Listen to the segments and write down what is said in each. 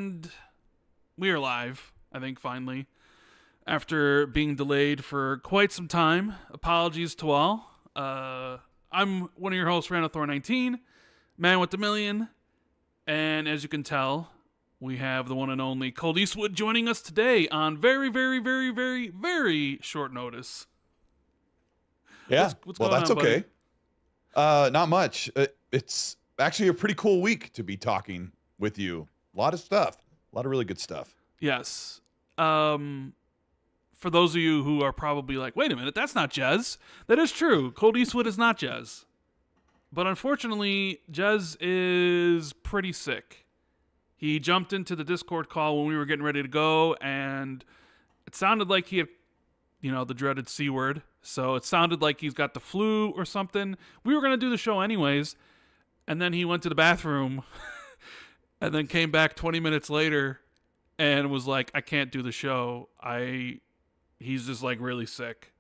And we are live, I think, finally. After being delayed for quite some time. Apologies to all. I'm one of your hosts, Rand 19, man with the million. And as you can tell, we have the one and only Colt Eastwood joining us today on very, very, very, very, very short notice. Yeah, what's well, going that's on, okay. Not much. It's actually a pretty cool week to be talking with you. A lot of stuff. A lot of really good stuff. Yes. For those of you who are probably like, wait a minute, that's not Jez. That is true. Colt Eastwood is not Jez. But unfortunately, Jez is pretty sick. He jumped into the Discord call when we were getting ready to go, and it sounded like he had, the dreaded C word. So it sounded like he's got the flu or something. We were going to do the show anyways, and then he went to the bathroom and then came back 20 minutes later and was like, I can't do the show. He's just like really sick.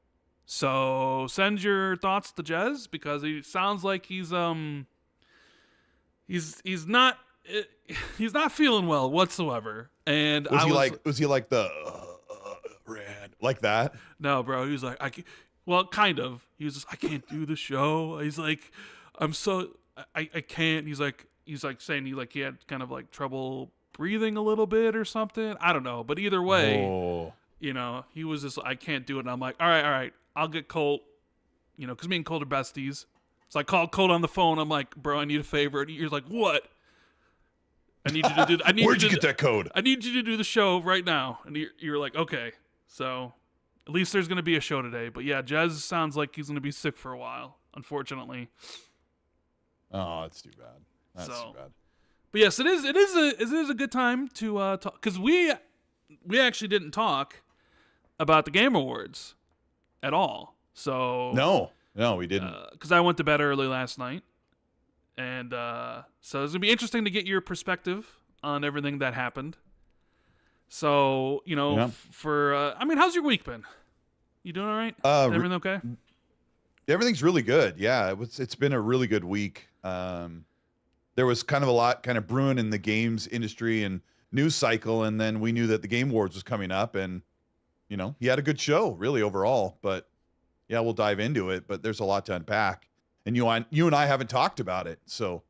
So send your thoughts to Jez because he sounds like he's not feeling well whatsoever. And was he like the Rand like that? No, bro. He was like, well, kind of. He was just, I can't do the show. He's like, I can't. He's like saying he had kind of like trouble breathing a little bit or something. I don't know. But either way, he was just, I can't do it. And I'm like, all right. I'll get Colt, because me and Colt are besties. So I called Colt on the phone. I'm like, bro, I need a favor. And you're like, what? I need you to do. Where'd you get that code? I need you to do the show right now. And you're like, okay. So at least there's going to be a show today. But yeah, Jez sounds like he's going to be sick for a while, unfortunately. Oh, that's too bad. That's too bad. But yes, it is a good time to talk, because we actually didn't talk about the Game Awards at all. So no, we didn't. Because I went to bed early last night, and so it's gonna be interesting to get your perspective on everything that happened. So how's your week been? You doing all right? Everything okay? Everything's really good. Yeah, it's been a really good week. There was kind of a lot kind of brewing in the games industry and news cycle, and then we knew that the Game Awards was coming up, and he had a good show really overall. But yeah, we'll dive into it. But there's a lot to unpack, and you and I haven't talked about it, so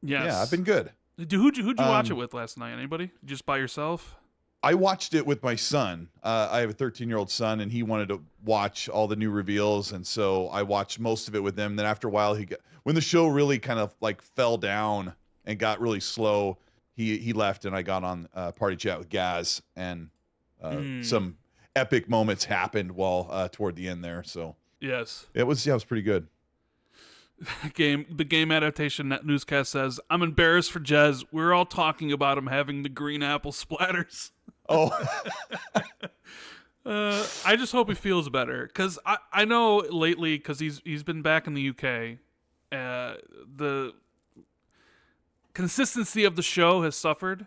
yes. Yeah, I've been good. Who'd you watch it with last night? Anybody? Just by yourself? I watched it with my son. I have a 13-year-old son, and he wanted to watch all the new reveals, and so I watched most of it with him. Then after a while, when the show really kind of like fell down and got really slow, he left, and I got on party chat with Gaz, and some epic moments happened while toward the end there. So yes, it was pretty good. The game adaptation newscast says, I'm embarrassed for Jez. We're all talking about him having the green apple splatters. Oh, I just hope he feels better, because I know lately, because he's been back in the UK, the consistency of the show has suffered,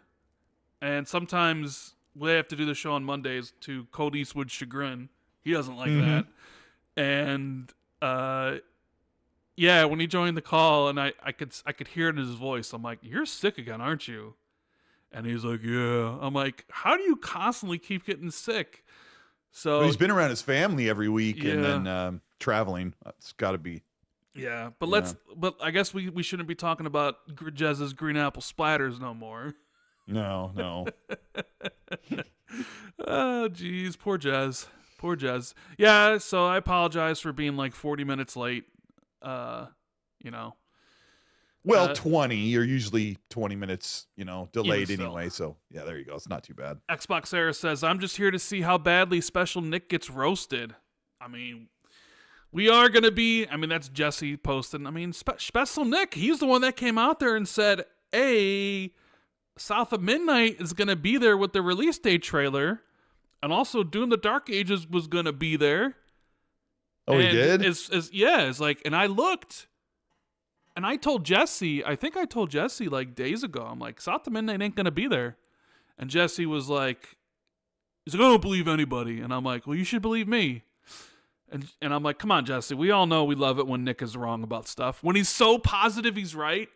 and sometimes we have to do the show on Mondays to Colt Eastwood's chagrin. He doesn't like that, and yeah, when he joined the call, and I could hear it in his voice. I'm like, you're sick again, aren't you? And he's like, yeah. I'm like, how do you constantly keep getting sick? So well, he's been around his family every week, and then traveling. It's got to be. Yeah, but but I guess we shouldn't be talking about Jez's green apple splatters no more. No. Oh, geez, poor Jez. Yeah, so I apologize for being like 40 minutes late. Well, 20. You're usually 20 minutes, delayed Even anyway. So yeah, there you go. It's not too bad. Xbox Sarah says, I'm just here to see how badly Special Nick gets roasted. I mean, we are going to be, that's Jesse posting. Special Nick, he's the one that came out there and said, hey, South of Midnight is going to be there with the release date trailer. And also Doom the Dark Ages was going to be there. Oh, he did? It's like, and I looked, and I told Jesse, like days ago, I'm like, South of Midnight ain't going to be there. And Jesse was like, I don't believe anybody. And I'm like, well, you should believe me. And I'm like, come on, Jesse. We all know we love it when Nick is wrong about stuff. When he's so positive he's right,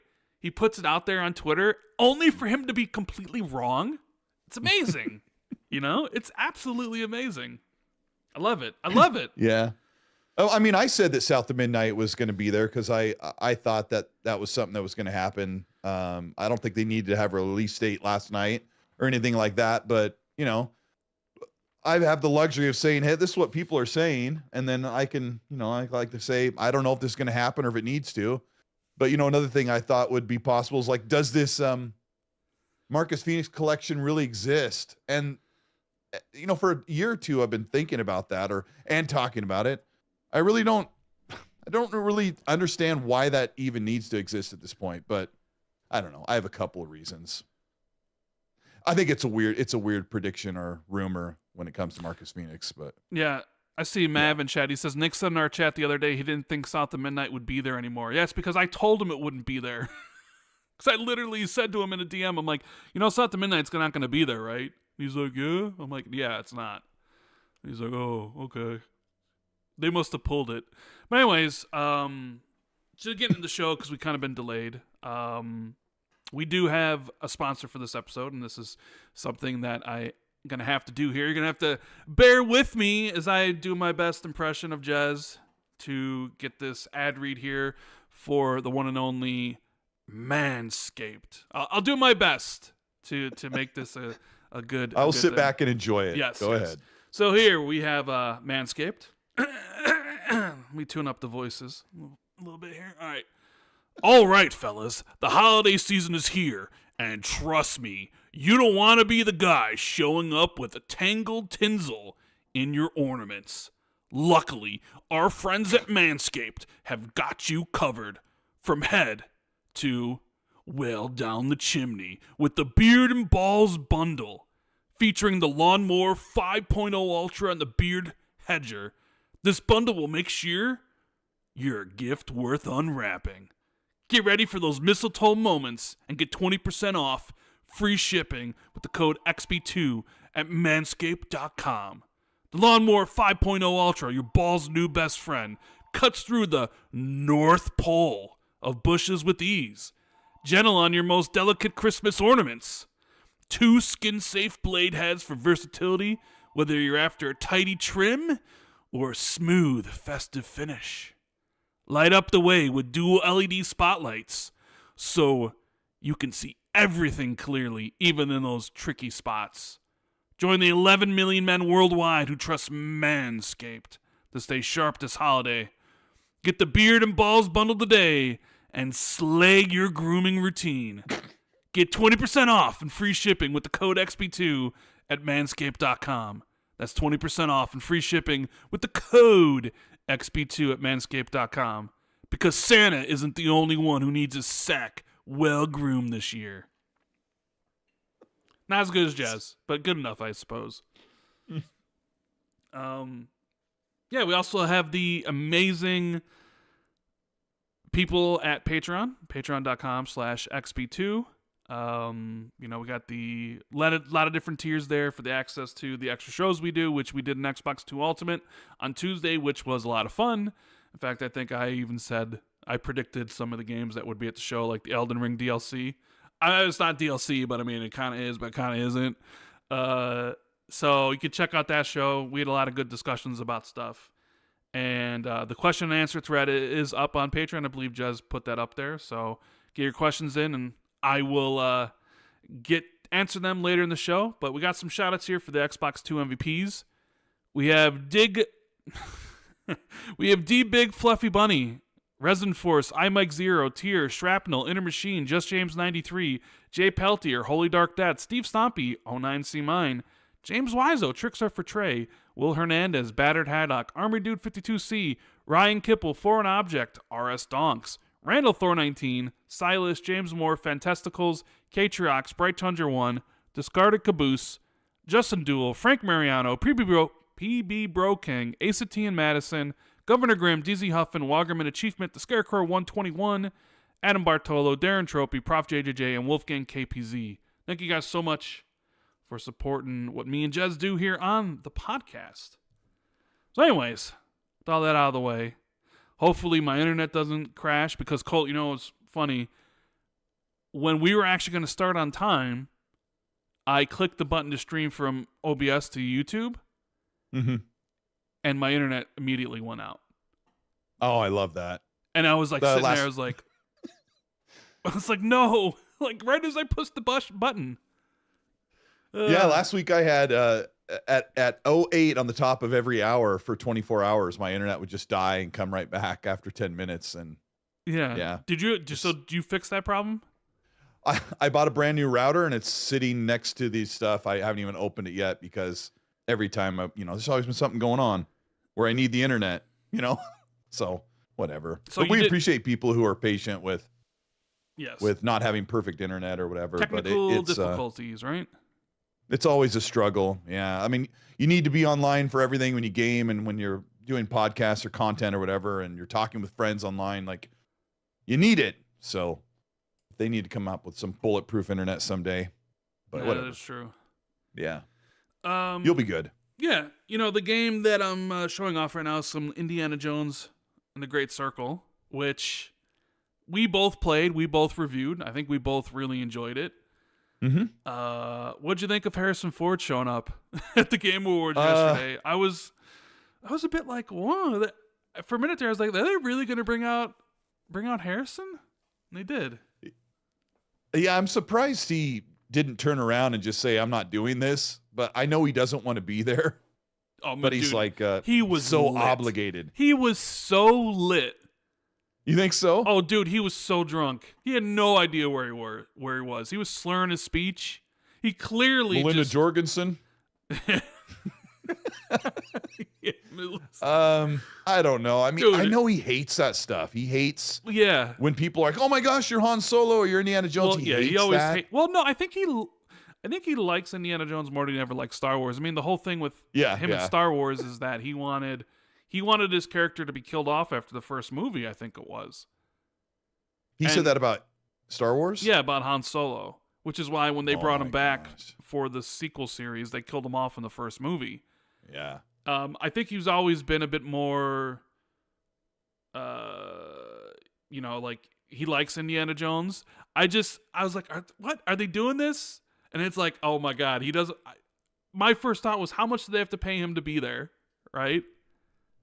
he puts it out there on Twitter only for him to be completely wrong. It's amazing. It's absolutely amazing. I love it. Yeah. Oh, I mean, I said that South of Midnight was going to be there because I thought that was something that was going to happen. I don't think they needed to have a release date last night or anything like that. But, I have the luxury of saying, hey, this is what people are saying. And then I can, I like to say, I don't know if this is going to happen or if it needs to. But, another thing I thought would be possible is like, does this Marcus Phoenix collection really exist? And, for a year or two, I've been thinking about that and talking about it. I don't really understand why that even needs to exist at this point, but I don't know. I have a couple of reasons. I think it's a weird prediction or rumor when it comes to Marcus Phoenix, but yeah, I see Mav in chat. He says Nick said in our chat the other day he didn't think South of Midnight would be there anymore. Yeah, it's because I told him it wouldn't be there. Because I literally said to him in a DM, I'm like, South of Midnight's not going to be there, right? He's like, yeah. I'm like, yeah, it's not. He's like, oh, okay. They must have pulled it. But anyways, to get into the show, because we kind of been delayed, we do have a sponsor for this episode, and this is something that I'm going to have to do here. You're going to have to bear with me as I do my best impression of Jez to get this ad read here for the one and only Manscaped. I'll do my best to make this a good... I'll sit back and enjoy it. Yes. Go ahead. So here we have Manscaped. Let me tune up the voices a little bit here. All right, fellas. The holiday season is here, and trust me, you don't want to be the guy showing up with a tangled tinsel in your ornaments. Luckily, our friends at Manscaped have got you covered from head to well down the chimney with the Beard and Balls bundle, featuring the Lawnmower 5.0 Ultra and the Beard Hedger. This bundle will make sure you're a gift worth unwrapping. Get ready for those mistletoe moments and get 20% off free shipping with the code XB2 at manscaped.com. The Lawnmower 5.0 Ultra, your balls' new best friend, cuts through the North Pole of bushes with ease. Gentle on your most delicate Christmas ornaments. 2 skin-safe blade heads for versatility, whether you're after a tidy trim or a smooth, festive finish. Light up the way with dual LED spotlights so you can see everything clearly, even in those tricky spots. Join the 11 million men worldwide who trust Manscaped to stay sharp this holiday. Get the Beard and Balls bundle today and slay your grooming routine. Get 20% off and free shipping with the code XB2 at manscaped.com. That's 20% off and free shipping with the code XB2 at manscaped.com. Because Santa isn't the only one who needs his sack well-groomed this year. Not as good as Jez, but good enough, I suppose. Yeah, we also have the amazing people at Patreon, patreon.com/XB2. We got the lot of different tiers there for the access to the extra shows we do, which we did in Xbox 2 Ultimate on Tuesday, which was a lot of fun. In fact, I think I even said I predicted some of the games that would be at the show, like the Elden Ring DLC. It's not DLC, but I mean, it kind of is, but kind of isn't. So you can check out that show. We had a lot of good discussions about stuff. And the question and answer thread is up on Patreon. I believe Jez put that up there. So get your questions in, and I will answer them later in the show. But we got some shout-outs here for the Xbox 2 MVPs. We have we have D Big Fluffy Bunny, Resin Force, iMike0, Tier, Shrapnel, Inner Machine, Just James 93, Jay Peltier, Holy Dark Dad, Steve Stompy, 09C Mine, James Wiseau, Tricks Are for Trey, Will Hernandez, Battered Haddock, Army Dude 52C, Ryan Kipple, Foreign Object, RS Donks, Randall Thor 19, Silas, James Moore, Fantasticals, Katriox, Bright Tundra 1, Discarded Caboose, Justin Duel, Frank Mariano, PB Bro King, Asa T and Madison, Governor Grimm, DZ Huffin, Wagerman Achievement, The Scarecrow 121, Adam Bartolo, Darren Tropy, Prof JJJ, and Wolfgang KPZ. Thank you guys so much for supporting what me and Jez do here on the podcast. So anyways, with all that out of the way, hopefully my internet doesn't crash because Colt, it's funny. when we were actually going to start on time, I clicked the button to stream from OBS to YouTube, and my internet immediately went out. Oh, I love that. And I was like sitting there, I was like, no, like right as I pushed the button. Yeah, last week I had at 08 on the top of every hour for 24 hours, my internet would just die and come right back after 10 minutes. And yeah. Did you fix that problem? I bought a brand new router and it's sitting next to these stuff. I haven't even opened it yet because every time there's always been something going on where I need the internet, so whatever. So but we appreciate people who are patient with not having perfect internet or whatever. Technical but it's difficulties, right? It's always a struggle. Yeah. I mean, you need to be online for everything when you game and when you're doing podcasts or content or whatever, and you're talking with friends online, like you need it. So they need to come up with some bulletproof internet someday, but whatever. That's true. Yeah. You'll be good. Yeah. The game that I'm showing off right now is some Indiana Jones and the Great Circle, which we both played, we both reviewed. I think we both really enjoyed it. What'd you think of Harrison Ford showing up at the Game Awards yesterday? I was a bit like, whoa. For a minute there, I was like, are they really going to bring out Harrison? And they did. Yeah, I'm surprised he didn't turn around and just say, I'm not doing this, but I know he doesn't want to be there. Oh, but he's like, he was so lit. obligated. He was so lit. You think so? Oh, dude, he was so drunk. He had no idea where he was. He was slurring his speech. He clearly Melinda Jorgensen. I don't know. I mean, dude, I know he hates that stuff. He hates when people are like, "Oh my gosh, you're Han Solo or you're Indiana Jones." Well, he always hates. Well, no, I think he likes Indiana Jones more than he ever liked Star Wars. I mean, the whole thing with him and Star Wars is that he wanted his character to be killed off after the first movie, I think it was. He said that about Star Wars? Yeah, about Han Solo, which is why when they brought him back for the sequel series, they killed him off in the first movie. Yeah. I think he's always been a bit more, like he likes Indiana Jones. I was like, what? Are they doing this? And it's like, oh my God, he doesn't. My first thought was, how much do they have to pay him to be there? Right?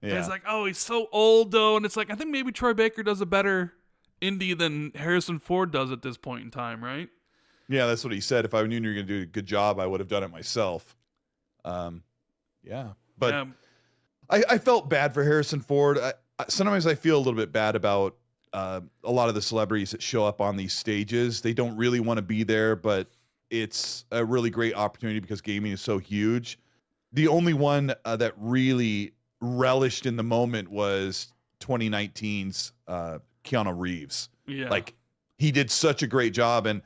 Yeah. And it's like, oh, he's so old though. And it's like, I think maybe Troy Baker does a better Indy than Harrison Ford does at this point in time, right? Yeah, that's what he said. If I knew you were going to do a good job, I would have done it myself. Yeah. But I felt bad for Harrison Ford. Sometimes I feel a little bit bad about a lot of the celebrities that show up on these stages. They don't really want to be there, but it's a really great opportunity because gaming is so huge. The only one that really relished in the moment was 2019's Keanu Reeves. Yeah. Like, he did such a great job, and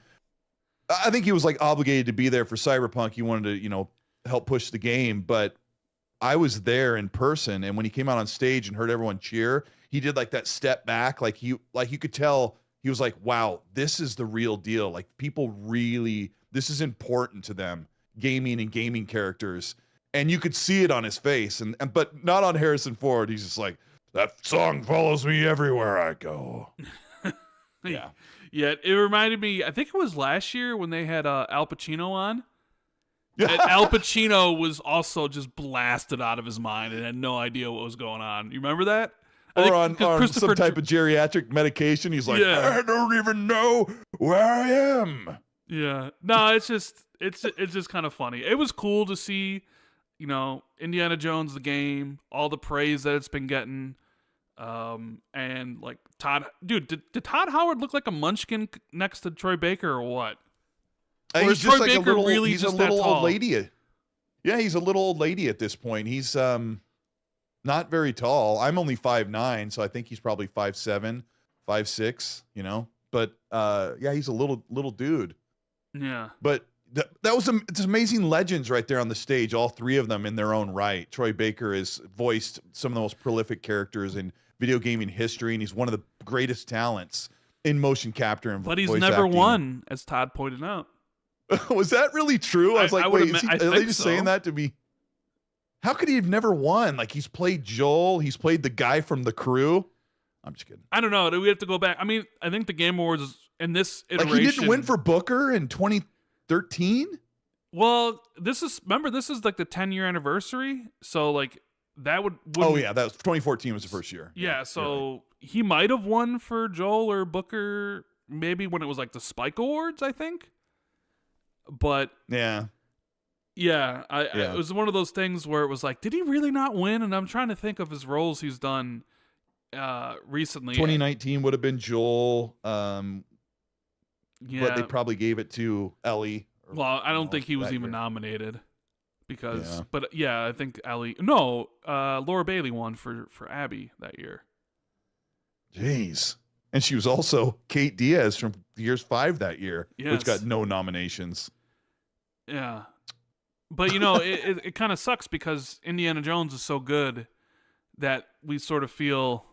I think he was like obligated to be there for Cyberpunk. He wanted to, help push the game, but I was there in person, and when he came out on stage and heard everyone cheer, he did like that step back, like you could tell he was like, wow, this is the real deal. Like, people really, this is important to them, gaming and gaming characters. And you could see it on his face, but not on Harrison Ford. He's just like, that song follows me everywhere I go. Yeah. Yeah, it reminded me, I think it was last year when they had Al Pacino on. And Al Pacino was also just blasted out of his mind and had no idea what was going on. You remember that? Or on some type of geriatric medication. He's like, I don't even know where I am. Yeah. No, it's just kind of funny. It was cool to see, Indiana Jones, the game, all the praise that it's been getting. And like Todd, dude, did Todd Howard look like a munchkin next to Troy Baker or what? Or he's is just Troy like Baker really he's just a little that tall? old lady. Yeah, he's a little old lady at this point. He's not very tall. I'm only 5'9", so I think he's probably 5'7", 5'6", But yeah, he's a little dude. Yeah. But that was it's amazing legends right there on the stage, all three of them in their own right. Troy Baker has voiced some of the most prolific characters in video gaming history, and he's one of the greatest talents in motion capture and but he's voice never acting. Won, as Todd pointed out. Was that really true? I was like, wait, are they just saying that to me? How could he have never won? Like, he's played Joel, he's played the guy from The Crew. I'm just kidding. I don't know. Do we have to go back? I mean, I think the Game Awards in this Like iteration, he didn't win for Booker in 2013. Well, this is like the 10-year anniversary, so like that would. Oh yeah, that was 2014 was the first year. Yeah, so he might have won for Joel or Booker maybe when it was like the Spike Awards, I think. But yeah, it was one of those things where it was like, did he really not win? And I'm trying to think of his roles he's done recently. 2019 would have been Joel. But they probably gave it to Ellie. Well, I don't think he was even nominated because, but yeah, I think Ellie. No, Laura Bailey won for Abby that year. Jeez, and she was also Kate Diaz from Gears 5 that year, which got no nominations. Yeah, but you know, it kind of sucks because Indiana Jones is so good that we sort of feel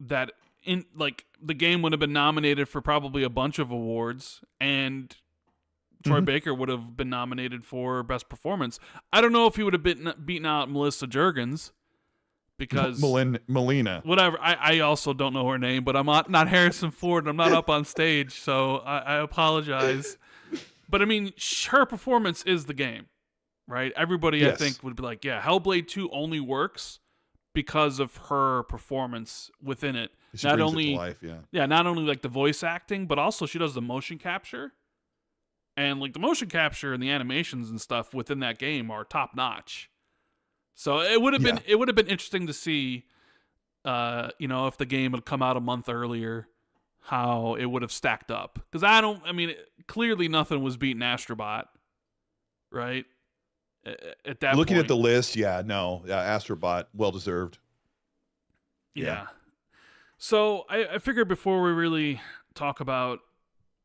that in like the game would have been nominated for probably a bunch of awards, and Troy Baker would have been nominated for best performance. I don't know if he would have beaten out Melissa Juergens because Melina. Whatever. I also don't know her name, but I'm not Harrison Ford. I'm not up on stage, so I apologize. But I mean, her performance is the game, right? Everybody I think would be like, yeah, Hellblade 2 only works because of her performance within it. She not brings only it to life, not only like the voice acting, but also she does the motion capture. And like the motion capture and the animations and stuff within that game are top notch. So it would have been interesting to see if the game had come out a month earlier, how it would have stacked up. Because clearly nothing was beating Astrobot, right? At that Looking point. at the list, Astrobot, well deserved. Yeah. So I figured before we really talk about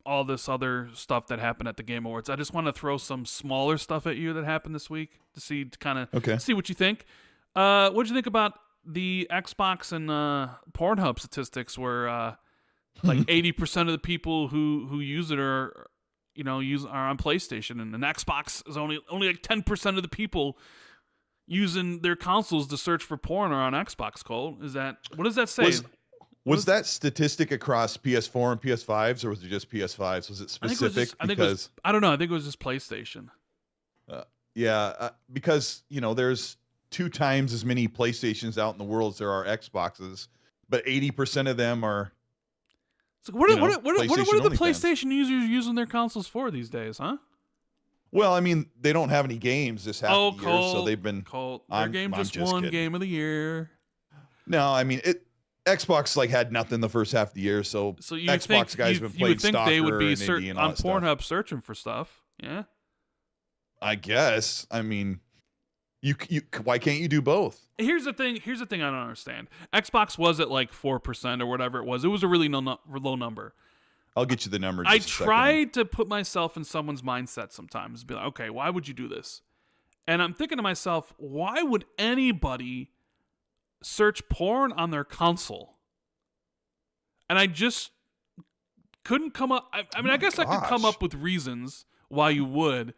all this other stuff that happened at the Game Awards, I just want to throw some smaller stuff at you that happened this week to kind of see what you think. What'd you think about the Xbox and Pornhub statistics where like 80% of the people who use it are on PlayStation, and an Xbox is only like 10% of the people using their consoles to search for porn are on Xbox. Cole, what does that say? Was that statistic across PS4 and PS5s, or was it just PS5s? Was it specific? I don't know. I think it was just PlayStation. Because there's 2 times as many PlayStations out in the world as there are Xboxes, but 80% of them are. So what are the PlayStation fans. users using their consoles for these days, huh? Well, I mean, they don't have any games this half of the year, so they've been. Their game just won Game of the Year. No, I mean Xbox had nothing the first half of the year, so Xbox guys have been playing Stalker they would be and on Pornhub searching for stuff. Yeah, I guess. I mean, you why can't you do both? Here's the thing I don't understand. Xbox was at like 4% or whatever it was. It was a really low number. I'll get you the number. I tried to put myself in someone's mindset sometimes. Be like, okay, why would you do this? And I'm thinking to myself, why would anybody search porn on their console? And I just couldn't come up. I mean, I guess I could come up with reasons why you would,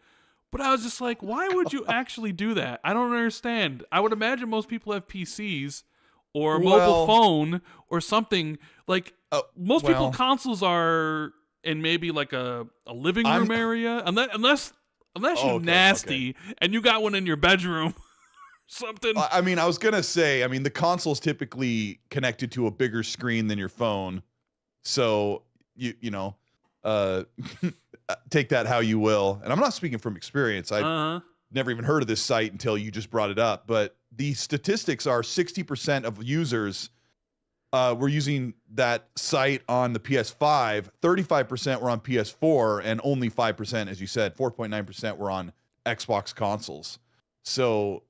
but I was just like, why would you actually do that? I don't understand. I would imagine most people have PCs or a mobile phone or something. Like most people, consoles are in maybe like a living room area, unless you're nasty and you got one in your bedroom. Something. I mean, I was gonna say, the console's typically connected to a bigger screen than your phone, so take that how you will. And I'm not speaking from experience. I never even heard of this site until you just brought it up. But the statistics are 60% of users were using that site on the PS5, 35% were on PS4, and only 5%, as you said, 4.9% were on Xbox consoles. So.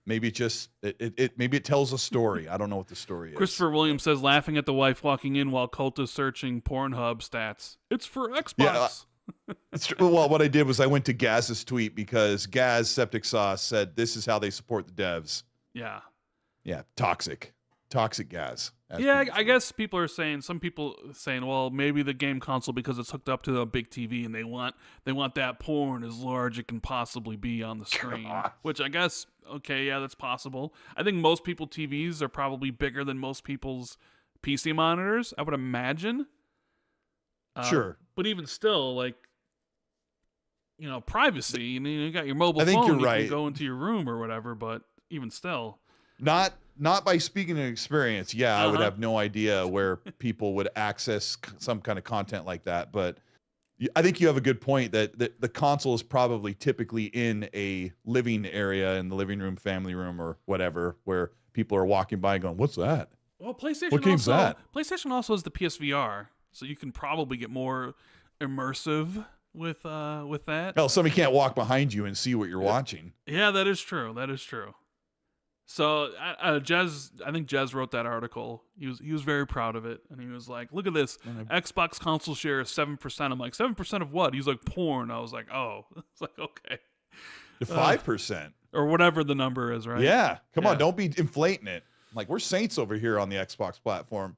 Maybe maybe it tells a story. I don't know what the story is. Christopher Williams says, laughing at the wife walking in while Colt is searching Pornhub stats. It's for Xbox. Yeah, well, what I did was I went to Gaz's tweet because Gaz Septic Sauce said this is how they support the devs. Yeah. Yeah, toxic toxic gas. Yeah, I guess people are saying, some people saying, well, maybe the game console, because it's hooked up to a big TV and they want that porn as large it can possibly be on the screen. Which I guess, okay, yeah, that's possible. I think most people TVs are probably bigger than most people's PC monitors, I would imagine. Sure. But even still, like, you know, privacy, you got your mobile I think phone, you're you right. can go into your room or whatever, but even still. Not by speaking of experience. Yeah, I would have no idea where people would access some kind of content like that. But I think you have a good point that the console is probably typically in a living area, in the living room, family room, or whatever, where people are walking by going, "What's that? Well, PlayStation What game's that?" PlayStation also has the PSVR, so you can probably get more immersive with that. Hell, somebody can't walk behind you and see what you're watching. Yeah, that is true. That is true. So, Jez, I think Jez wrote that article. He was very proud of it, and he was like, "Look at this, Xbox console share is 7%." I'm like, "7% of what?" He's like, "Porn." I was like, "Oh," it's like, okay, 5% or whatever the number is, right? Yeah, come on, don't be inflating it. Like, we're saints over here on the Xbox platform.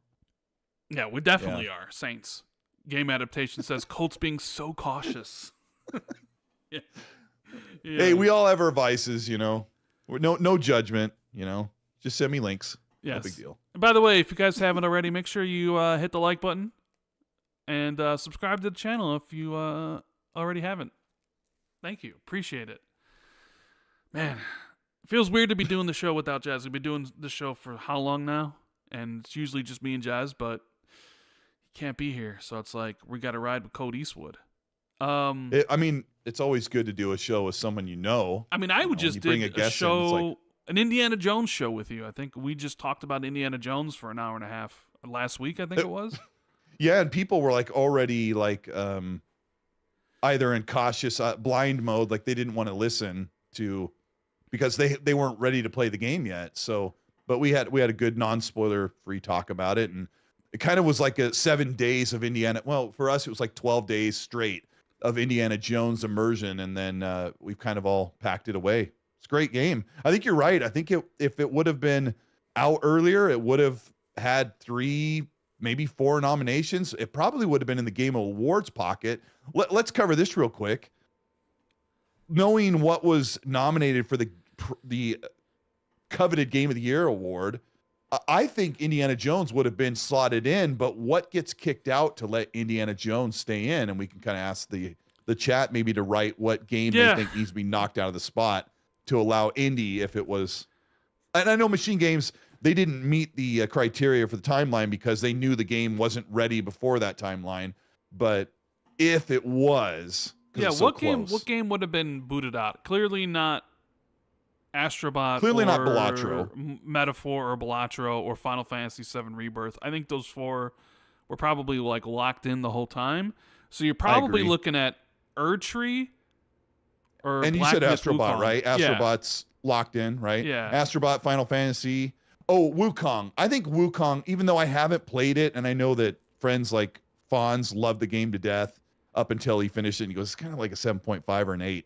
Yeah, we definitely are saints. Game adaptation says Colt's being so cautious. Yeah. Hey, we all have our vices, you know. No judgment, you know. Just send me links. Yes. No big deal. And by the way, if you guys haven't already, make sure you hit the like button and subscribe to the channel if you already haven't. Thank you. Appreciate it. Man, it feels weird to be doing the show without Jez. We've been doing the show for how long now? And it's usually just me and Jez, but he can't be here. So it's like we got to ride with Colt Eastwood. I mean, it's always good to do a show with someone you know. I mean, I would just bring did a guest in, it's like, an Indiana Jones show with you. I think we just talked about Indiana Jones for an hour and a half last week, I think it was. Yeah, and people were like already like either in cautious blind mode, like they didn't want to listen to, because they weren't ready to play the game yet. So, but we had a good non-spoiler free talk about it, and it kind of was like 7 days of Indiana. Well, for us, it was like 12 days straight of Indiana Jones immersion, and then we've kind of all packed it away. It's a great game. I think you're right. I think if it would have been out earlier, it would have had 3, maybe 4 nominations. It probably would have been in the Game Awards pocket. Let's cover this real quick. Knowing what was nominated for the coveted Game of the Year award, I think Indiana Jones would have been slotted in, but what gets kicked out to let Indiana Jones stay in? And we can kind of ask the chat maybe to write what game they think needs to be knocked out of the spot to allow Indy, if it was. And I know Machine Games, they didn't meet the criteria for the timeline because they knew the game wasn't ready before that timeline. But if it was, what game would have been booted out? Clearly not Astrobot, clearly or not Balatro, Metaphor, or Balatro, or Final Fantasy VII Rebirth. I think those 4 were probably like locked in the whole time. So you're probably looking at Erdtree or and Black you said Myth Astrobot, Wukong. right? Astrobot's locked in, right? Yeah. Astrobot, Final Fantasy. Oh, Wukong. I think Wukong, even though I haven't played it, and I know that friends like Fonz love the game to death up until he finished it, and he goes, it's kind of like a 7.5 or an 8.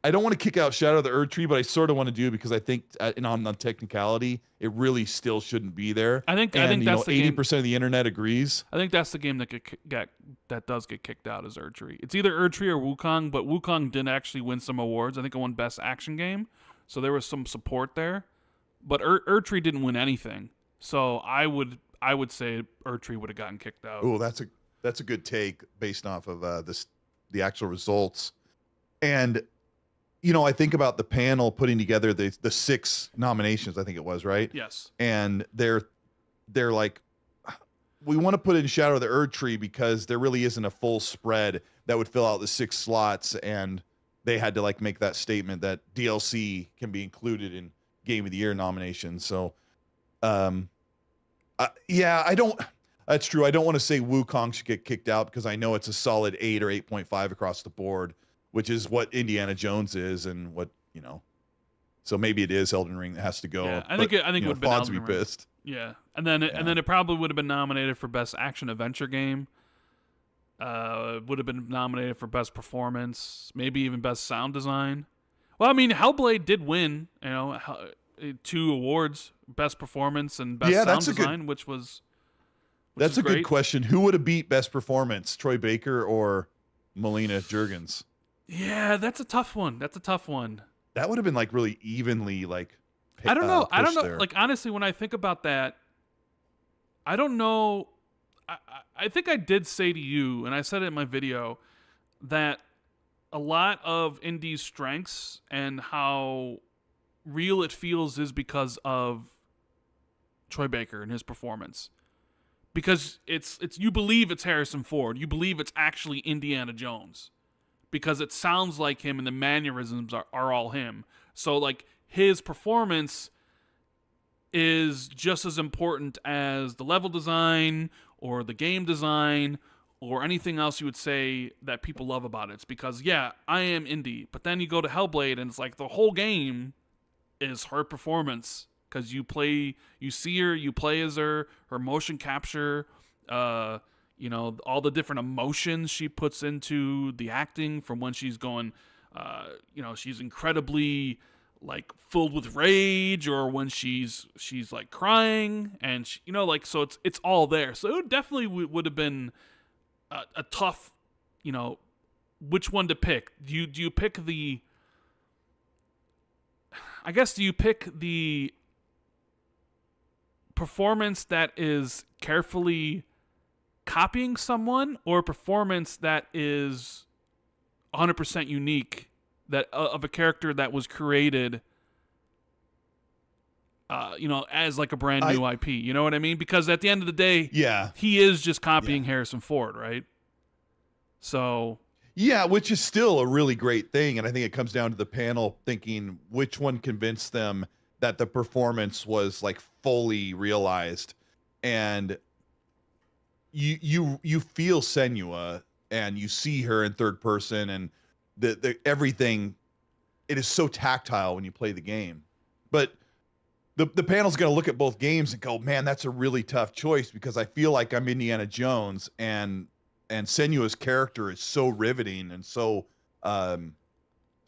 I don't want to kick out Shadow of the Erdtree, but I sort of want to do, because I think on the technicality, it really still shouldn't be there. I think that's the 80% of the internet agrees. I think that's the game that does get kicked out is Erdtree. It's either Erdtree or Wukong, but Wukong did actually win some awards. I think it won Best Action Game, so there was some support there. But Erdtree didn't win anything, so I would say Erdtree would have gotten kicked out. Oh, that's a good take based off of the actual results. And I think about the panel putting together the 6 nominations, I think it was, right? Yes. And they're like, we want to put in Shadow of the Erdtree because there really isn't a full spread that would fill out the 6 slots, and they had to like make that statement that DLC can be included in Game of the Year nominations. So, that's true. I don't want to say Wukong should get kicked out because I know it's a solid 8 or 8.5 across the board, which is what Indiana Jones is, and what, so maybe it is Elden Ring that has to go. Yeah, I think it would have been Elden Ring. Pissed. Yeah, and then it probably would have been nominated for Best Action Adventure Game. Would have been nominated for Best Performance, maybe even Best Sound Design. Well, I mean, Hellblade did win. 2 awards: best performance and best Yeah, sound that's a good- design, which That's is a good great. question. Who would have beat best performance, Troy Baker or Melina Juergens? Yeah, that's a tough one. That's a tough one. That would have been like really evenly like. I don't know. I don't pushed know. there. Like, honestly, when I think about that, I don't know. I think I did say to you, and I said it in my video, that a lot of indie's strengths and how real it feels is because of Troy Baker and his performance. Because it's you believe it's Harrison Ford. You believe it's actually Indiana Jones. Because it sounds like him and the mannerisms are all him. So, like, his performance is just as important as the level design or the game design or anything else you would say that people love about it. It's because, yeah, I am indie. But then you go to Hellblade and it's like the whole game is her performance. Because you see her, you play as her motion capture, you know, all the different emotions she puts into the acting from when she's going, you know, she's incredibly like filled with rage, or when she's like crying, and she, you know, like, so it's all there. So it definitely would have been a tough, you know, which one to pick. Do you pick the? I guess do you pick the performance that is carefully copying someone, or a performance that is 100% unique, that of a character that was created you know, as like a brand new IP, you know what I mean? Because at the end of the day, Yeah, he is just copying Harrison Ford, right? So yeah, which is still a really great thing, and I think it comes down to the panel thinking which one convinced them that the performance was like fully realized, and you feel Senua and you see her in third person, and the everything, it is so tactile when you play the game. But the panel's going to look at both games and go, man, that's a really tough choice, because I feel like I'm Indiana Jones, and Senua's character is so riveting and so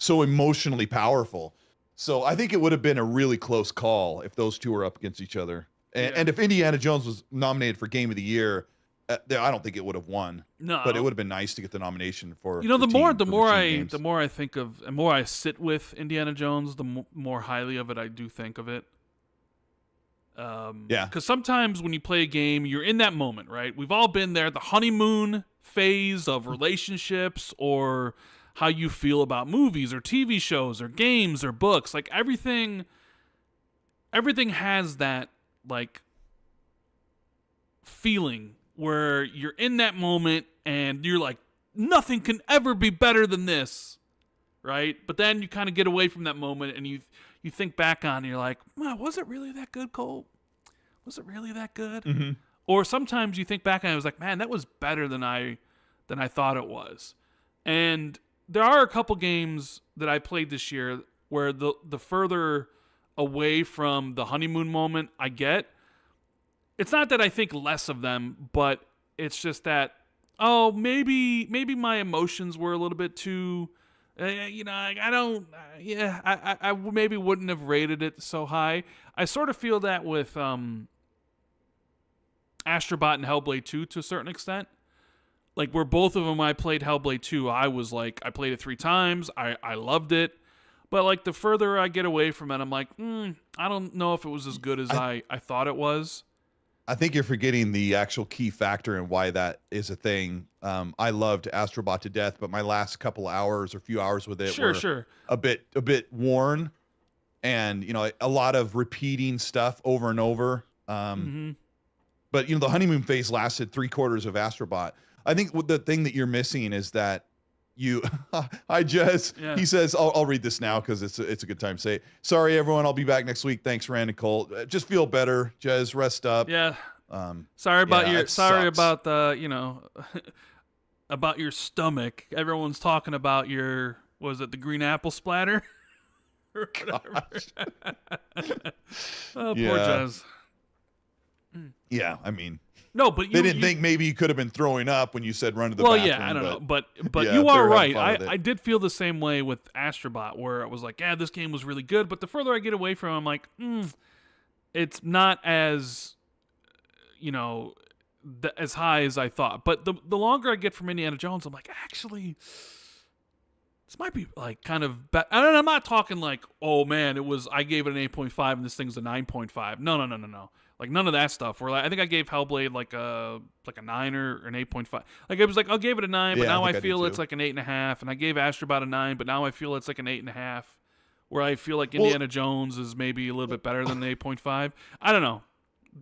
emotionally powerful. So I think it would have been a really close call if those two were up against each other. And if Indiana Jones was nominated for Game of the Year, I don't think it would have won. no, But it would have been nice to get the nomination for. You know, the more games. I think of, and more I sit with Indiana Jones, the more highly of it I do think of it. Yeah. Because sometimes when you play a game, you're in that moment, right? We've all been there, the honeymoon phase of relationships, or how you feel about movies or TV shows or games or books. Like, everything has that, like, feeling where you're in that moment and you're like, nothing can ever be better than this, right? But then you kind of get away from that moment and you think back on it, and you're like, wow, was it really that good, Cole? Was it really that good? Mm-hmm. Or sometimes you think back on it, I was like, man, that was better than I thought it was. And there are a couple games that I played this year where the further away from the honeymoon moment I get, it's not that I think less of them, but it's just that, oh, maybe my emotions were a little bit too, you know, I don't, I maybe wouldn't have rated it so high. I sort of feel that with Astrobot and Hellblade 2 to a certain extent. Like, where both of them I played Hellblade 2, I was like, I played it 3 times, I loved it. But, like, the further I get away from it, I'm like, I don't know if it was as good as I thought it was. I think you're forgetting the actual key factor and why that is a thing. I loved Astrobot to death, but my last couple hours or few hours with it were a bit worn, and, you know, a lot of repeating stuff over and over. But, you know, the honeymoon phase lasted 3/4 of Astrobot. I think the thing that you're missing is that hi Jez. Yeah. He says, I'll read this now because it's a good time to say it. Sorry everyone, I'll be back next week. Thanks, Rand and Colt. Just feel better, Jez. Rest up. Yeah. Sorry about the, you know, about your stomach. Everyone's talking about your, was it the green apple splatter? Or whatever. Oh, poor Jez. Yeah, I mean, No, but they didn't think maybe you could have been throwing up when you said run to the well, bathroom. yeah, I don't know, but yeah, you they are were having right. fun with it. I did feel the same way with Astrobot, where it was like, yeah, this game was really good, but the further I get away from it, I'm like, it's not as, you know, as high as I thought. But the longer I get from Indiana Jones, I'm like, actually, this might be like kind of and I'm not talking like, oh man, I gave it an 8.5 and this thing's a 9.5. No. Like none of that stuff. Where like, I think I gave Hellblade like a 9 or an 8.5. Like it was like I gave it a 9, but now I feel it's like an 8.5. And I gave Astrobot a 9, but now I feel it's like an 8.5. Where I feel like Indiana Jones is maybe a little bit better than the 8.5. I don't know.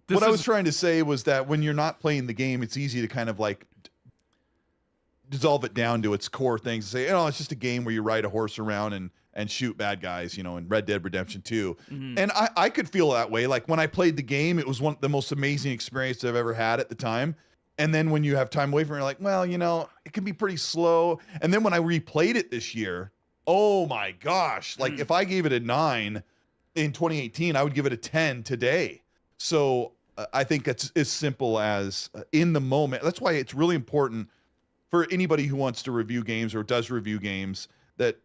What I was trying to say was that when you're not playing the game, it's easy to kind of like dissolve it down to its core things and say, it's just a game where you ride a horse around and shoot bad guys, in Red Dead Redemption 2. Mm-hmm. And I could feel that way. Like when I played the game, it was one of the most amazing experiences I've ever had at the time. And then when you have time away from it, you're like, well, it can be pretty slow. And then when I replayed it this year, oh my gosh, like if I gave it a 9 in 2018, I would give it a 10 today. So I think it's as simple as in the moment. That's why it's really important for anybody who wants to review games or does review games that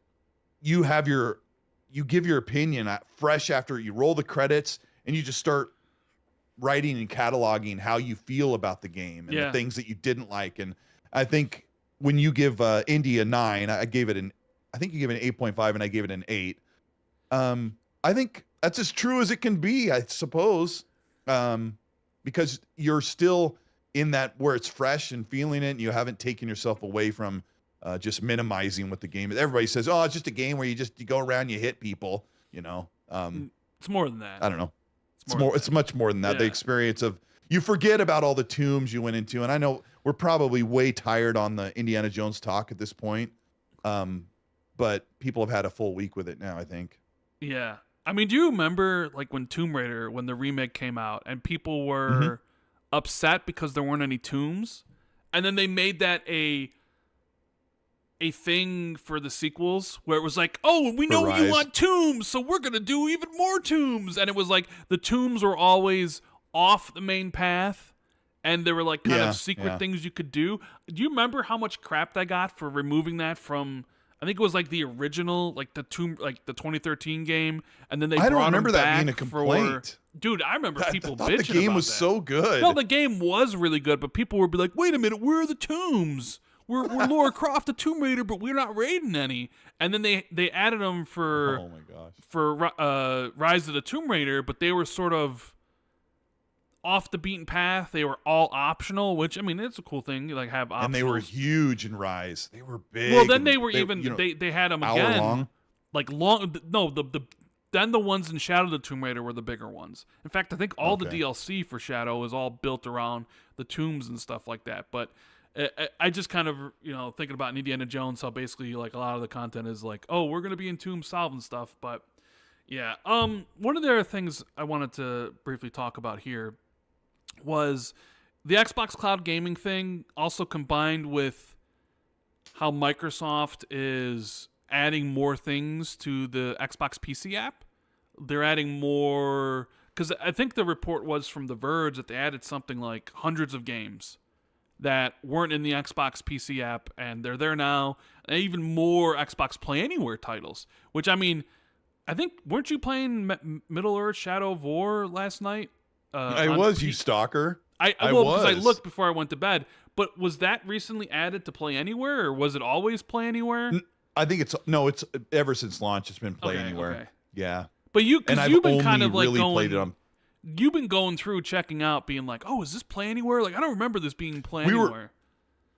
you give your opinion fresh after you roll the credits and you just start writing and cataloging how you feel about the game and the things that you didn't like. And I think when you give Indy a 9, I think you gave it an 8.5 and I gave it an 8. I think that's as true as it can be, I suppose. Because you're still in that where it's fresh and feeling it and you haven't taken yourself away from just minimizing what the game is. Everybody says, it's just a game where you go around, you hit people, It's more than that. I don't know. It's much more than that. Yeah. The experience of you forget about all the tombs you went into. And I know we're probably way tired on the Indiana Jones talk at this point. But people have had a full week with it now, I think. Yeah. I mean, do you remember like when Tomb Raider, when the remake came out and people were upset because there weren't any tombs? And then they made that a thing for the sequels where it was like, oh, we know you want tombs, so we're going to do even more tombs. And it was like the tombs were always off the main path and there were like kind of secret things you could do. Do you remember how much crap I got for removing that from, I think it was like the original, like the 2013 game, and then they brought them back that being a complaint. Dude, I remember people I thought bitching the game about was that. so good. No, the game was really good, but people would be like, wait a minute, where are the tombs? We're Lara Croft the Tomb Raider, but we're not raiding any. And then they added them for Rise of the Tomb Raider, but they were sort of off the beaten path. They were all optional, which I mean, it's a cool thing. You like have options. And they were huge in Rise. They were big. Well, then they were they had them hour again. long? Like long. No, then the ones in Shadow of the Tomb Raider were the bigger ones. In fact, I think all the DLC for Shadow is all built around the tombs and stuff like that. But I just kind of, thinking about Indiana Jones, how basically like a lot of the content is like, oh, we're going to be in tombs solving stuff. But yeah, one of the other things I wanted to briefly talk about here was the Xbox Cloud Gaming thing, also combined with how Microsoft is adding more things to the Xbox PC app. They're adding more, because I think the report was from The Verge that they added something like hundreds of games that weren't in the Xbox PC app, and they're there now. And even more Xbox Play Anywhere titles, which, I mean, I think, weren't you playing Middle-earth Shadow of War last night? I was, you stalker. I was. Because I looked before I went to bed. But was that recently added to Play Anywhere, or was it always Play Anywhere? I think it's ever since launch, it's been Play Anywhere. Okay. Yeah. But you've been kind of like played it on. You've been going through, checking out, being like, oh, is this Play Anywhere? Like, I don't remember this being Play Anywhere.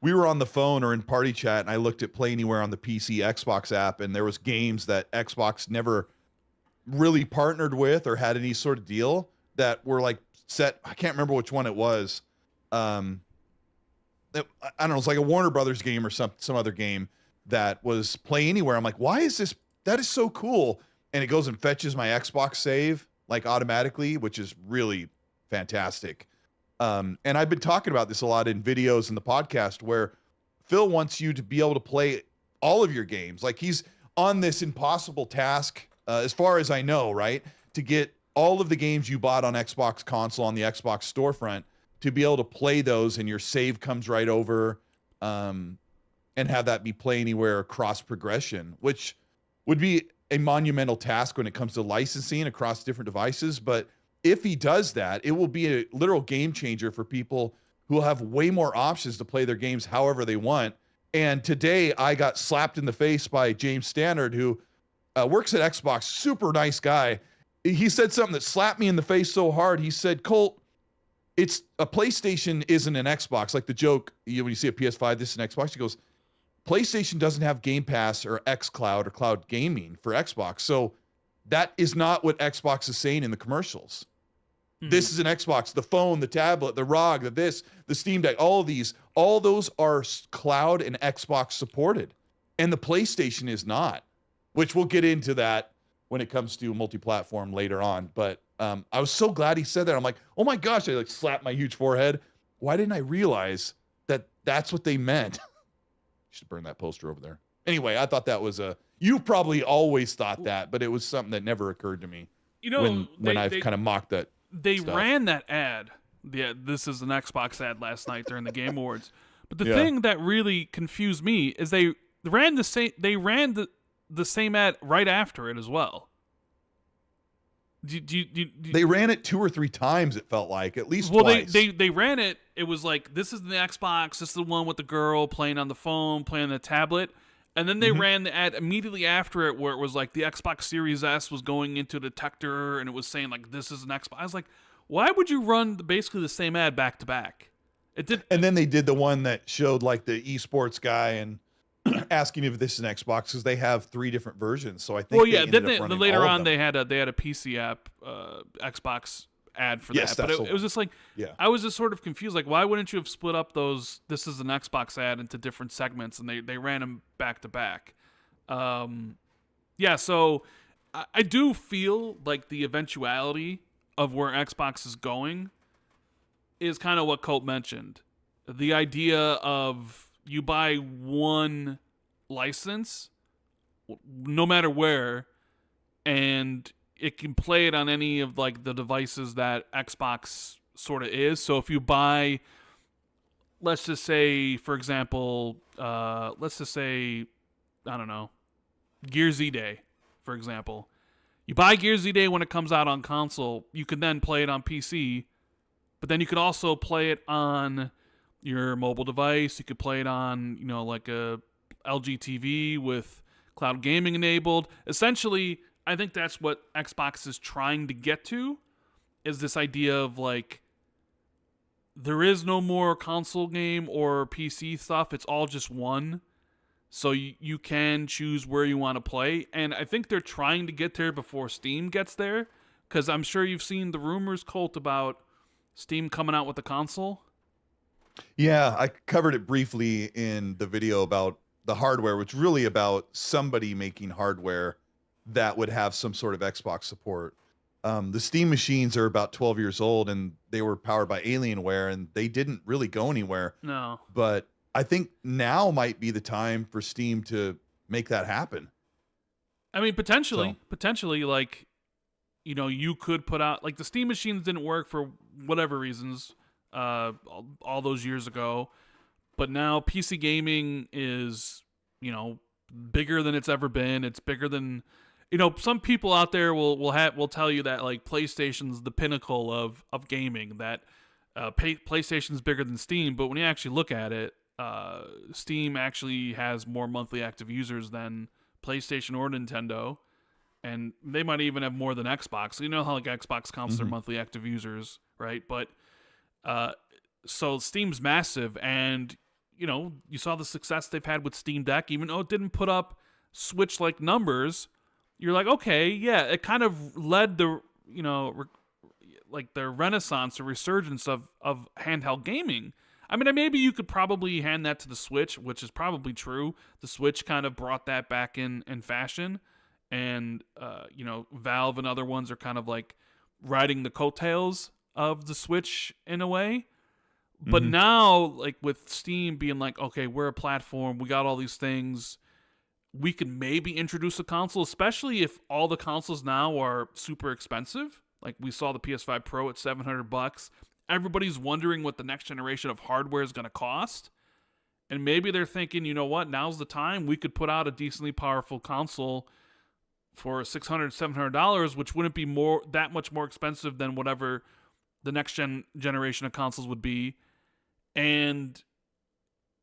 We were on the phone or in party chat, and I looked at Play Anywhere on the PC Xbox app, and there was games that Xbox never really partnered with or had any sort of deal that were like set. I can't remember which one it was. I don't know. It's like a Warner Brothers game or some other game that was Play Anywhere. I'm like, why is this? That is so cool. And it goes and fetches my Xbox save like automatically, which is really fantastic. And I've been talking about this a lot in videos in the podcast where Phil wants you to be able to play all of your games. Like he's on this impossible task, as far as I know, right? To get all of the games you bought on Xbox console on the Xbox storefront to be able to play those and your save comes right over, and have that be play anywhere across progression, which would be a monumental task when it comes to licensing across different devices. But if he does that, it will be a literal game changer for people who will have way more options to play their games however they want. And today I got slapped in the face by James Stannard, who works at Xbox, super nice guy. He said something that slapped me in the face so hard. He said, Colt, it's a PlayStation isn't an Xbox. Like the joke, when you see a PS5, this is an Xbox. He goes, PlayStation doesn't have Game Pass or xCloud or cloud gaming for Xbox. So that is not what Xbox is saying in the commercials. This is an Xbox, the phone, the tablet, the ROG, the Steam Deck, all those are cloud and Xbox supported. And the PlayStation is not, which we'll get into that when it comes to multi-platform later on. But I was so glad he said that. I'm like, oh my gosh, I like slapped my huge forehead. Why didn't I realize that that's what they meant? Should burn that poster over there. Anyway, I thought that was you probably always thought that, but it was something that never occurred to me. You know, when I've kind of mocked that. They stuff. ran that ad. Yeah, this is an Xbox ad last night during the Game Awards. But the thing that really confused me is they ran the same ad right after it as well. They ran it 2 or 3 times, it felt like, at least twice. Well, they ran it. It was like, this is the Xbox. This is the one with the girl playing on the phone, playing on the tablet. And then they ran the ad immediately after it where it was like the Xbox Series S was going into a detector and it was saying like, this is an Xbox. I was like, why would you run basically the same ad back to back? It did. And then they did the one that showed like the esports guy and asking if this is an Xbox because they have 3 different versions. So I think then later on they had a PC app Xbox ad for that. But it was just like, I was just sort of confused. Like, why wouldn't you have split up those? This is an Xbox ad into different segments, and they ran them back to back. So I do feel like the eventuality of where Xbox is going is kind of what Colt mentioned. The idea of you buy one license, no matter where, and it can play it on any of like the devices that Xbox sort of is. So if you buy, let's just say, for example, I don't know, Gear Z Day, for example. You buy Gear Z Day when it comes out on console, you can then play it on PC, but then you could also play it on your mobile device. You could play it on, like a LG TV with cloud gaming enabled. Essentially, I think that's what Xbox is trying to get to, is this idea of like, there is no more console game or PC stuff. It's all just one. So you can choose where you want to play. And I think they're trying to get there before Steam gets there. Because I'm sure you've seen the rumors, Colt, about Steam coming out with the console. Yeah, I covered it briefly in the video about the hardware, which is really about somebody making hardware that would have some sort of Xbox support. The Steam machines are about 12 years old, and they were powered by Alienware, and they didn't really go anywhere. No. But I think now might be the time for Steam to make that happen. I mean, potentially, like, you could put out, like, the Steam machines didn't work for whatever reasons all those years ago, but now PC gaming is, bigger than it's ever been. It's bigger than, some people out there will tell you that like PlayStation's the pinnacle of gaming, that PlayStation's bigger than Steam, but when you actually look at it, Steam actually has more monthly active users than PlayStation or Nintendo, and they might even have more than Xbox. You know how like Xbox counts their monthly active users, right? But so Steam's massive, and you saw the success they've had with Steam Deck, even though it didn't put up Switch-like numbers. You're like, okay, yeah, it kind of led the, like the renaissance or resurgence of handheld gaming. I mean, maybe you could probably hand that to the Switch, which is probably true. The Switch kind of brought that back in fashion, and Valve and other ones are kind of like riding the coattails of the Switch in a way. But now, like with Steam being like, okay, we're a platform, we got all these things, we could maybe introduce a console, especially if all the consoles now are super expensive. Like we saw the PS5 Pro at $700. everybody's wondering what the next generation of hardware is going to cost. And maybe they're thinking, you know what, now's the time. We could put out a decently powerful console for $600, $700, which wouldn't be that much more expensive than whatever the next generation of consoles would be. And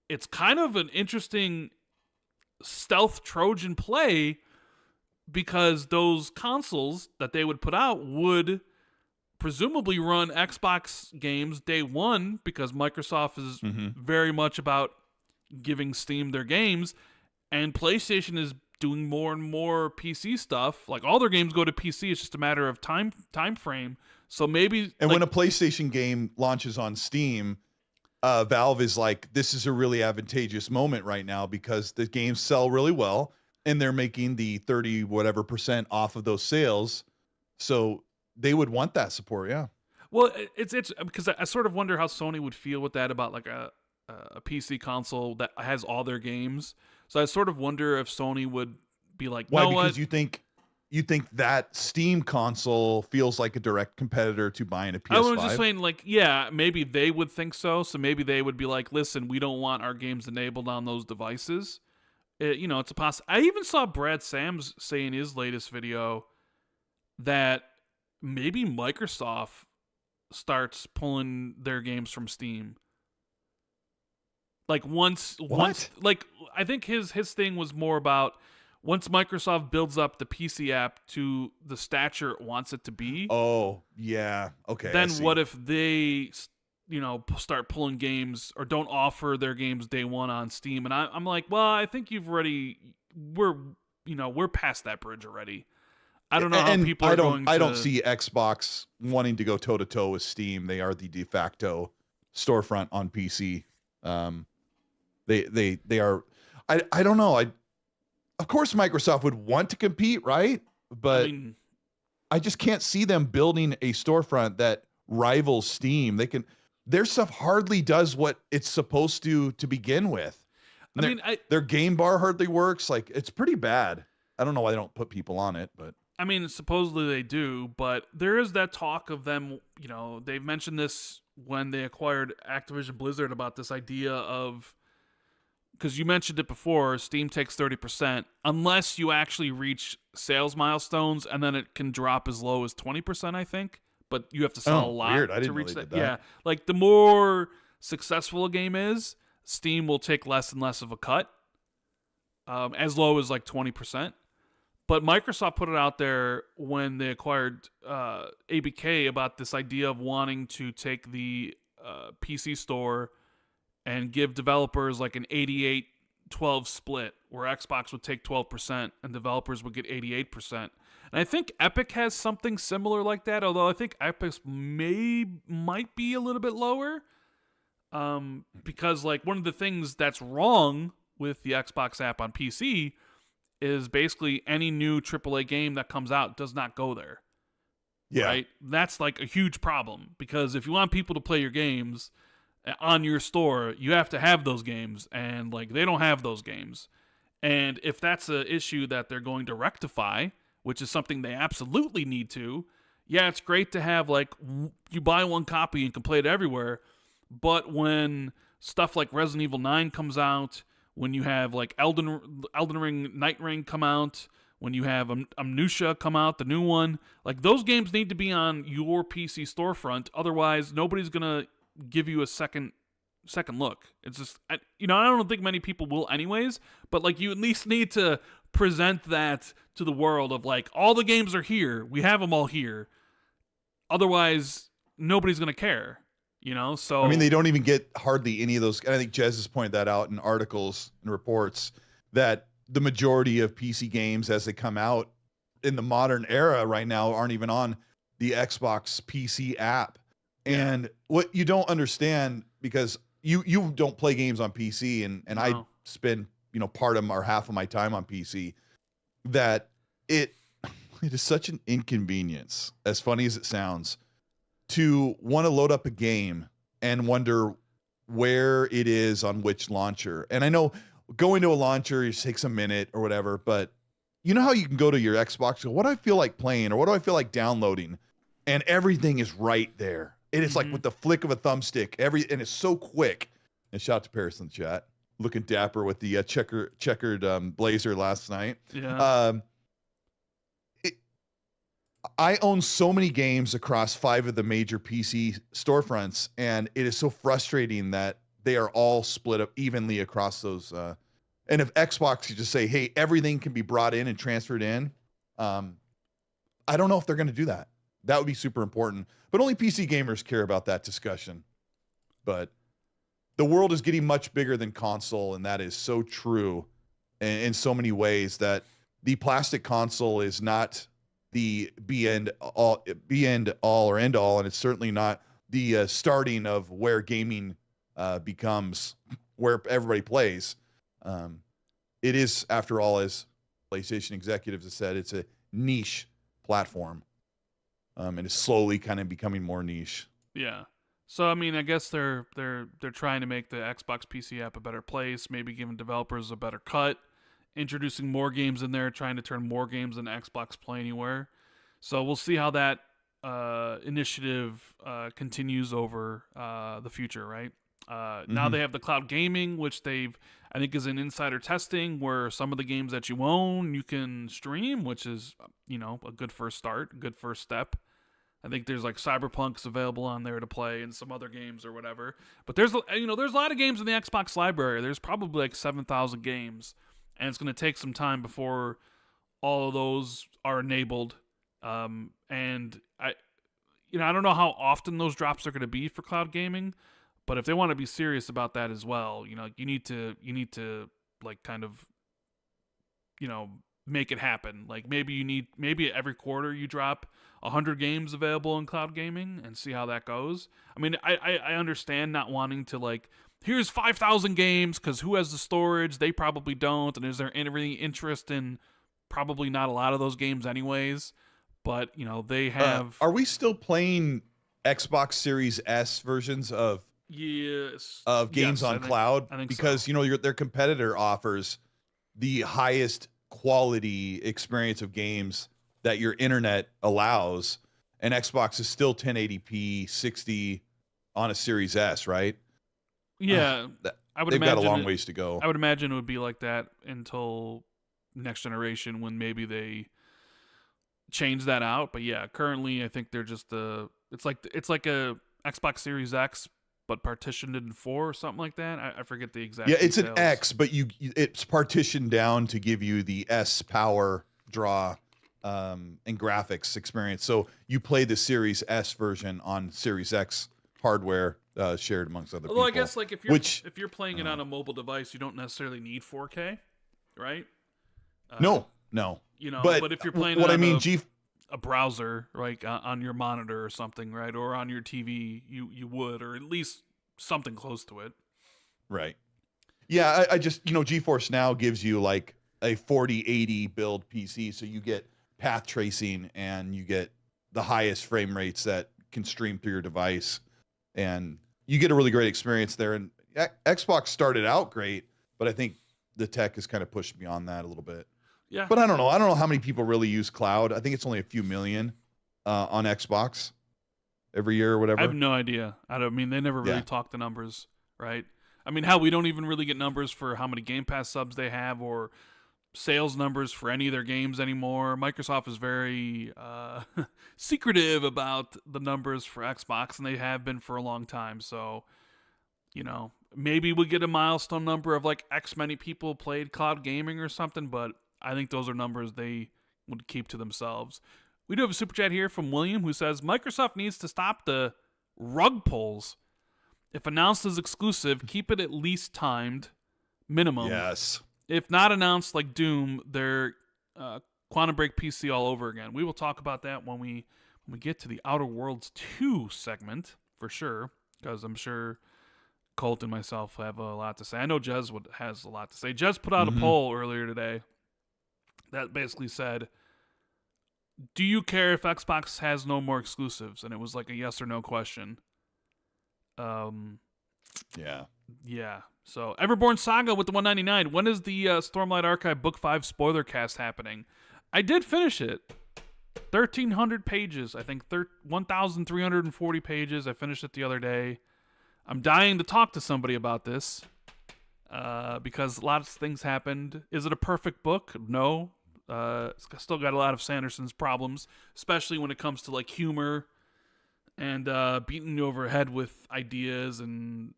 it's kind of an interesting stealth Trojan play, because those consoles that they would put out would presumably run Xbox games day one, because Microsoft is very much about giving Steam their games, and PlayStation is doing more and more PC stuff. Like, all their games go to PC. It's just a matter of time frame. So maybe, and when a PlayStation game launches on Steam, Valve is like, this is a really advantageous moment right now because the games sell really well and they're making the 30 whatever % off of those sales. So they would want that support. Yeah. Well, it's because I sort of wonder how Sony would feel with that about like a PC console that has all their games. So I sort of wonder if Sony would be like, why? No, because what? you think that Steam console feels like a direct competitor to buying a PS5? I was just saying, like, yeah, maybe they would think so. So maybe they would be like, listen, we don't want our games enabled on those devices. It's a I even saw Brad Sams say in his latest video that maybe Microsoft starts pulling their games from Steam. Like once, like, I think his thing was more about once Microsoft builds up the PC app to the stature it wants it to be. Oh, yeah. Okay. Then what if they, start pulling games or don't offer their games day one on Steam? And I'm like, well, I think we're past that bridge already. I don't know how people are going to... I don't see Xbox wanting to go toe to toe with Steam. They are the de facto storefront on PC. They are. I don't know. Of course Microsoft would want to compete, right? But I just can't see them building a storefront that rivals Steam. Their stuff hardly does what it's supposed to begin with. Their game bar hardly works. Like, it's pretty bad. I don't know why they don't put people on it, but supposedly they do, but there is that talk of them, they've mentioned this when they acquired Activision Blizzard about this idea of, because you mentioned it before, Steam takes 30% unless you actually reach sales milestones, and then it can drop as low as 20%, I think. But you have to sell a lot weird. I to didn't reach know they that. did that. Yeah, like the more successful a game is, Steam will take less and less of a cut, as low as like 20%. But Microsoft put it out there when they acquired ABK about this idea of wanting to take the PC store and give developers like an 88-12 split, where Xbox would take 12% and developers would get 88%. And I think Epic has something similar like that, although I think Epic's might be a little bit lower. Because like one of the things that's wrong with the Xbox app on PC is basically any new AAA game that comes out does not go there. Yeah. Right? That's like a huge problem, because if you want people to play your games on your store, you have to have those games, and like they don't have those games. And if that's an issue that they're going to rectify, which is something they absolutely need to, yeah, it's great to have like you buy one copy and can play it everywhere. But when stuff like Resident Evil 9 comes out, when you have like Elden Ring Nightreign come out, when you have Onimusha come out, the new one, like those games need to be on your PC storefront. Otherwise, nobody's gonna give you a second look. It's just, I don't think many people will anyways, but like you at least need to present that to the world of like, all the games are here. We have them all here. Otherwise, nobody's going to care, So they don't even get hardly any of those. And I think Jez has pointed that out in articles and reports that the majority of PC games as they come out in the modern era right now aren't even on the Xbox PC app. And what you don't understand, because you don't play games on PC, and no. I spend part of or half of my time on PC, that it is such an inconvenience, as funny as it sounds, to want to load up a game and wonder where it is on which launcher. And I know going to a launcher takes a minute or whatever, but you know how you can go to your Xbox, go, what do I feel like playing, or what do I feel like downloading? And everything is right there. It is like with the flick of a thumbstick. And it's so quick. And shout out to Paris in the chat, looking dapper with the checkered blazer last night. Yeah. I own so many games across 5 of the major PC storefronts, and it is so frustrating that they are all split up evenly across those. And if Xbox could just say, hey, everything can be brought in and transferred in, I don't know if they're going to do that. That would be super important. But only PC gamers care about that discussion. But the world is getting much bigger than console, and that is so true in so many ways, that the plastic console is not the be end all or end all, and it's certainly not the starting of where gaming becomes where everybody plays. It is, after all, as PlayStation executives have said, it's a niche platform, and it's slowly kind of becoming more niche. Yeah. So I mean, I guess they're trying to make the Xbox PC app a better place, maybe giving developers a better cut, introducing more games in there, trying to turn more games into Xbox Play Anywhere. So we'll see how that initiative continues over the future, right? Now they have the cloud gaming, which I think is in insider testing, where some of the games that you own you can stream, which is a good first start, a good first step. I think there's like Cyberpunk's available on there to play, and some other games or whatever. But there's a lot of games in the Xbox library. There's probably like 7,000 games, and it's going to take some time before all of those are enabled. And I don't know how often those drops are going to be for cloud gaming, but if they want to be serious about that as well, you need to like kind of, make it happen. Like maybe every quarter you drop 100 games available in cloud gaming and see how that goes. I mean, I understand not wanting to like, here's 5,000 games, because who has the storage? They probably don't. And is there any interest in probably not a lot of those games anyways? But, they have... are we still playing Xbox Series S versions of games on cloud? I think because, so. Their competitor offers the highest quality experience of games that your internet allows, and Xbox is still 1080p 60 on a Series S, right? Yeah, they've got a long ways to go. I would imagine it would be like that until next generation, when maybe they change that out. But yeah, currently I think they're just it's like a Xbox Series X, but partitioned in 4 or something like that. I forget the exact it's details. an X, but it's partitioned down to give you the S power draw and graphics experience. So you play the Series S version on Series X hardware, shared amongst other people. Although I guess like if you're playing it on a mobile device, you don't necessarily need 4K, right? No. But if you're playing what it I on mean, a browser, like on your monitor or something, right, or on your TV, you would, or at least something close to it. Right. Yeah, I just GeForce Now gives you like a 4080 build PC, so you get path tracing and you get the highest frame rates that can stream through your device, and you get a really great experience there. And Xbox started out great, but I think the tech has kind of pushed beyond that a little bit. Yeah. But I don't know how many people really use cloud. I think it's only a few million on Xbox every year or whatever. I have no idea. They never really talk the numbers, right? I mean, hell, we don't even really get numbers for how many Game Pass subs they have, or sales numbers for any of their games anymore. Microsoft is very secretive about the numbers for Xbox, and they have been for a long time. So, maybe we'll get a milestone number of like X many people played cloud gaming or something, but I think those are numbers they would keep to themselves. We do have a super chat here from William, who says Microsoft needs to stop the rug pulls. If announced as exclusive, keep it at least timed, minimum. Yes. If not announced like Doom, they're Quantum Break PC all over again. We will talk about that when we get to the Outer Worlds 2 segment, for sure, because I'm sure Colt and myself have a lot to say. I know Jez has a lot to say. Jez put out a poll earlier today that basically said, do you care if Xbox has no more exclusives? And it was like a yes or no question. Yeah. So Everborn Saga with the 199. When is the Stormlight Archive Book 5 spoiler cast happening? I did finish it. 1,300 pages. I think 1,340 pages. I finished it the other day. I'm dying to talk to somebody about this because lots of things happened. Is it a perfect book? No. It's still got a lot of Sanderson's problems, especially when it comes to like humor and beating you over the head with ideas. And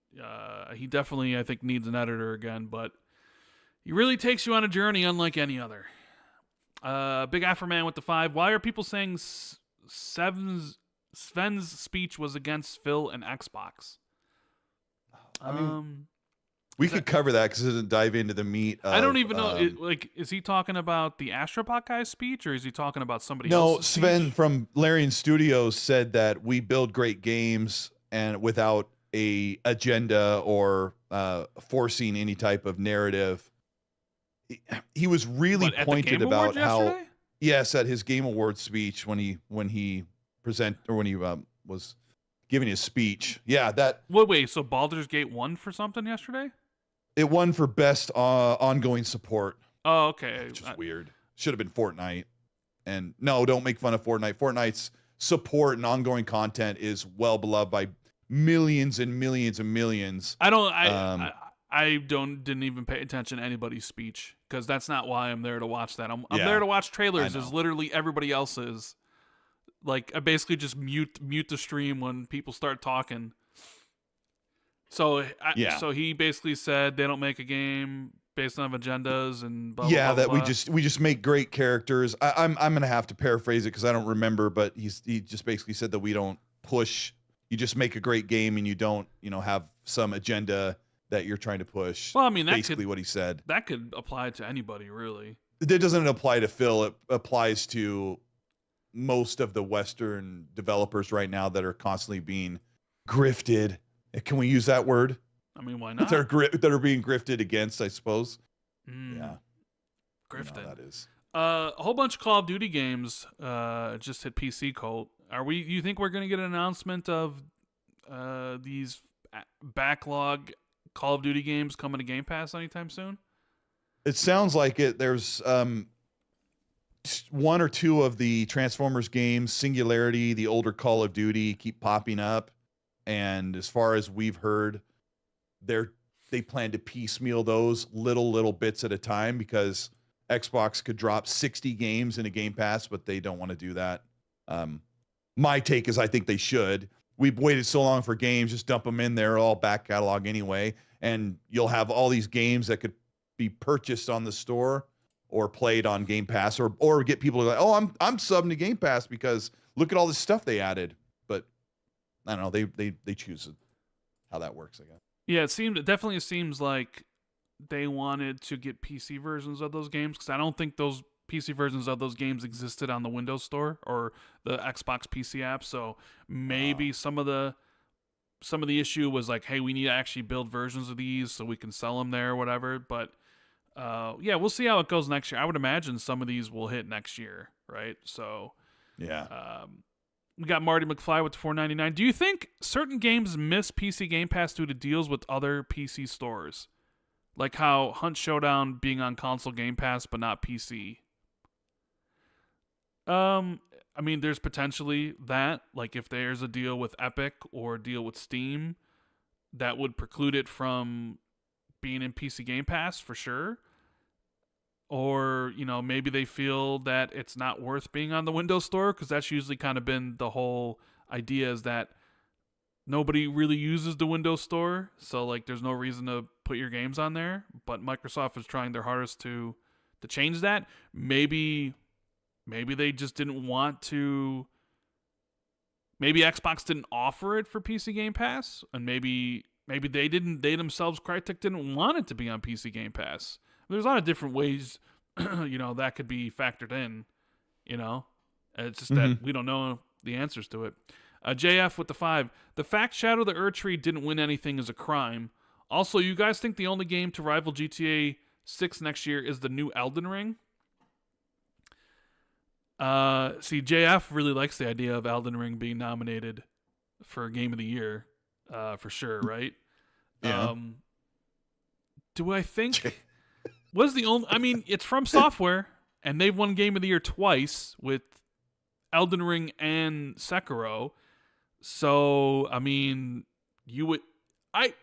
he definitely, I think, needs an editor again. But he really takes you on a journey unlike any other. Big Afroman with the 5. Why are people saying Sven's speech was against Phil and Xbox? I mean, we could cover that because it doesn't dive into the meat. I don't even know. Is he talking about the Astrobot guy's speech, or is he talking about somebody else's speech? No, Sven from Larian Studios said that we build great games and without a agenda or forcing any type of narrative. He was really pointed about how, yes, at his Game Awards speech when he was giving his speech. Yeah, that. Wait. So Baldur's Gate won for something yesterday? It won for best ongoing support. Oh, okay. Which is weird. Should have been Fortnite. And no, don't make fun of Fortnite. Fortnite's support and ongoing content is well beloved by millions and millions and millions. I didn't even pay attention to anybody's speech because that's not why I'm there to watch that. I'm there to watch trailers, as literally everybody else is. Like, I basically just mute the stream when people start talking. So he basically said they don't make a game based on agendas and blah, blah, blah, blah. we just make great characters. I'm gonna have to paraphrase it because I don't remember, but he just basically said that we don't push. You just make a great game and you don't have some agenda that you're trying to push. Well, I mean, that's basically what he said. That could apply to anybody, really. It doesn't apply to Phil. It applies to most of the Western developers right now that are constantly being grifted. Can we use that word? I mean, why not? That are being grifted against, I suppose. Yeah. Grifted. That is. A whole bunch of Call of Duty games just hit PC Cult. You think we're going to get an announcement of these backlog Call of Duty games coming to Game Pass anytime soon? It sounds like it. There's one or two of the Transformers games, Singularity, the older Call of Duty, keep popping up. And as far as we've heard, they plan to piecemeal those little bits at a time because Xbox could drop 60 games in a Game Pass, but they don't want to do that. My take is I think they should. We've waited so long for games, just dump them in there, all back catalog anyway, and you'll have all these games that could be purchased on the store or played on Game Pass, or get people like, oh, I'm subbing to Game Pass because look at all this stuff they added. But I don't know, they choose how that works, I guess. Yeah, it definitely seems like they wanted to get PC versions of those games because I don't think those PC versions of those games existed on the Windows Store or the Xbox PC app. So maybe some of the issue was like, hey, we need to actually build versions of these so we can sell them there or whatever. But yeah, we'll see how it goes next year. I would imagine some of these will hit next year, right? So yeah. We got Marty McFly with the $4.99. Do you think certain games miss PC Game Pass due to deals with other PC stores? Like how Hunt Showdown being on console Game Pass but not PC. I mean, there's potentially that. Like if there's a deal with Epic or a deal with Steam, that would preclude it from being in PC Game Pass for sure. Or, maybe they feel that it's not worth being on the Windows Store because that's usually kind of been the whole idea is that nobody really uses the Windows Store. So, like, there's no reason to put your games on there. But Microsoft is trying their hardest to change that. Maybe they just didn't want to. Maybe Xbox didn't offer it for PC Game Pass. And maybe they themselves, Crytek, didn't want it to be on PC Game Pass. There's a lot of different ways, that could be factored in, It's just that we don't know the answers to it. JF with the 5. The fact Shadow the Erdtree didn't win anything is a crime. Also, you guys think the only game to rival GTA 6 next year is the new Elden Ring? See, JF really likes the idea of Elden Ring being nominated for Game of the Year, for sure, right? Yeah. Do I think... Was the only? I mean, it's From Software, and they've won Game of the Year twice with Elden Ring and Sekiro. So, I mean, I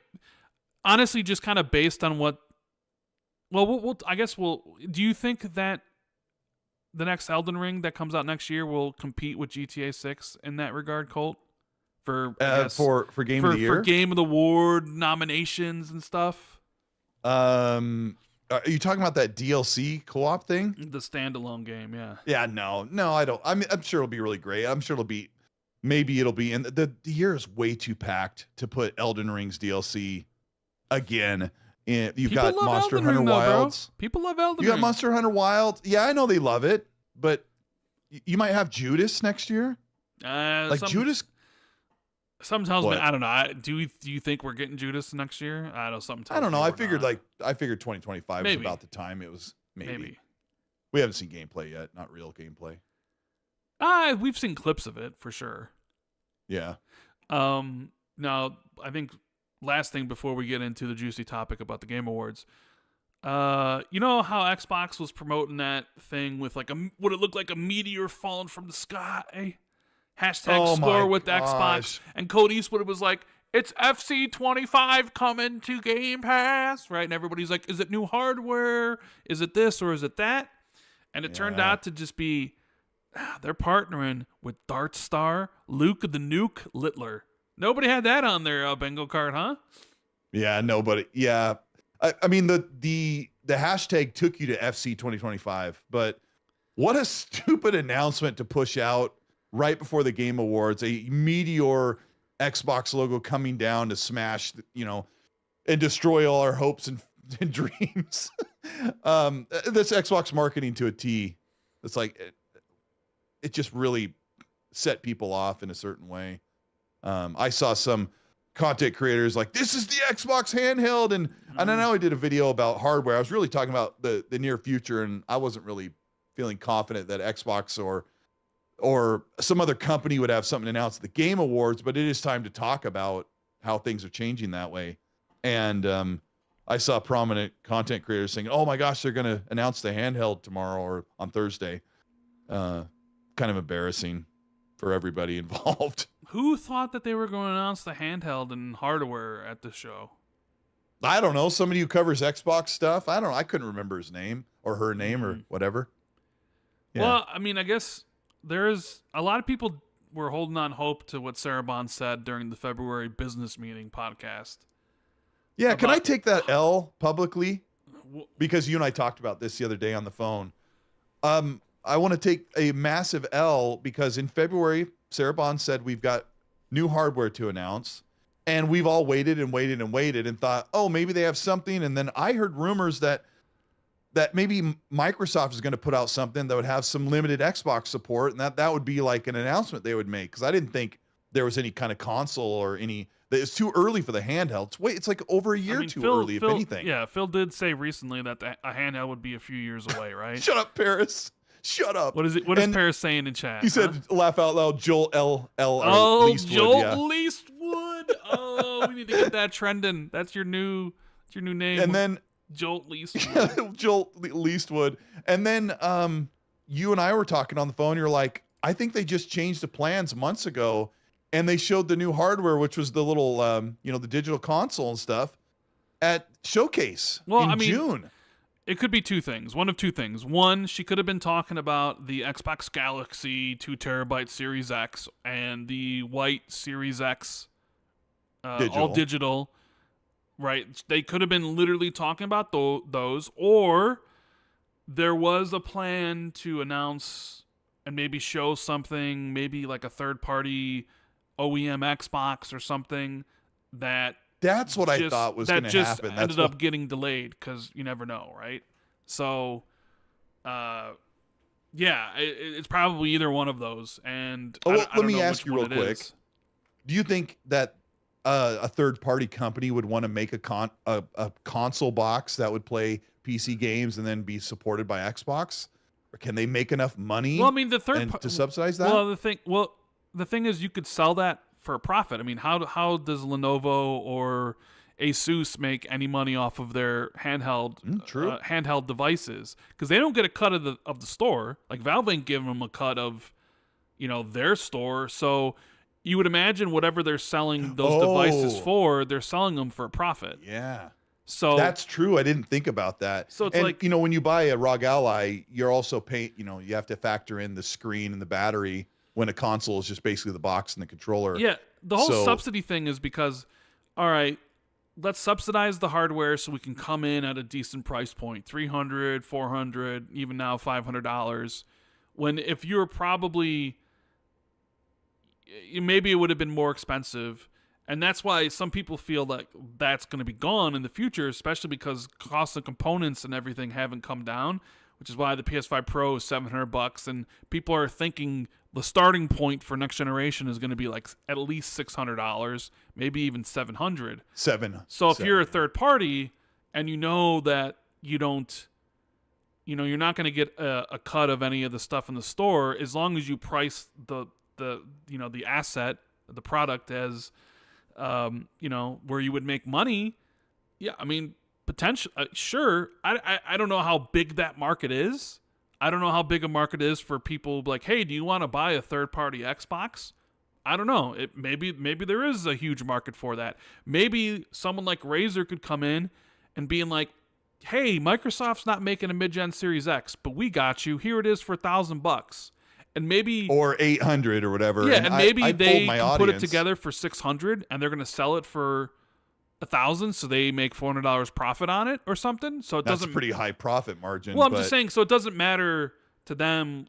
honestly just kind of based on what, well, I guess do you think that the next Elden Ring that comes out next year will compete with GTA 6 in that regard, Colt? For Game of the Year? For Game of the Award nominations and stuff? Are you talking about that DLC co-op thing? The standalone game, yeah. Yeah, no, I don't. I'm sure it'll be really great. I'm sure maybe it'll be, and the year is way too packed to put Elden Ring's DLC again. You've People got love Monster Elden Hunter Ring, though, Wilds. bro. People love Elden You Ring. got Monster Hunter Wild. Yeah, I know they love it, but you might have Judas next year. Judas. Something tells me, What? I don't know. Do you think we're getting Judas next year? I don't know. Something tells I don't know. me I we're figured not. I figured 2025 Maybe. was about the time. It was maybe. Maybe. We haven't seen gameplay yet. Not real gameplay. We've seen clips of it for sure. Yeah. Now I think last thing before we get into the juicy topic about the Game Awards, you know how Xbox was promoting that thing with like what it looked like a meteor falling from the sky? Hashtag score with Xbox. And Code Eastwood was like, it's FC25 coming to Game Pass, right? And everybody's like, is it new hardware? Is it this or is it that? And it turned out to just be, they're partnering with Dartstar, Luke the Nuke, Littler. Nobody had that on their bingo card, huh? Yeah, nobody. Yeah. I mean, the hashtag took you to FC 2025, but what a stupid announcement to push out right before the Game Awards, a meteor Xbox logo coming down to smash, and destroy all our hopes and dreams. This Xbox marketing to a T. It's like, it just really set people off in a certain way. I saw some content creators like, this is the Xbox handheld. And I know I did a video about hardware. I was really talking about the near future, and I wasn't really feeling confident that Xbox or some other company would have something announced at the Game Awards, but it is time to talk about how things are changing that way. And I saw prominent content creators saying, oh my gosh, they're going to announce the handheld tomorrow or on Thursday. Kind of embarrassing for everybody involved. Who thought that they were going to announce the handheld and hardware at the show? I don't know. Somebody who covers Xbox stuff. I don't know. I couldn't remember his name or her name or whatever. Yeah. Well, I mean, I guess there's a lot of people were holding on hope to what Sarah Bond said during the February business meeting podcast. Yeah, can I take that L publicly? Because you and I talked about this the other day on the phone. I want to take a massive L because in February, Sarah Bond said we've got new hardware to announce, and we've all waited and waited and waited and thought, oh, maybe they have something. And then I heard rumors that maybe Microsoft is going to put out something that would have some limited Xbox support, and that would be like an announcement they would make. Because I didn't think there was any kind of console or any. It's too early for the handheld. It's like over a year early, if anything. Yeah, Phil did say recently that a handheld would be a few years away, right? Shut up, Paris. Shut up. What is it? What is Paris saying in chat? He said, laugh out loud, Joel L. Oh, Leastwood, Joel yeah. Leastwood. Oh, we need to get that trending. That's your new name. And then Joel Leastwood. Joel Leastwood. And then you and I were talking on the phone. You're like, I think they just changed the plans months ago, and they showed the new hardware, which was the little, the digital console and stuff, at Showcase in June. It could be two things. One of two things. One, she could have been talking about the Xbox Galaxy 2 terabyte Series X and the white Series X, all digital, right? They could have been literally talking about those, or there was a plan to announce and maybe show something, maybe like a third-party OEM Xbox or something That's what I thought was going to happen. That just ended up getting delayed because you never know, right? So, it's probably either one of those. And let me ask you real quick: do you think that a third-party company would want to make a console box that would play PC games and then be supported by Xbox? Or can they make enough money? Well, I mean, to subsidize that. The thing is, you could sell that for a profit. I mean, how does Lenovo or Asus make any money off of their handheld devices? Because they don't get a cut of the store. Like Valve ain't giving them a cut of their store. So you would imagine whatever they're selling those devices for, they're selling them for a profit. Yeah. So that's true. I didn't think about that. So it's and, when you buy a ROG Ally, you're also paying, you have to factor in the screen and the battery when a console is just basically the box and the controller. Yeah. The whole subsidy thing is because, all right, let's subsidize the hardware so we can come in at a decent price point, $300, $400, even now $500. When if you're probably, maybe it would have been more expensive. And that's why some people feel like that's going to be gone in the future, especially because costs of components and everything haven't come down, which is why the PS5 Pro is $700, and people are thinking the starting point for next generation is going to be like at least $600, maybe even $700. So if you're a third party and you know that you don't, you're not going to get a cut of any of the stuff in the store, as long as you price the asset, the product as where you would make money. Yeah, I mean, potential. Sure. I don't know how big that market is. I don't know how big a market is for people like, hey, do you want to buy a third-party Xbox? I don't know. Maybe there is a huge market for that. Maybe someone like Razer could come in and being like, hey, Microsoft's not making a mid-gen Series X, but we got you. Here it is for $1,000. And maybe or 800 or whatever. Yeah, and maybe they can put it audience. together for 600, and they're going to sell it for 1,000, so they make $400 profit on it or something. So that's a pretty high profit margin. Well, I'm just saying, so it doesn't matter to them,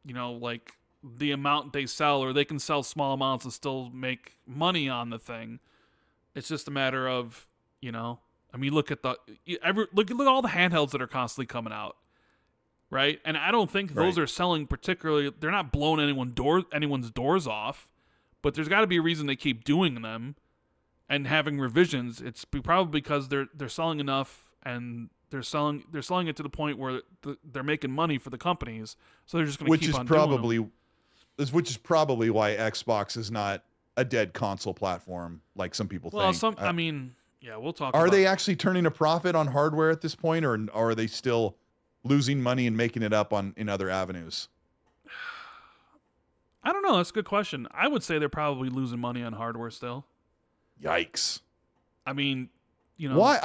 like the amount they sell, or they can sell small amounts and still make money on the thing. It's just a matter of, I mean, look at look at all the handhelds that are constantly coming out. Right, and I don't think those are selling particularly. They're not blowing anyone's doors off, but there's got to be a reason they keep doing them and having revisions. It's probably because they're selling enough, and they're selling it to the point where they're making money for the companies. So they're just going to keep on doing them. Which is probably why Xbox is not a dead console platform like some people think. Well, I mean, yeah, we'll talk. Are they actually turning a profit on hardware at this point, or are they still losing money and making it up in other avenues? I don't know. That's a good question. I would say they're probably losing money on hardware still. Yikes. I mean, why?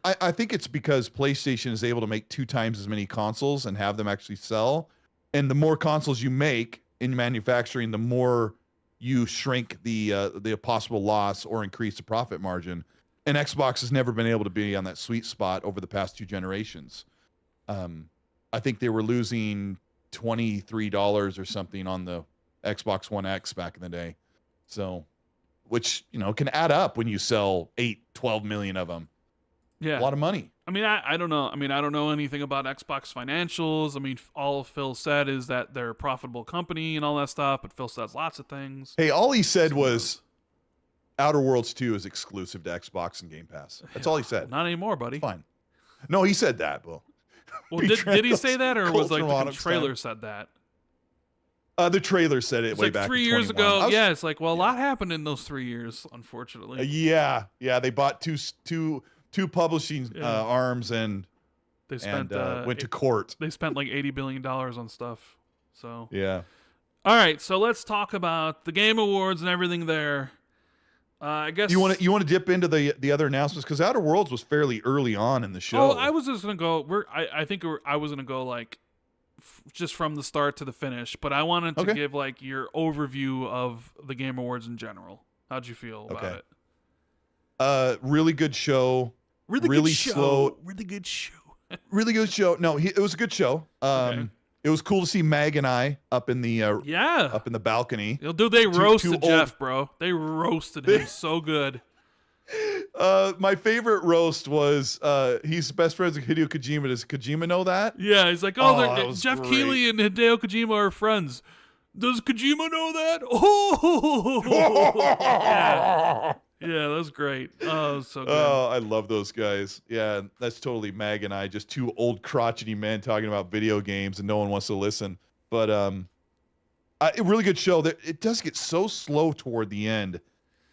I think it's because PlayStation is able to make 2 times as many consoles and have them actually sell. And the more consoles you make in manufacturing, the more you shrink the possible loss or increase the profit margin. And Xbox has never been able to be on that sweet spot over the past 2 generations. I think they were losing $23 or something on the Xbox One X back in the day. So, which, can add up when you sell 12 million of them. Yeah. A lot of money. I mean, I don't know. I mean, I don't know anything about Xbox financials. I mean, all Phil said is that they're a profitable company and all that stuff, but Phil says lots of things. Hey, all he said was Outer Worlds 2 is exclusive to Xbox and Game Pass. That's all he said. Not anymore, buddy. It's fine. No, he said that, Bill. Well, did he say that, or was like the trailer said that? The trailer said it way like back 3 years ago. Yeah, it's like, well, a lot happened in those 3 years, unfortunately. Yeah, they bought two publishing arms and they spent went to court. They spent like $80 billion on stuff. So yeah. All right, so let's talk about the Game Awards and everything there. I guess you want to dip into the other announcements, because Outer Worlds was fairly early on in the show. Oh, I was just gonna go. I was gonna go like just from the start to the finish, but I wanted to give like your overview of the Game Awards in general. How'd you feel about it? Really good show. Really slow. Really good show. Really good show. No, it was a good show. It was cool to see Meg and I up in the up in the balcony. Dude, they roasted Geoff, bro. They roasted him so good. My favorite roast was he's best friends with Hideo Kojima. Does Kojima know that? Yeah, he's like, Geoff Keighley and Hideo Kojima are friends. Does Kojima know that? Oh, yeah, that was great. Oh, was so good. Oh, I love those guys. Yeah, that's totally Mag and I, just 2 old crotchety men talking about video games, and no one wants to listen. But a really good show. That it does get so slow toward the end.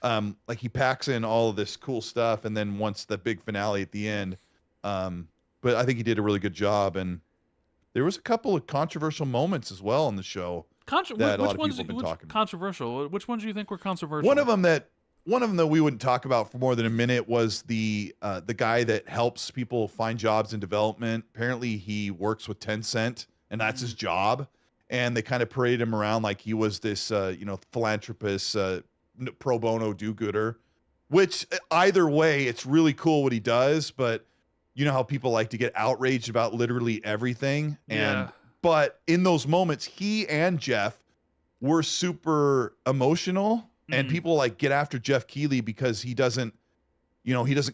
Like he packs in all of this cool stuff, and then once the big finale at the end. But I think he did a really good job, and there was a couple of controversial moments as well on the show. that a lot Which of ones? people have been Which talking about. controversial? Which ones do you think were controversial? One of them that we wouldn't talk about for more than a minute was the guy that helps people find jobs in development. Apparently, he works with Tencent, and that's his job. And they kind of paraded him around like he was this, philanthropist, pro bono do-gooder. Which either way, it's really cool what he does, but you know how people like to get outraged about literally everything. Yeah. But in those moments, he and Geoff were super emotional, and people like get after Geoff Keighly because he doesn't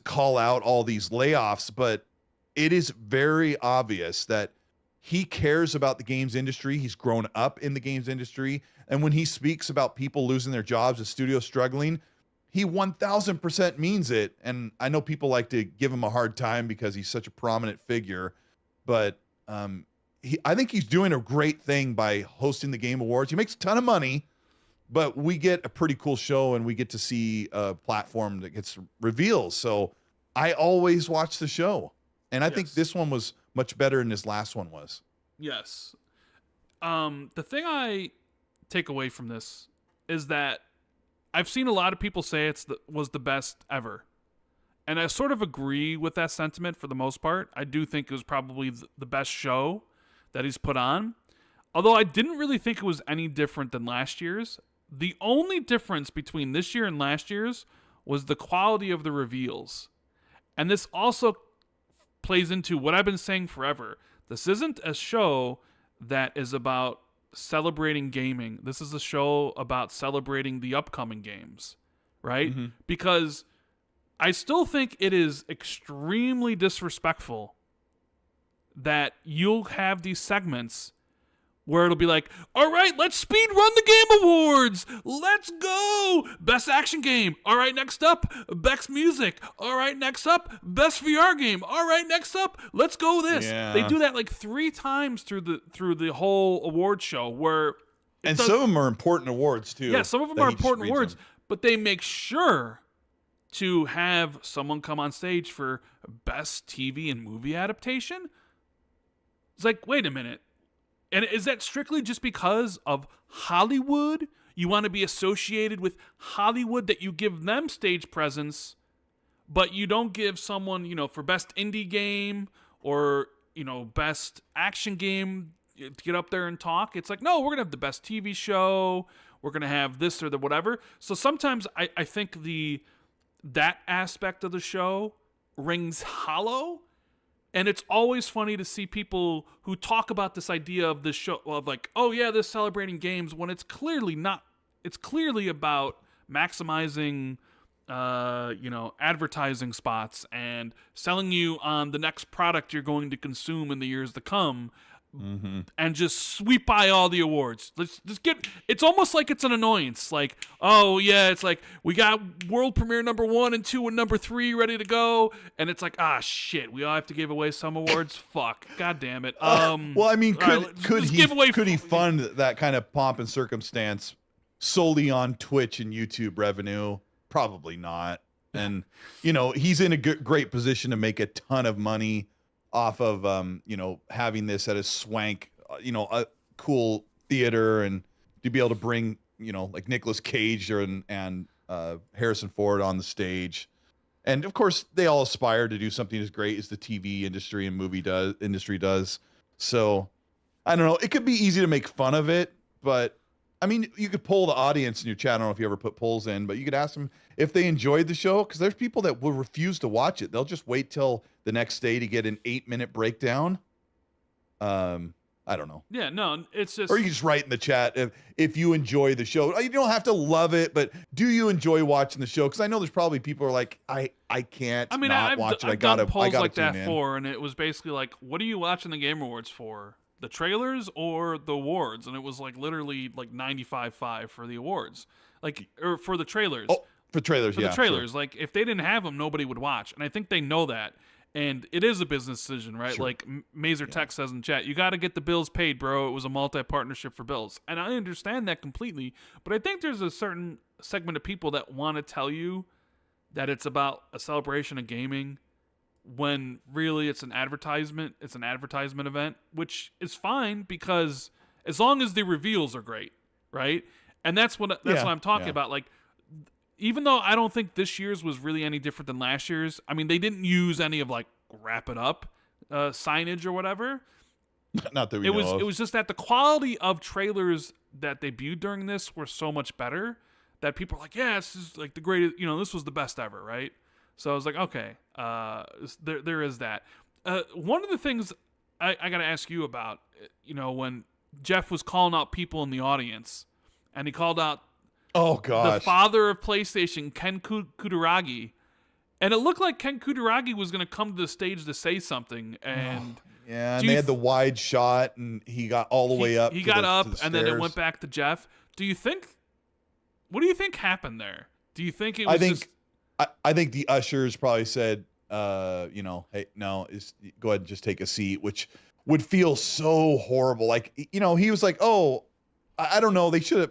call out all these layoffs, but it is very obvious that he cares about the games industry. He's grown up in the games industry. And when he speaks about people losing their jobs, the studio struggling, he 1000% means it. And I know people like to give him a hard time because he's such a prominent figure, but I think he's doing a great thing by hosting the Game Awards. He makes a ton of money, but we get a pretty cool show and we get to see a platform that gets reveals. So I always watch the show. And I think this one was much better than his last one was. Yes. The thing I take away from this is that I've seen a lot of people say was the best ever. And I sort of agree with that sentiment for the most part. I do think it was probably the best show that he's put on. Although I didn't really think it was any different than last year's. The only difference between this year and last year's was the quality of the reveals. And this also plays into what I've been saying forever. This isn't a show that is about celebrating gaming. This is a show about celebrating the upcoming games, right? Mm-hmm. Because I still think it is extremely disrespectful that you'll have these segments where it'll be like, all right, let's speed run the Game Awards. Let's go. Best action game. All right, next up, best music. All right, next up, best VR game. All right, next up, let's go this. Yeah. They do that like 3 times through the whole award show where... And some of them are important awards too. Yeah, some of them are important awards, but they make sure to have someone come on stage for best TV and movie adaptation. It's like, wait a minute. And is that strictly just because of Hollywood? You want to be associated with Hollywood, that you give them stage presence, but you don't give someone, for best indie game or, best action game to get up there and talk? It's like, no, we're going to have the best TV show. We're going to have this or the whatever. So sometimes I think that aspect of the show rings hollow. And it's always funny to see people who talk about this idea of this show of like, oh yeah, this celebrating games, when it's clearly not. It's clearly about maximizing, advertising spots and selling you on the next product you're going to consume in the years to come. Mm-hmm. And just sweep by all the awards. Let's just it's almost like it's an annoyance. Like, oh yeah, it's like we got world premiere number 1 and 2 and number 3 ready to go, and it's like, shit, we all have to give away some awards. Fuck, god damn it. Well, I mean, could he fund that kind of pomp and circumstance solely on Twitch and YouTube revenue? Probably not. And he's in a great position to make a ton of money off of having this at a swank, a cool theater, and to be able to bring like Nicolas Cage and Harrison Ford on the stage, and of course they all aspire to do something as great as the TV industry and movie industry does. So I don't know. It could be easy to make fun of it, but I mean, you could poll the audience in your chat. I don't know if you ever put polls in, but you could ask them if they enjoyed the show, because there's people that will refuse to watch it. They'll just wait till the next day to get an 8-minute breakdown. I don't know. Yeah, no, it's just... Or you just write in the chat if you enjoy the show. You don't have to love it, but do you enjoy watching the show? Because I know there's probably people who are like, I can't watch it. I've done polls like that before, and it was basically like, what are you watching the Game Awards for? The trailers or the awards? And it was like literally like 95-5 for the awards, or for the trailers. Oh, for trailers, the trailers. Sure. Like if they didn't have them, nobody would watch, and I think they know that. And it is a business decision, right? Sure. Like Mazer Tech says in chat, you got to get the bills paid, bro. It was a multi-partnership for bills, and I understand that completely. But I think there's a certain segment of people that want to tell you that it's about a celebration of gaming, when really it's an advertisement. It's an advertisement event, which is fine because as long as the reveals are great, right? And that's what I'm talking about. Like, even though I don't think this year's was really any different than last year's, I mean, they didn't use any of like wrap it up signage or whatever. Not that we know of. It was just that the quality of trailers that debuted during this were so much better that people are like, yeah, this is like the greatest, this was the best ever, right? So I was like, okay, there is that. One of the things I got to ask you about, when Geoff was calling out people in the audience, and he called out the father of PlayStation, Ken Kutaragi, and it looked like Ken Kutaragi was going to come to the stage to say something, and yeah, and they had the wide shot, and he got all the way up. He got up, and then it went back to Geoff. What do you think happened there? Do you think it was I think the ushers probably said, hey, no, go ahead and just take a seat, which would feel so horrible. Like, he was like, oh, I don't know. They should have.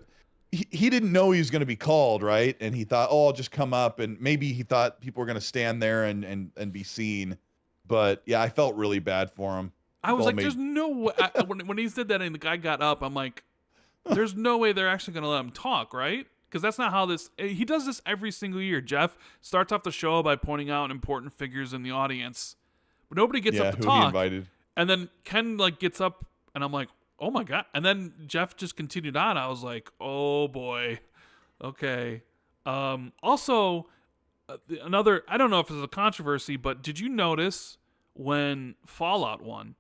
He didn't know he was going to be called, right? And he thought, oh, I'll just come up, and maybe he thought people were going to stand there and be seen. But yeah, I felt really bad for him. I was like, there's no way. When he said that and the guy got up, I'm like, there's no way they're actually going to let him talk, right? Because that's not how he does this every single year. Geoff starts off the show by pointing out important figures in the audience, but nobody gets up to talk. He invited. And then Ken gets up, and I'm like, oh my God. And then Geoff just continued on. I was like, oh boy. Okay. Also, another, I don't know if it's a controversy, but did you notice when Fallout won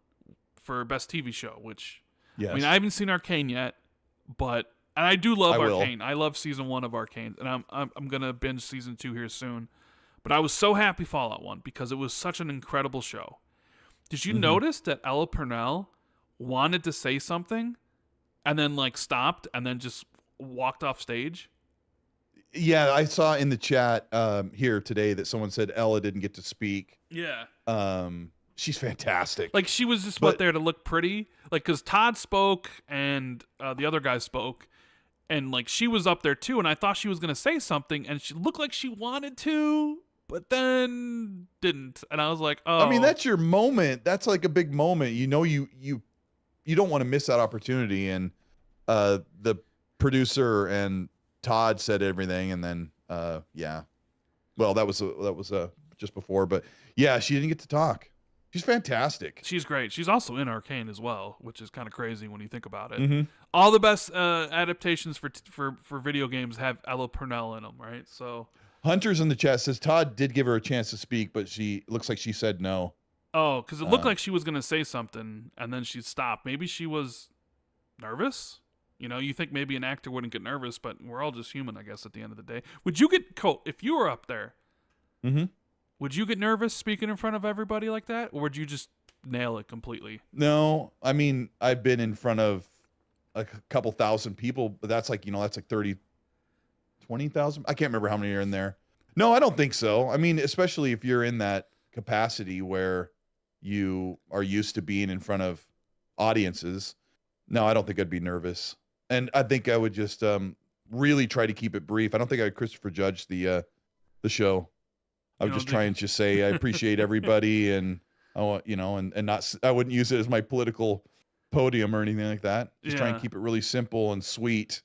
for Best TV Show, which, yes. I mean, I haven't seen Arcane yet, but, and I do love Arcane. I love season 1 of Arcane, and I'm going to binge season 2 here soon. But I was so happy Fallout won because it was such an incredible show. Did you notice that Ella Purnell wanted to say something and then stopped and then just walked off stage? Yeah, I saw in the chat here today that someone said Ella didn't get to speak. Yeah. She's fantastic. She was just there to look pretty. Because Todd spoke and the other guy spoke, and she was up there too, and I thought she was going to say something, and she looked like she wanted to, but then didn't. And I was like, oh. I mean, that's your moment. That's a big moment. You don't want to miss that opportunity. And the producer and Todd said everything, and then yeah. Well, that was just before, but yeah, she didn't get to talk. She's fantastic. She's great. She's also in Arcane as well, which is kind of crazy when you think about it. Mm-hmm. All the best adaptations for video games have Ella Purnell in them, right? So Hunter's in the chat says Todd did give her a chance to speak, but looks like she said no. Oh, because it looked like she was going to say something, and then she stopped. Maybe she was nervous. You think maybe an actor wouldn't get nervous, but we're all just human, I guess, at the end of the day. Would you get, Colt, if you were up there, would you get nervous speaking in front of everybody like that, or would you just nail it completely? No, I mean, I've been in front of a couple thousand people, but that's that's 30, 20,000. I can't remember how many are in there. No, I don't think so. I mean, especially if you're in that capacity where you are used to being in front of audiences. No, I don't think I'd be nervous. And I think I would just really try to keep it brief. I don't think I would Christopher Judge the show. I would just try and just say I appreciate everybody, and I want, and not. I wouldn't use it as my political podium or anything like that. Just try and keep it really simple and sweet,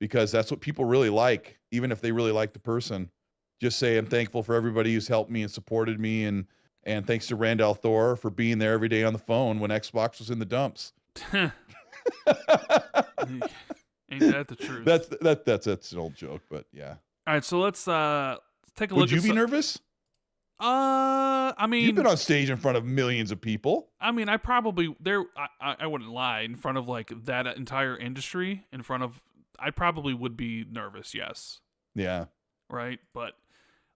because that's what people really like. Even if they really like the person, just say I'm thankful for everybody who's helped me and supported me, and thanks to Randall Thor for being there every day on the phone when Xbox was in the dumps. Ain't that the truth? That's an old joke, but yeah. All right, so let's take a look. Would you be nervous? I mean, you've been on stage in front of millions of people. I mean, I wouldn't lie, in front of that entire industry, I probably would be nervous. Yes. Yeah. Right. But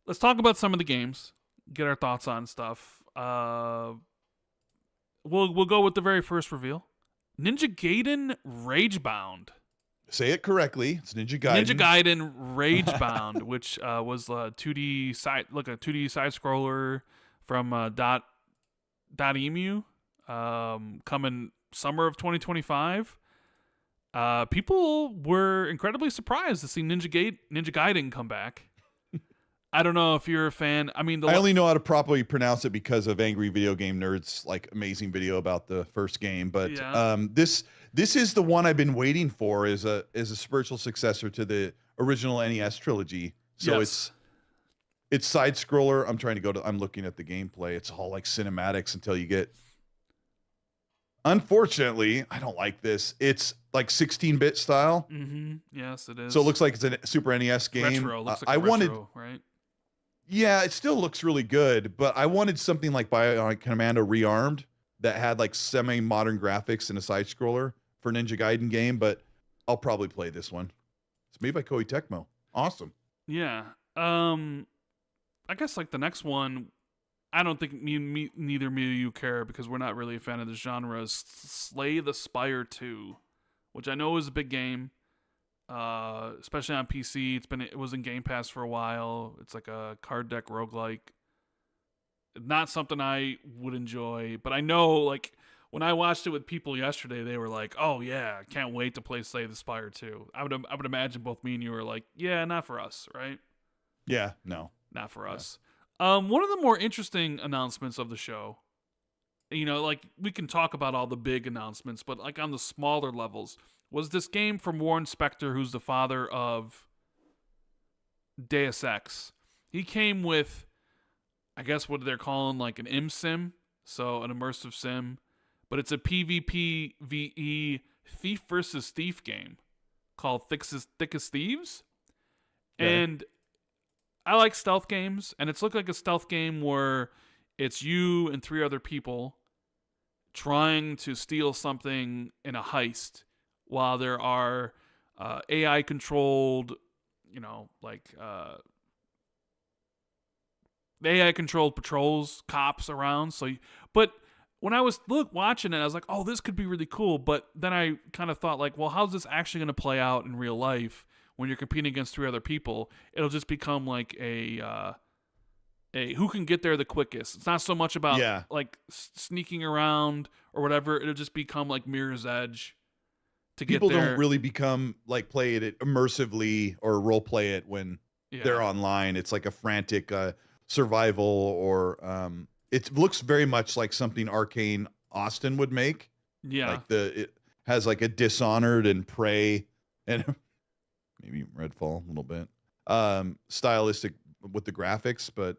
let's talk about some of the games. Get our thoughts on stuff. We'll go with the very first reveal. Ninja Gaiden Ragebound. Say it correctly. It's Ninja Gaiden. Ninja Gaiden Ragebound, which was a 2D side scroller from Emu, coming summer of 2025. People were incredibly surprised to see Ninja Gaiden come back. I don't know if you're a fan. I mean, I only know how to properly pronounce it because of Angry Video Game Nerd's like amazing video about the first game. But yeah, this is the one I've been waiting for as a spiritual successor to the original NES trilogy. So yes, it's side scroller. I'm looking at the gameplay. It's all like cinematics until you get. Unfortunately, I don't like this. It's like 16-bit style. yes, it is. So it looks like it's a Super NES game. Retro. Looks like I wanted, retro, right? yeah, it still looks really good, but I wanted something like Bionic Commando Rearmed that had like semi-modern graphics and a side scroller for Ninja Gaiden game. But I'll probably play this one. It's made by Koei Tecmo. Awesome. Yeah. I guess like the next one, I don't think neither me or you care because we're not really a fan of the genre. Is Slay the Spire 2, which I know is a big game, especially on PC. It was in Game Pass for a while. It's like a card deck roguelike. Not something I would enjoy, but I know like when I watched it with people yesterday, they were like, "Oh yeah, can't wait to play Slay the Spire 2." I would imagine both me and you were like, "Yeah, not for us, right?" Yeah, no. Not for us. One of the more interesting announcements of the show, like we can talk about all the big announcements, but like on the smaller levels, was this game from Warren Spector, who's the father of Deus Ex. He came with, I guess what they're calling like an sim, so an immersive sim, but it's a PvPvE thief versus thief game called Thick as Thieves. Okay. And I like stealth games, and it's looked like a stealth game where it's you and 3 other people trying to steal something in a heist while there are AI controlled, AI controlled patrols, cops around. But when I was watching it, I was like, oh, this could be really cool. But then I kind of thought like, well, how's this actually going to play out in real life? When you're competing against 3 other people, it'll just become like a who can get there the quickest. It's not so much about like sneaking around or whatever. It'll just become like Mirror's Edge to People get there. don't really become like play it immersively or role play it when they're online. It's like a frantic survival or it looks very much like something Arcane Austin would make. Yeah, like it has like a Dishonored and Prey and maybe Redfall a little bit. Stylistic with the graphics, but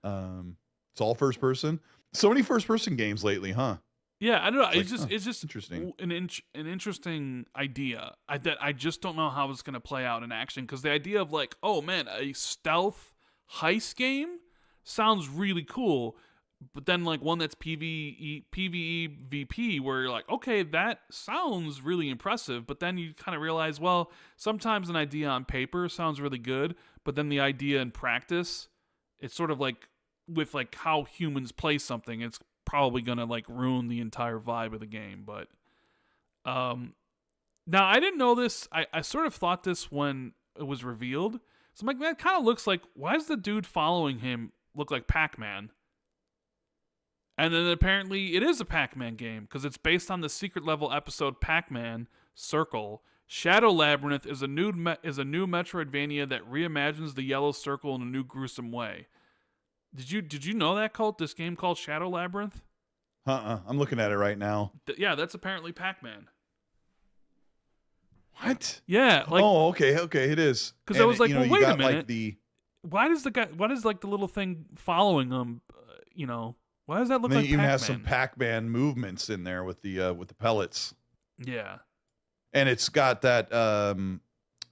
it's all first person. So many first person games lately, huh? Yeah, I don't know. It's just interesting. An interesting idea. That I just don't know how it's going to play out in action because the idea of like, oh man, a stealth heist game sounds really cool. But then like one that's PvE where you're like, okay, that sounds really impressive. But then you kind of realize, well, sometimes an idea on paper sounds really good, but then the idea in practice, it's sort of like with like how humans play something, it's probably gonna like ruin the entire vibe of the game. But now I didn't know this. I sort of thought this when it was revealed. So I'm like, that kind of looks like, why does the dude following him look like Pac-Man? And then apparently it is a Pac-Man game because it's based on the secret level episode Pac-Man Circle. Shadow Labyrinth is a new Metroidvania that reimagines the yellow circle in a new gruesome way. Did you know that, Colt? This game called Shadow Labyrinth? I'm looking at it right now. Yeah, that's apparently Pac-Man. What? Yeah. Like, oh, okay, it is. Because I was like, well, wait a minute. Like why does like the little thing following him? Why does that look like Pac-Man? You even have some Pac-Man movements in there with the pellets. Yeah. And it's got that I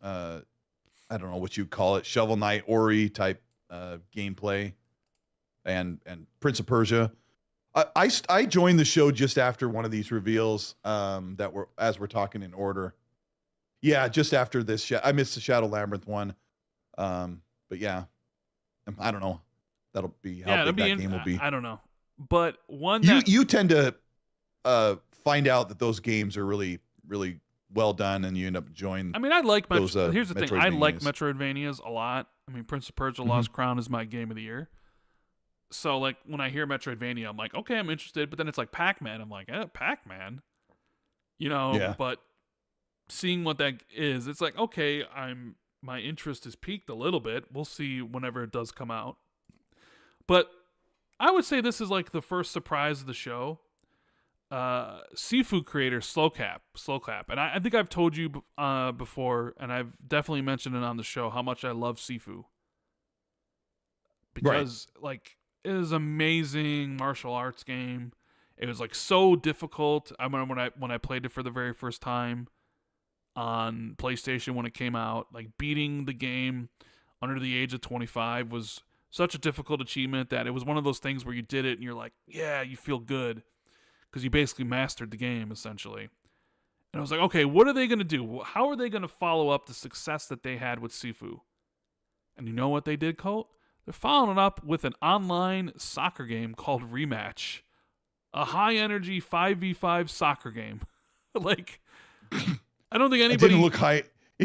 don't know what you'd call it, Shovel Knight Ori type gameplay, and Prince of Persia. I joined the show just after one of these reveals that were as we're talking in order. Yeah, just after this. I missed the Shadow Labyrinth one, but yeah, I don't know. That'll be how big that game will be. I don't know, but one you tend to find out that those games are really really well done, and you end up enjoying. I mean, I like those. Here's the thing: I like Metroidvanias a lot. I mean, Prince of Persia: Lost Crown is my game of the year. So, like, when I hear Metroidvania, I'm like, okay, I'm interested. But then it's like Pac-Man. I'm like, Pac-Man. Yeah. But seeing what that is, it's like, okay, I'm my interest is piqued a little bit. We'll see whenever it does come out. But I would say this is like the first surprise of the show. Sifu creator Slowcap, and I think I've told you before, and I've definitely mentioned it on the show how much I love Sifu, because like it is amazing martial arts game. It was like so difficult. I remember when I played it for the very first time on PlayStation when it came out. Like beating the game under the age of 25 was such a difficult achievement that it was one of those things where you did it and you're like, yeah, you feel good because you basically mastered the game essentially. And I was like, okay, what are they going to do? How are they going to follow up the success that they had with Sifu? And you know what they did, Colt? They're following it up with an online soccer game called Rematch. A high-energy 5v5 soccer game. Like, I don't think anybody... It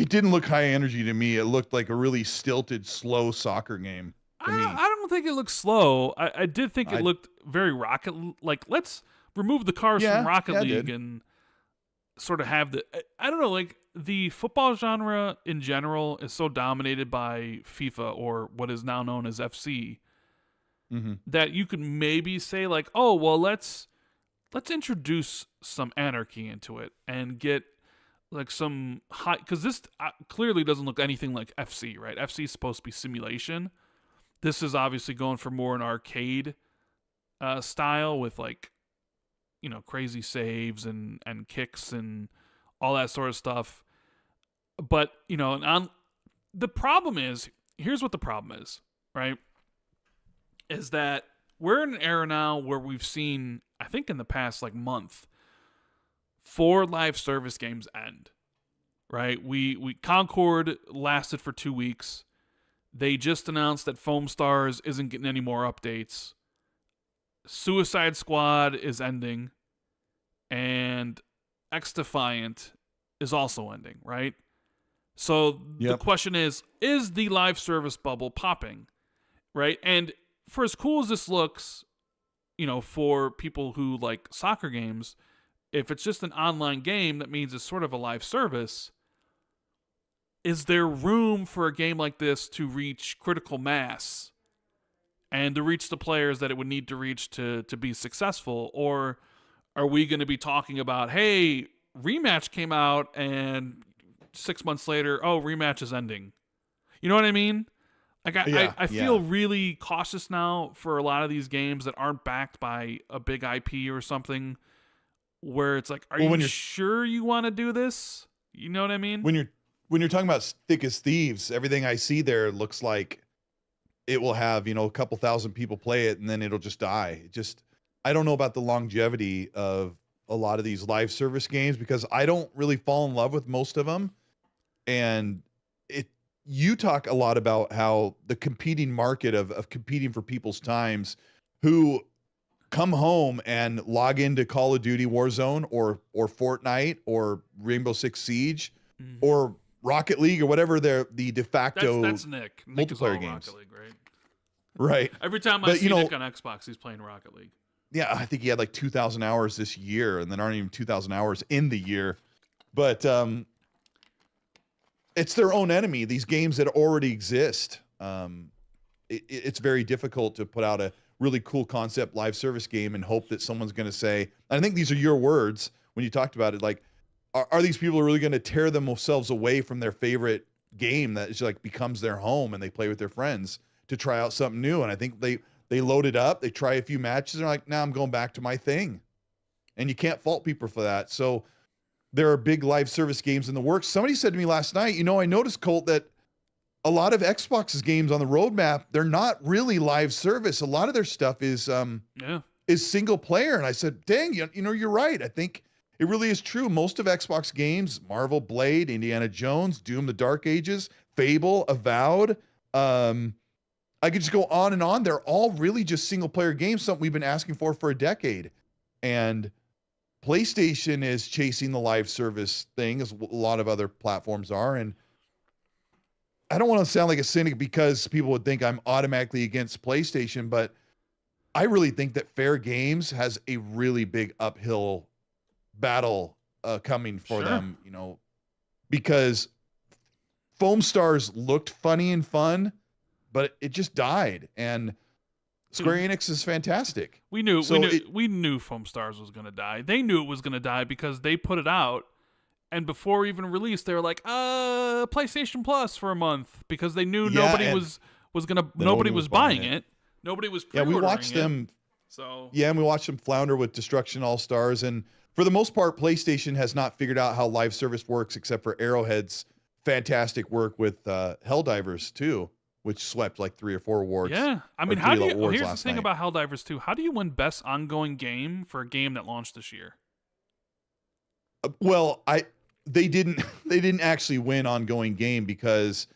didn't look high energy to me. It looked like a really stilted, slow soccer game to me. I don't think it looked slow. I did think it looked very Rocket... Like, let's remove the cars from Rocket League and sort of have the... I don't know, like, the football genre in general is so dominated by FIFA, or what is now known as FC, that you could maybe say like, oh, well, let's introduce some anarchy into it and get like some high, because this clearly doesn't look anything like FC, right? FC is supposed to be simulation. This is obviously going for more an arcade style with like, you know, crazy saves and kicks and all that sort of stuff. But, you know, the problem is, here's what the problem is, right? Is that we're in an era now where we've seen, I think in the past like month, 4 live service games end, right? We Concord lasted for 2 weeks. They just announced that Foam Stars isn't getting any more updates. Suicide Squad is ending, and X Defiant is also ending, right? So the question is the live service bubble popping, right? And for as cool as this looks, you know, for people who like soccer games, if it's just an online game, that means it's sort of a live service. Is there room for a game like this to reach critical mass and to reach the players that it would need to reach to be successful? Or are we going to be talking about, hey, Rematch came out and 6 months later, oh, Rematch is ending? You know what I mean? Like I feel really cautious now for a lot of these games that aren't backed by a big IP or something, where it's like, are you sure you want to do this? You know what I mean? When you're talking about Thick as Thieves, everything I see there looks like it will have, you know, a couple thousand people play it and then it'll just die. I don't know about the longevity of a lot of these live service games because I don't really fall in love with most of them. And you talk a lot about how the competing market of competing for people's times who come home and log into Call of Duty Warzone or Fortnite or Rainbow Six Siege or Rocket League or whatever the de facto that's Nick. Nick is all multiplayer games. Rocket League, right? Right. Every time I see Nick on Xbox, he's playing Rocket League. Yeah, I think he had like 2,000 hours this year, and then aren't even 2,000 hours in the year. But it's their own enemy. These games that already exist. It's very difficult to put out a really cool concept live service game and hope that someone's going to say, I think these are your words when you talked about it, like, are these people really going to tear themselves away from their favorite game that is like becomes their home and they play with their friends to try out something new? And I think they load it up, they try a few matches, and they're like, nah, I'm going back to my thing. And you can't fault people for that. So there are big live service games in the works. Somebody said to me last night, you know, I noticed, Colt, that a lot of Xbox's games on the roadmap, they're not really live service. A lot of their stuff is single player. And I said, dang, you know, you're right. I think it really is true. Most of Xbox games, Marvel Blade, Indiana Jones, Doom, The Dark Ages, Fable, Avowed, I could just go on and on. They're all really just single player games, something we've been asking for a decade. And PlayStation is chasing the live service thing, as a lot of other platforms are. And I don't want to sound like a cynic because people would think I'm automatically against PlayStation, but I really think that Fair Games has a really big uphill battle coming for them, you know, because Foam Stars looked funny and fun, but it just died. And Square Enix is fantastic. We knew Foam Stars was going to die. They knew it was going to die because they put it out, and before even release, they were like, PlayStation Plus for a month, because they knew nobody was buying it. Nobody was pre-ordering we watched them. So and we watched them flounder with Destruction All Stars, and for the most part, PlayStation has not figured out how live service works, except for Arrowhead's fantastic work with Helldivers 2, which swept like 3 or 4 awards. Yeah, I mean, here's the thing about Helldivers 2. How do you win Best Ongoing Game for a game that launched this year? They didn't actually win Ongoing Game because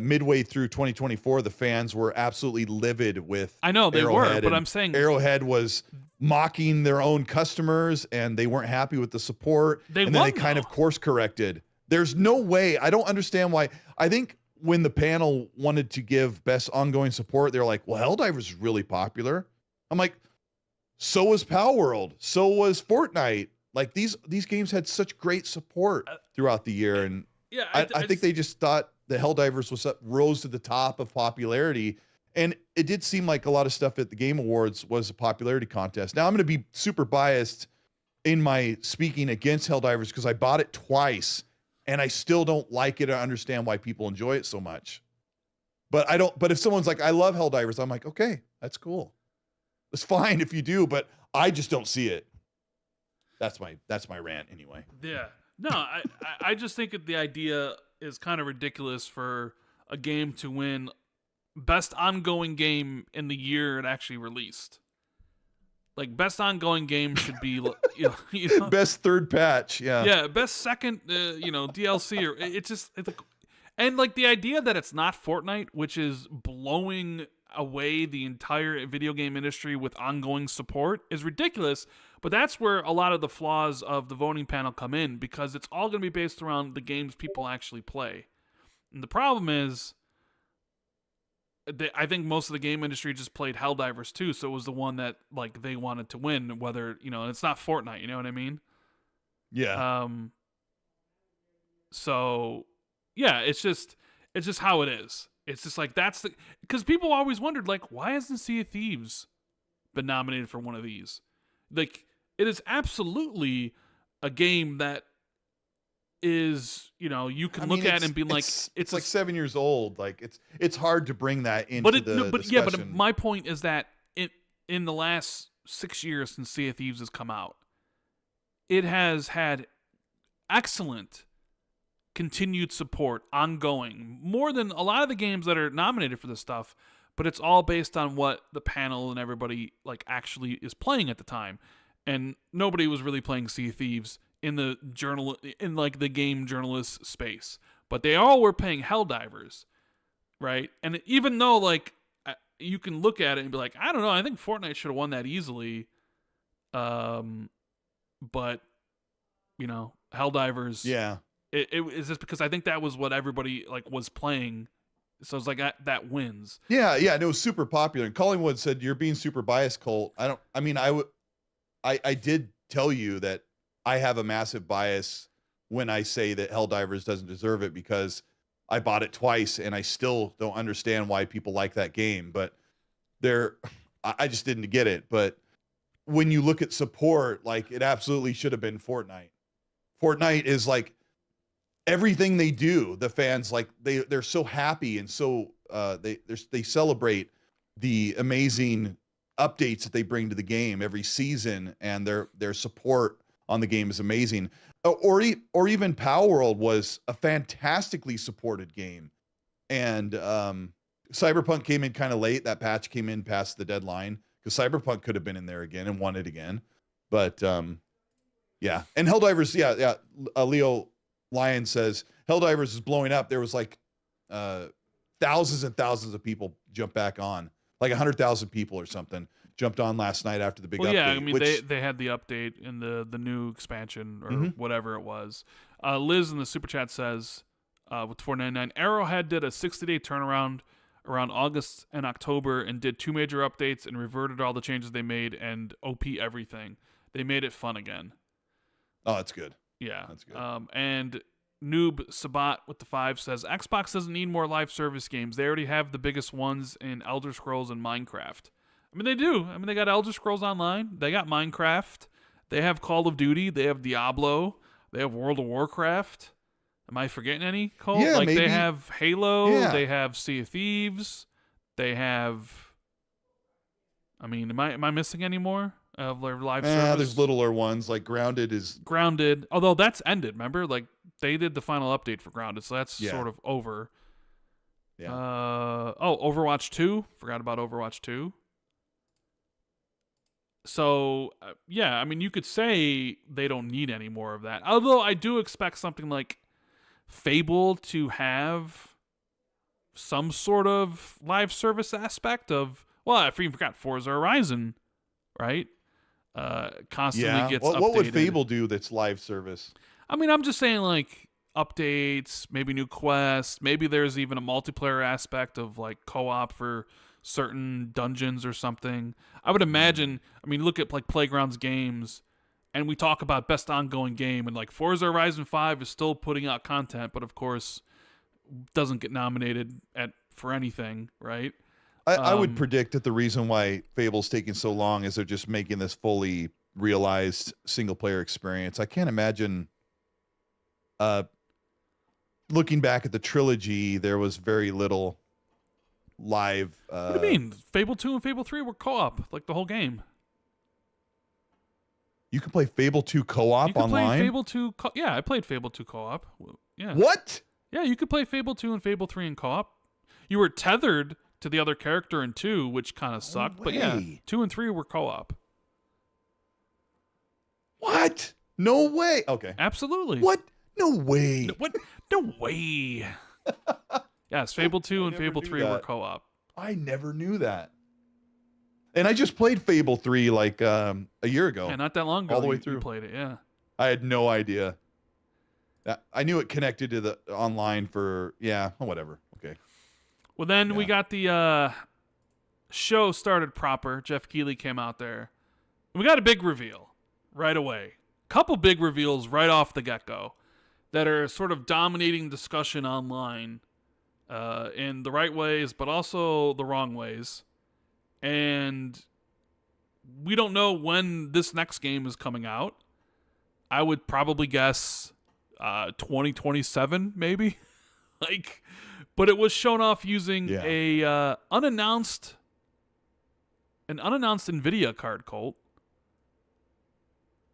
midway through 2024, the fans were absolutely livid with. I know they were, but I'm saying Arrowhead was mocking their own customers, and they weren't happy with the support. Then they kind of course corrected. There's no way. I don't understand why. I think when the panel wanted to give best ongoing support, they're like, well, Helldivers is really popular. I'm like, so was Power World. So was Fortnite. Like these games had such great support throughout the year. And yeah, I think they just thought the Helldivers rose to the top of popularity. And it did seem like a lot of stuff at the Game Awards was a popularity contest. Now I'm going to be super biased in my speaking against Helldivers because I bought it twice and I still don't like it. I understand why people enjoy it so much. But if someone's like, I love Helldivers, I'm like, okay, that's cool. It's fine if you do, but I just don't see it. That's my rant anyway. Yeah. No, I just think that the idea is kind of ridiculous for a game to win best ongoing game in the year it actually released. Like best ongoing game should be best third patch, yeah, best second DLC, or it's and like the idea that it's not Fortnite, which is blowing away the entire video game industry with ongoing support, is ridiculous. But that's where a lot of the flaws of the voting panel come in, because it's all going to be based around the games people actually play. And the problem is, I think most of the game industry just played Helldivers 2, so it was the one that like they wanted to win. Whether it's not Fortnite, you know what I mean? Yeah. So yeah, it's just how it is. It's just like because people always wondered, like, why hasn't Sea of Thieves been nominated for one of these? Like, it is absolutely a game that is, you can look at it and be like, it's like 7 years old. Like it's hard to bring that into discussion. Yeah, but my point is that in the last 6 years since Sea of Thieves has come out, it has had excellent continued support, ongoing, more than a lot of the games that are nominated for this stuff. But it's all based on what the panel and everybody like actually is playing at the time, and nobody was really playing Sea of Thieves in the game journalist space. But they all were playing Helldivers, right? And even though like you can look at it and be like, I don't know, I think Fortnite should have won that easily, but Helldivers, yeah, it is just because I think that was what everybody like was playing. So it's like that wins. Yeah, and it was super popular. And Collingwood said, "You're being super biased, Colt." I did tell you that I have a massive bias when I say that Helldivers doesn't deserve it, because I bought it twice and I still don't understand why people like that game. But I just didn't get it. But when you look at support, like, it absolutely should have been Fortnite. Fortnite is like, everything they do, the fans, like, they're so happy, and so they celebrate the amazing updates that they bring to the game every season, and their support on the game is amazing. Or even Power World was a fantastically supported game, and Cyberpunk came in kind of late. That patch came in past the deadline, because Cyberpunk could have been in there again and won it again. But yeah, and Helldivers, yeah. Leo Lion says Helldivers is blowing up. There was like thousands and thousands of people jump back on, like 100,000 people or something jumped on last night after the big update. Yeah, I mean, they had the update in the new expansion or whatever it was. Liz in the super chat says with $4.99, Arrowhead did a 60-day turnaround around August and October and did 2 major updates and reverted all the changes they made and OP everything. They made it fun again. Oh, that's good. Yeah, that's good. And Noob Sabat with the 5 says Xbox doesn't need more live service games. They already have the biggest ones in Elder Scrolls and Minecraft. I mean, they do. I mean, they got Elder Scrolls Online. They got Minecraft. They have Call of Duty. They have Diablo. They have World of Warcraft. Am I forgetting any, Cole? Yeah, like maybe. They have Halo. Yeah. They have Sea of Thieves. They have. I mean, am I missing any more of their live service? There's littler ones like Grounded is. Grounded, although that's ended. Remember, like they did the final update for Grounded, so that's sort of over. Yeah. Overwatch 2. Forgot about Overwatch 2. So, yeah, I mean, you could say they don't need any more of that. Although I do expect something like Fable to have some sort of live service aspect of, well, I even forgot Forza Horizon, right? Constantly gets updated. What would Fable do that's live service? I mean, I'm just saying, like, updates, maybe new quests, maybe there's even a multiplayer aspect of, like, co-op for certain dungeons or something. I would imagine, I mean, look at, like, Playground's games, and we talk about best ongoing game, and, like, Forza Horizon 5 is still putting out content, but, of course, doesn't get nominated for anything, right? I would predict that the reason why Fable's taking so long is they're just making this fully realized single-player experience. I can't imagine... looking back at the trilogy, there was very little live. What do you mean? Fable 2 and Fable 3 were co-op, like the whole game. You can play Fable 2 co-op you can online? Play Fable 2 yeah, I played Fable 2 co-op. Yeah. What? Yeah, you could play Fable 2 and Fable 3 in co-op. You were tethered to the other character in 2, which kind of sucked. But yeah, 2 and 3 were co-op. What? No way. Okay. Absolutely. What? No way. What? No way. Yes, Fable 2 and Fable 3 were co-op. I never knew that. And I just played Fable 3 like a year ago. Yeah, not that long ago. All the way through. You played it, yeah. I had no idea. I knew it connected to the online for, whatever. Okay. Well, then we got the show started proper. Geoff Keighly came out there. We got a big reveal right away. Couple big reveals right off the get-go that are sort of dominating discussion online in the right ways, but also the wrong ways. And we don't know when this next game is coming out. I would probably guess 2027, maybe. But it was shown off using an unannounced Nvidia card, Colt.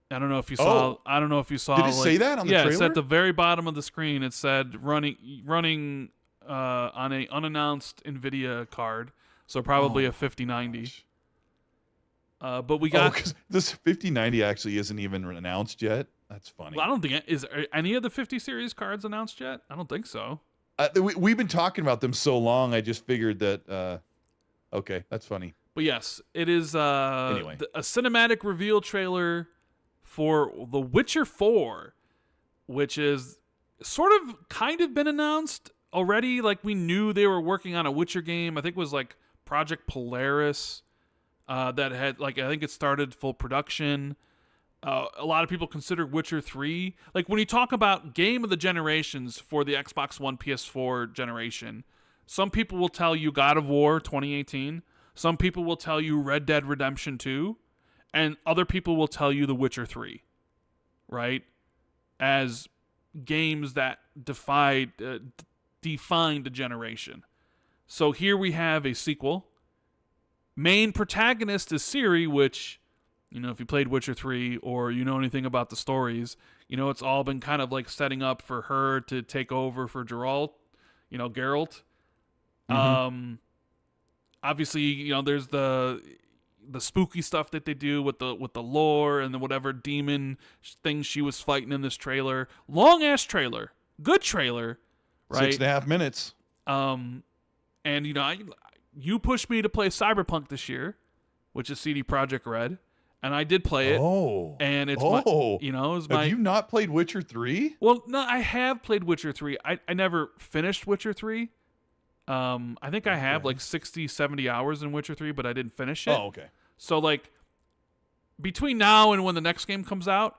I don't know if you saw. I don't know if you saw. Did it say that on the trailer? Yeah, it's at the very bottom of the screen. It said running on a unannounced Nvidia card, so probably a 5090. But we got because this 5090 actually isn't even announced yet. That's funny. Well, I don't think is any of the 50 series cards announced yet. I don't think so. We've been talking about them so long. I just figured that. Okay, that's funny. But yes, it is anyway a cinematic reveal trailer for The Witcher 4, which is sort of kind of been announced already. Like, we knew they were working on a Witcher game. I think it was like Project Polaris that had, like, I think it started full production. A lot of people consider Witcher 3. Like, when you talk about game of the generations for the Xbox One, PS4 generation, some people will tell you God of War 2018. Some people will tell you Red Dead Redemption 2. And other people will tell you The Witcher 3, right? As games that defined a generation. So here we have a sequel. Main protagonist is Ciri, which, you know, if you played Witcher 3 or you know anything about the stories, you know, it's all been kind of like setting up for her to take over for Geralt, Geralt. Mm-hmm. Obviously, you know, there's the spooky stuff that they do with the lore and the whatever demon thing she was fighting in this trailer. Long ass trailer, good trailer, right? 6.5 minutes. And you know, you pushed me to play Cyberpunk this year, which is CD Projekt Red, and I did play it. Oh, and it's have you not played Witcher 3? Well, no, I have played Witcher 3. I never finished Witcher 3. I think I have like 60, 70 hours in Witcher 3, but I didn't finish it. Oh, okay. So, like, between now and when the next game comes out,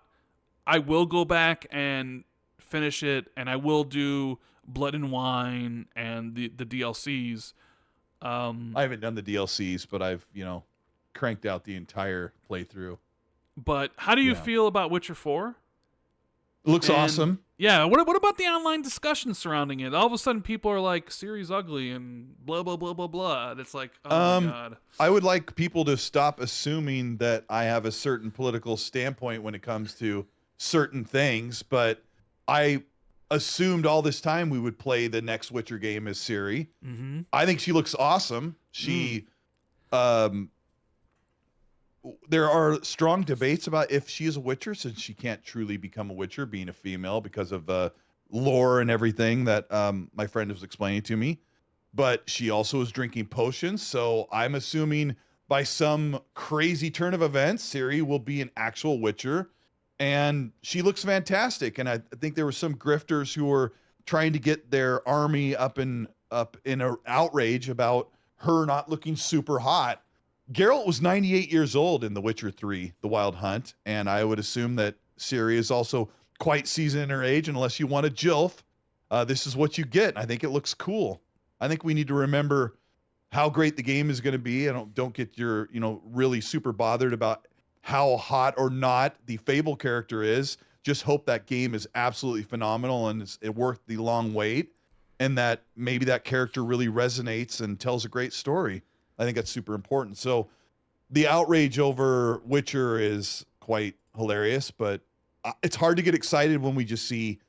I will go back and finish it, and I will do Blood and Wine and the DLCs. I haven't done the DLCs, but I've cranked out the entire playthrough. But how do you feel about Witcher 4? It looks awesome. Yeah, what about the online discussion surrounding it? All of a sudden, people are like, Ciri's ugly and blah, blah, blah, blah, blah. And it's like, oh my God. I would like people to stop assuming that I have a certain political standpoint when it comes to certain things, but I assumed all this time we would play the next Witcher game as Ciri. Mm-hmm. I think she looks awesome. She, there are strong debates about if she is a Witcher, since she can't truly become a Witcher being a female because of the lore and everything that my friend was explaining to me. But she also is drinking potions, so I'm assuming by some crazy turn of events, Ciri will be an actual Witcher, and she looks fantastic. And I think there were some grifters who were trying to get their army up in an outrage about her not looking super hot. Geralt was 98 years old in The Witcher 3, The Wild Hunt, and I would assume that Ciri is also quite seasoned in her age. Unless you want a Jilf, this is what you get. I think it looks cool. I think we need to remember how great the game is going to be. I don't get your, really super bothered about how hot or not the Fable character is. Just hope that game is absolutely phenomenal and it's worth the long wait, and that maybe that character really resonates and tells a great story. I think that's super important. So the outrage over Witcher is quite hilarious, but it's hard to get excited when we just see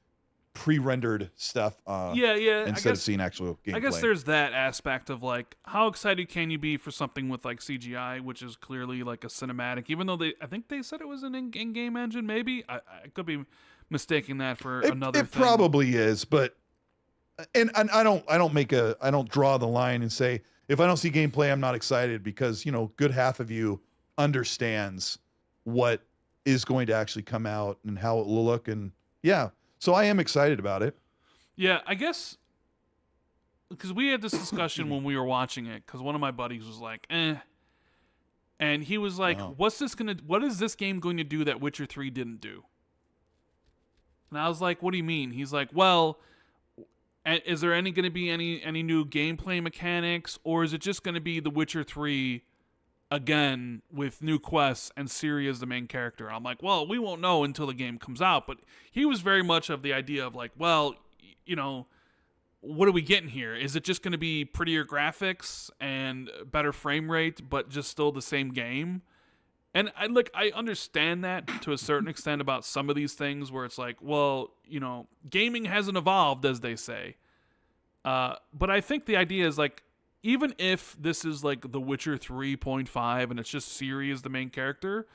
pre-rendered stuff instead of seeing actual gameplay. I guess there's that aspect of like, how excited can you be for something with like CGI, which is clearly like a cinematic, even though I think they said it was an in-game engine, maybe? I could be mistaking that for another thing. It probably is, but and I don't draw the line and say, if I don't see gameplay, I'm not excited, because, good half of you understands what is going to actually come out and how it will look. And so I am excited about it. Yeah, I guess, because we had this discussion when we were watching it, because one of my buddies was like, and he was like, what is this game going to do that Witcher 3 didn't do? And I was like, what do you mean? He's like, well, is there going to be any new gameplay mechanics, or is it just going to be The Witcher 3 again with new quests and Ciri as the main character? I'm like, well, we won't know until the game comes out. But he was very much of the idea of like, well, what are we getting here? Is it just going to be prettier graphics and better frame rate, but just still the same game? And I understand that to a certain extent about some of these things where it's like, well, gaming hasn't evolved, as they say. But I think the idea is like, even if this is like The Witcher 3.5 and it's just Ciri as the main character,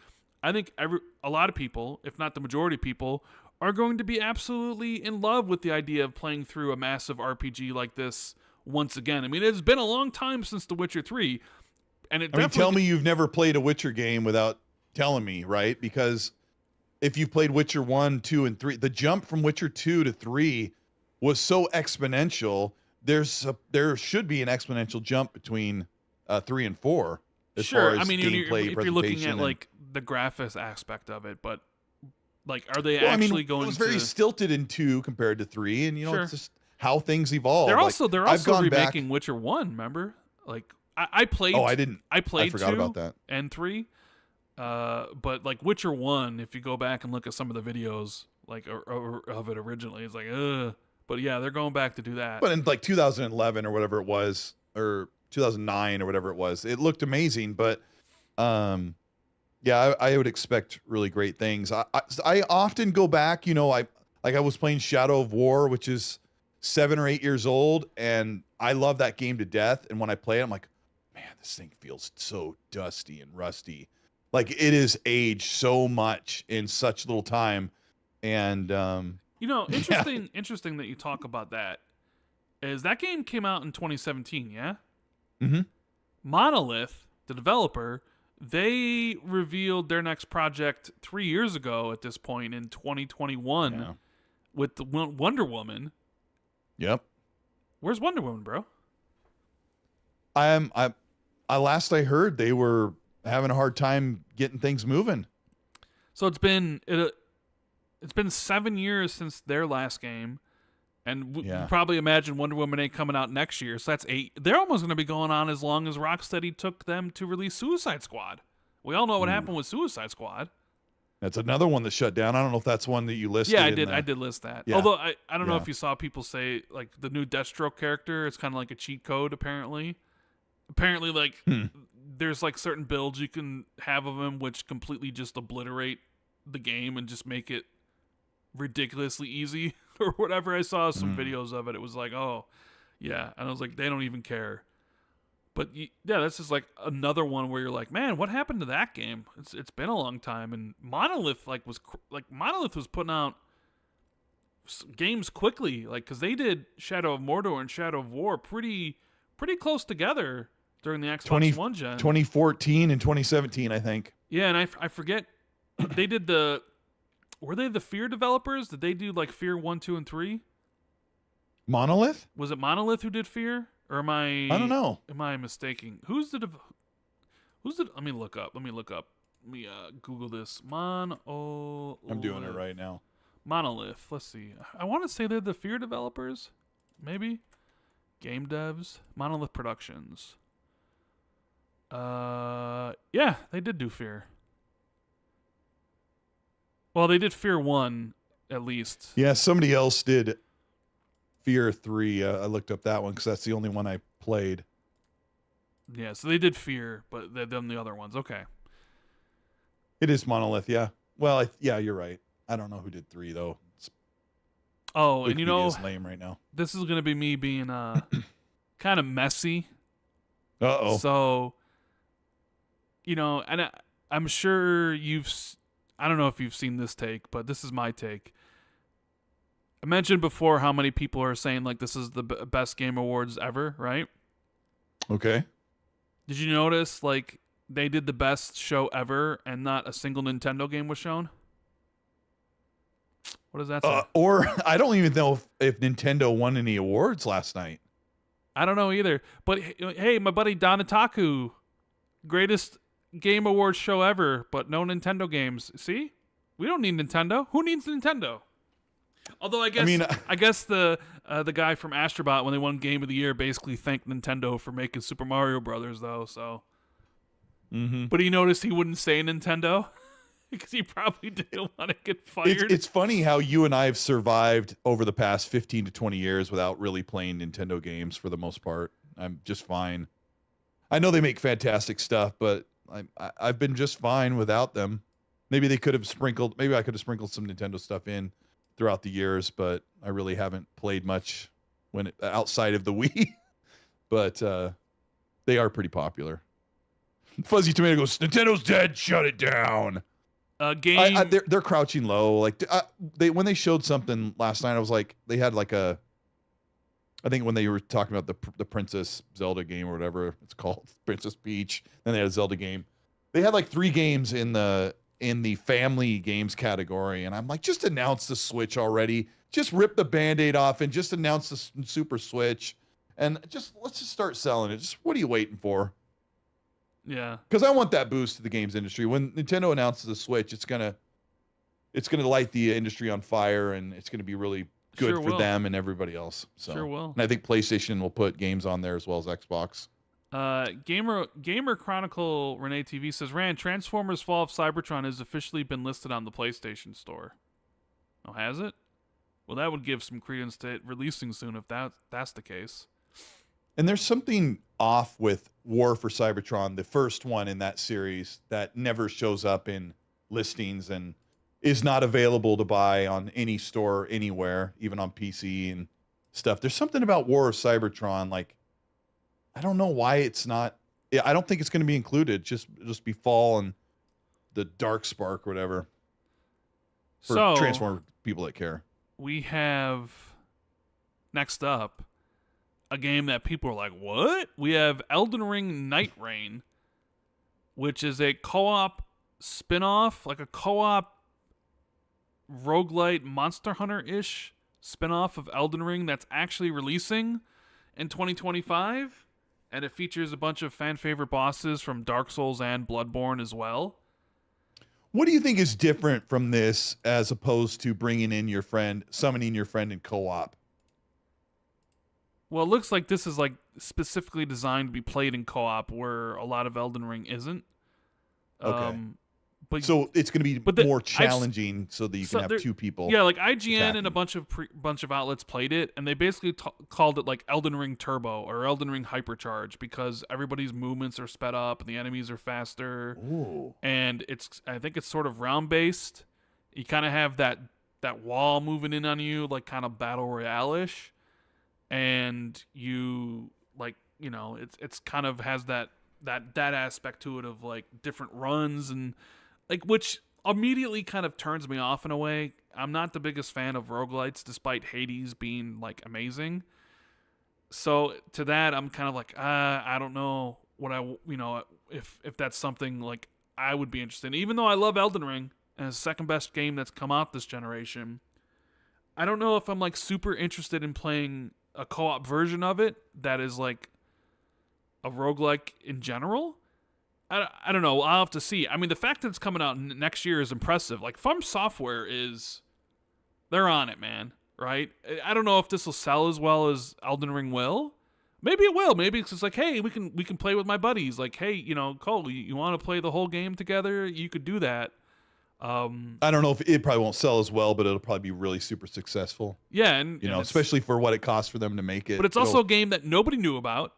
I think a lot of people, if not the majority of people, are going to be absolutely in love with the idea of playing through a massive RPG like this once again. I mean, it's been a long time since The Witcher 3. And tell me you've never played a Witcher game without telling me, right? Because if you've played Witcher 1, 2, and 3, the jump from Witcher 2 to 3 was so exponential. There should be an exponential jump between 3 and 4. As far as gameplay, if you're looking at like the graphics aspect of it, but like, are they actually going to? It was very stilted in 2 compared to 3, and it's just how things evolve. They're also remaking Witcher 1. Remember, like. I played. Oh, I didn't. I played 2 about that. And 3, but like Witcher 1, if you go back and look at some of the videos like of it originally, it's like, ugh. But yeah, they're going back to do that. But in like 2011 or whatever it was, or 2009 or whatever it was, it looked amazing. But I would expect really great things. I often go back. I was playing Shadow of War, which is 7 or 8 years old, and I love that game to death. And when I play it, I'm like, man, this thing feels so dusty and rusty. Like, it is aged so much in such little time. And interesting that you talk about that. Is that game came out in 2017, yeah? Mm-hmm. Monolith, the developer, they revealed their next project 3 years ago at this point in 2021 with the Wonder Woman. Yep. Where's Wonder Woman, bro? Last I heard, they were having a hard time getting things moving. So it's been it's been 7 years since their last game. And you Yeah. probably imagine Wonder Woman 8 coming out next year. So that's 8. They're almost going to be going on as long as Rocksteady took them to release Suicide Squad. We all know what happened with Suicide Squad. That's another one that shut down. I don't know if that's one that you listed. Yeah, I did. I did list that. Yeah. Although I don't know Yeah. if you saw people say like the new Deathstroke character. It's kind of like a cheat code. Apparently, like there's like certain builds you can have of him which completely just obliterate the game and just make it ridiculously easy or whatever. I saw some videos of it. It was like, oh yeah, and I was like, they don't even care. But yeah, that's just like another one where you're like, man, what happened to that game? It's been a long time. And Monolith Monolith was putting out games quickly, like because they did Shadow of Mordor and Shadow of War pretty close together during the Xbox One gen. 2014 and 2017, I think. Yeah, and I forget they did were they the Fear developers? Did they do like Fear 1, 2, and 3? Monolith? Was it Monolith who did Fear? Or am I don't know. Am I mistaking? Who's the let me look up. Let me Google this. I'm doing it right now. Monolith. Let's see. I want to say they're the Fear developers. Maybe. Game devs. Monolith Productions. Yeah, they did do Fear. Well, they did Fear 1 at least. Yeah, somebody else did Fear 3. I looked up that one because that's the only one I played. Yeah, so they did Fear, but they've done the other ones. Okay. It is Monolith, yeah. Well, yeah, you're right. I don't know who did 3 though. Oh, and you know, Wikipedia's lame right now. This is gonna be me being kind of messy. Uh-oh. So, you know, and I'm sure I don't know if you've seen this take, but this is my take. I mentioned before how many people are saying like this is the best Game Awards ever, right? Okay. Did you notice like they did the best show ever and not a single Nintendo game was shown? What does that say? Or I don't even know if Nintendo won any awards last night. I don't know either. But hey, my buddy Donataku, greatest Game Awards show ever, but no Nintendo games. See? We don't need Nintendo. Who needs Nintendo? Although I guess the guy from Astrobot when they won Game of the Year basically thanked Nintendo for making Super Mario Brothers though. So, But he noticed he wouldn't say Nintendo because he probably didn't want to get fired. It's funny how you and I have survived over the past 15 to 20 years without really playing Nintendo games for the most part. I'm just fine. I know they make fantastic stuff, but I've been just fine without them. Maybe I could have sprinkled some Nintendo stuff in throughout the years, but I really haven't played much outside of the Wii. But they are pretty popular. Fuzzy Tomato goes, Nintendo's dead, shut it down. They're crouching low. Like when they showed something last night, I was like, they had like I think when they were talking about the Princess Zelda game or whatever it's called, Princess Peach, then they had a Zelda game. They had like 3 games in the family games category, and I'm like, just announce the Switch already. Just rip the Band-Aid off and just announce the Super Switch, and let's just start selling it. Just what are you waiting for? Yeah, because I want that boost to the games industry. When Nintendo announces the Switch, it's gonna light the industry on fire, and it's gonna be really good for them and everybody else. So, sure will. And I think PlayStation will put games on there as well as Xbox. Gamer Chronicle Renee TV says, Rand, Transformers Fall of Cybertron has officially been listed on the PlayStation Store. Oh, has it? Well, that would give some credence to it releasing soon if that's the case. And there's something off with War for Cybertron, the first one in that series, that never shows up in listings and is not available to buy on any store anywhere, even on PC and stuff. There's something about War of Cybertron, like, I don't know why it's not. I don't think it's going to be included. Just be Fall and the Dark Spark or whatever. For Transformer people that care. We have next up a game that people are like, what? We have Elden Ring Nightreign, which is a co-op spin-off, like a co-op roguelite Monster Hunter-ish spin-off of Elden Ring that's actually releasing in 2025. And it features a bunch of fan favorite bosses from Dark Souls and Bloodborne as well. What do you think is different from this as opposed to bringing in your friend, summoning your friend in co-op? Well, it looks like this is like specifically designed to be played in co-op, where a lot of Elden Ring isn't. Okay. But So it's going to be more challenging so that you can have two people. Yeah, like IGN attacking. and a bunch of outlets played it, and they basically called it like Elden Ring Turbo or Elden Ring Hypercharge because everybody's movements are sped up and the enemies are faster. Ooh. And I think it's sort of round based. You kind of have that wall moving in on you, like kind of battle royale-ish, and you like it's kind of has that aspect to it of like different runs and like which immediately kind of turns me off in a way. I'm not the biggest fan of roguelites despite Hades being like amazing. So to that I'm kind of like I don't know what if that's something like I would be interested in. Even though I love Elden Ring and it's the second best game that's come out this generation, I don't know if I'm like super interested in playing a co-op version of it that is like a roguelike in general. I don't know. I'll have to see. I mean, the fact that it's coming out next year is impressive. Like, From Software they're on it, man, right? I don't know if this will sell as well as Elden Ring will. Maybe it will. Maybe it's just like, hey, we can play with my buddies. Like, hey, Cole, you want to play the whole game together? You could do that. I don't know if it probably won't sell as well, but it'll probably be really super successful. Yeah, and especially for what it costs for them to make it. But it's also a game that nobody knew about,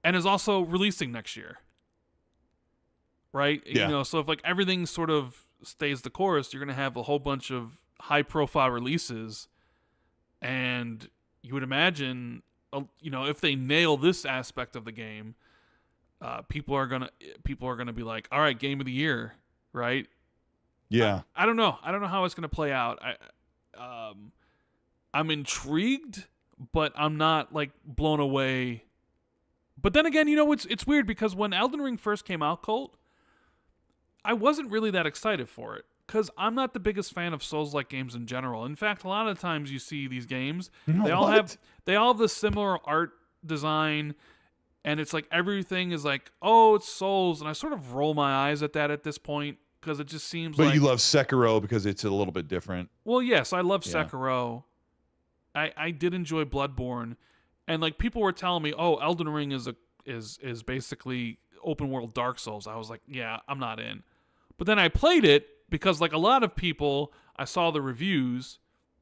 and is also releasing next year. Right? Yeah. So if like everything sort of stays the course, you're going to have a whole bunch of high profile releases, and you would imagine, if they nail this aspect of the game, people are going to be like, all right, game of the year, right? Yeah. I don't know. I don't know how it's going to play out. I'm intrigued, but I'm not like blown away. But then again, it's weird because when Elden Ring first came out, Colt, I wasn't really that excited for it because I'm not the biggest fan of Souls-like games in general. In fact, a lot of times you see these games, they all have the similar art design, and it's like everything is like, oh, it's Souls, and I sort of roll my eyes at that at this point because it just seems like. But you love Sekiro because it's a little bit different. Well, yes, I love Sekiro. I did enjoy Bloodborne, and like people were telling me, oh, Elden Ring is basically open world Dark Souls. I was like, yeah, I'm not in. But then I played it because like a lot of people, I saw the reviews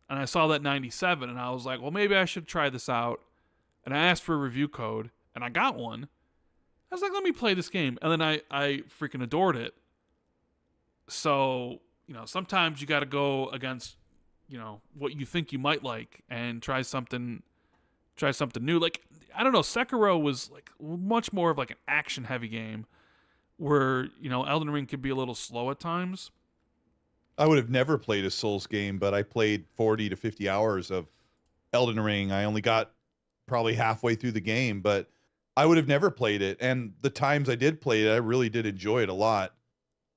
and I saw that 97 and I was like, well, maybe I should try this out. And I asked for a review code and I got one. I was like, let me play this game. And then I freaking adored it. So, sometimes you got to go against, what you think you might like and try something new. Like, I don't know, Sekiro was like much more of like an action heavy game where, Elden Ring could be a little slow at times. I would have never played a Souls game, but I played 40 to 50 hours of Elden Ring. I only got probably halfway through the game, but I would have never played it. And the times I did play it, I really did enjoy it a lot.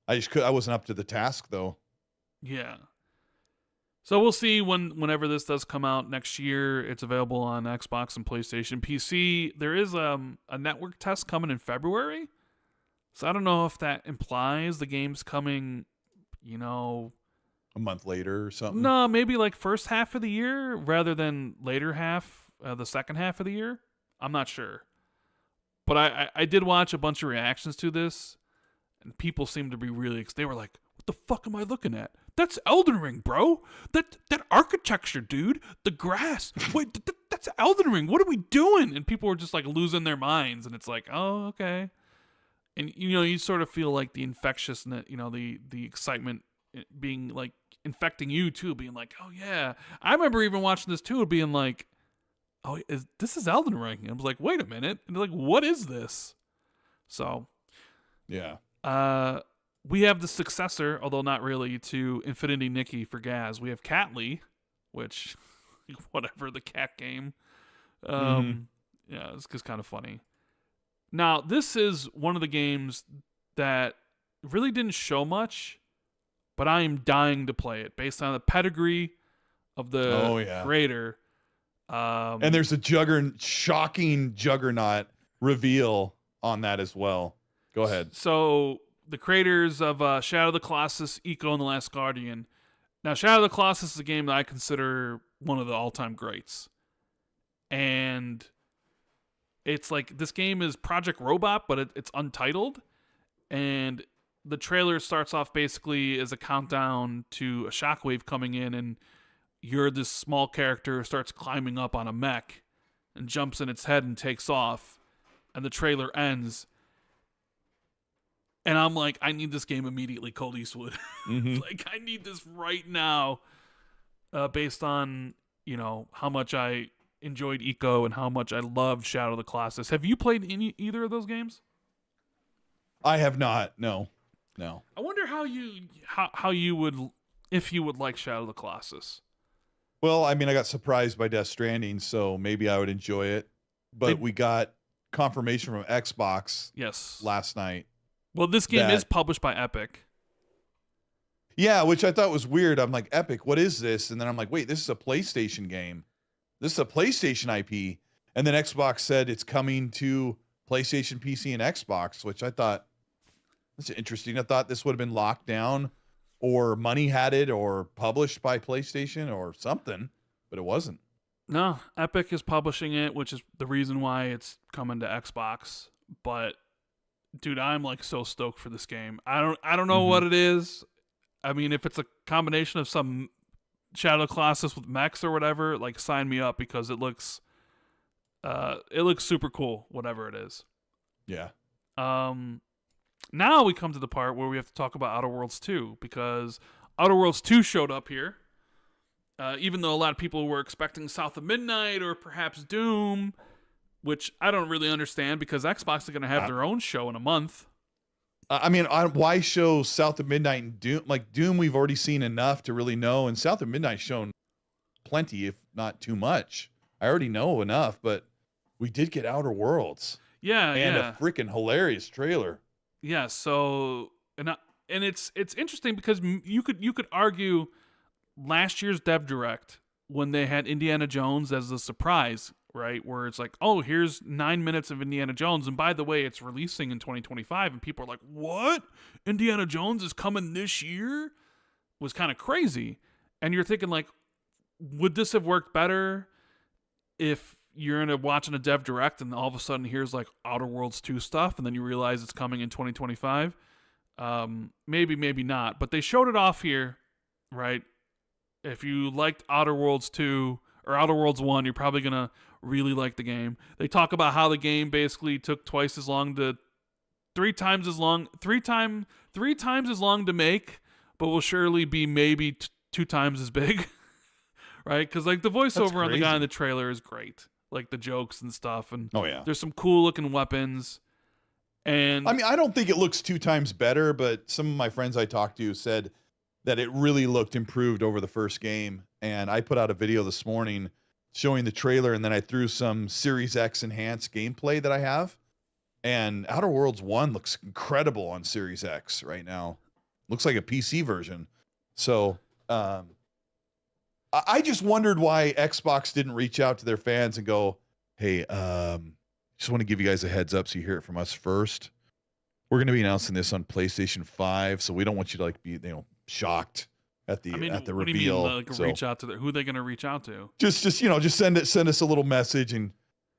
I wasn't up to the task though. Yeah. So we'll see whenever this does come out next year. It's available on Xbox and PlayStation. PC, there is a network test coming in February. So I don't know if that implies the game's coming, a month later or something. No, maybe like first half of the year rather than later half, the second half of the year. I'm not sure. But I did watch a bunch of reactions to this, and people seemed to be really, they were like, what the fuck am I looking at? That's Elden Ring, bro. That architecture, dude. The grass. Wait, that's Elden Ring. What are we doing? And people were just like losing their minds, and it's like, oh, okay. And you sort of feel like the infectiousness, the excitement being like infecting you too, being like, oh yeah. I remember even watching this too, being like, oh, this is Elden Ring? And I was like, wait a minute. And they're like, what is this? So, yeah. We have the successor, although not really, to Infinity Nikki for Gaz. We have Catly, which, whatever, the cat game. Yeah, it's just kind of funny. Now, this is one of the games that really didn't show much, but I am dying to play it based on the pedigree of the creator. And there's a shocking juggernaut reveal on that as well. Go ahead. So the creators of Shadow of the Colossus, Eco, and The Last Guardian. Now, Shadow of the Colossus is a game that I consider one of the all-time greats. And it's like, this game is Project Robot, but it's untitled. And the trailer starts off basically as a countdown to a shockwave coming in, and you're this small character who starts climbing up on a mech and jumps in its head and takes off. And the trailer ends. And I'm like, I need this game immediately, Cold Eastwood. Like, I need this right now, based on, how much I enjoyed Eco and how much I loved Shadow of the Colossus. Have you played either of those games? I have not. No. I wonder how you would, if you would like Shadow of the Colossus. Well, I mean, I got surprised by Death Stranding, so maybe I would enjoy it. But we got confirmation from Xbox last night. Well, this game is published by Epic. Yeah, which I thought was weird. I'm like, Epic, what is this? And then I'm like, wait, this is a PlayStation game. This is a PlayStation IP. And then Xbox said it's coming to PlayStation, PC, and Xbox, which I thought, that's interesting. I thought this would have been locked down or money had it or published by PlayStation or something, but it wasn't. No, Epic is publishing it, which is the reason why it's coming to Xbox. But dude, I'm like so stoked for this game. I don't know what it is. I mean, if it's a combination of some Shadow Colossus with mechs or whatever, like sign me up, because it looks super cool, whatever it is. Yeah. Now we come to the part where we have to talk about Outer Worlds 2, because Outer Worlds 2 showed up here. Even though a lot of people were expecting South of Midnight or perhaps Doom, which I don't really understand, because Xbox is going to have their own show in a month. I mean, why show South of Midnight and Doom? Like, Doom we've already seen enough to really know, and South of Midnight's shown plenty, if not too much. I already know enough, but we did get Outer Worlds. Yeah, and a freaking hilarious trailer. Yeah, so and it's interesting because you could argue last year's Dev Direct, when they had Indiana Jones as a surprise, right? Where it's like, oh, here's 9 minutes of Indiana Jones, and by the way, it's releasing in 2025, and people are like, what? Indiana Jones is coming this year? Was kind of crazy. And you're thinking, like, would this have worked better if you're watching a Dev Direct and all of a sudden here's like Outer Worlds 2 stuff, and then you realize it's coming in 2025? Maybe not. But they showed it off here, right? If you liked Outer Worlds 2 or Outer Worlds 1, you're probably going to really like the game. They talk about how the game basically took three times as long to make, but will surely be maybe 2 times as big. Right? Because like the voiceover on the guy in the trailer is great. Like the jokes and stuff. And there's some cool looking weapons. And I mean, I don't think it looks 2 times better, but some of my friends I talked to said that it really looked improved over the first game. And I put out a video this morning showing the trailer, and then I threw some Series X enhanced gameplay that I have. And Outer Worlds 1 looks incredible on Series X right now. Looks like a PC version. So I just wondered why Xbox didn't reach out to their fans and go, hey, just want to give you guys a heads up so you hear it from us first. We're going to be announcing this on PlayStation 5, so we don't want you to like be, shocked at the reveal. What do you mean, like, reach out to who are they going to reach out to? Just send us a little message and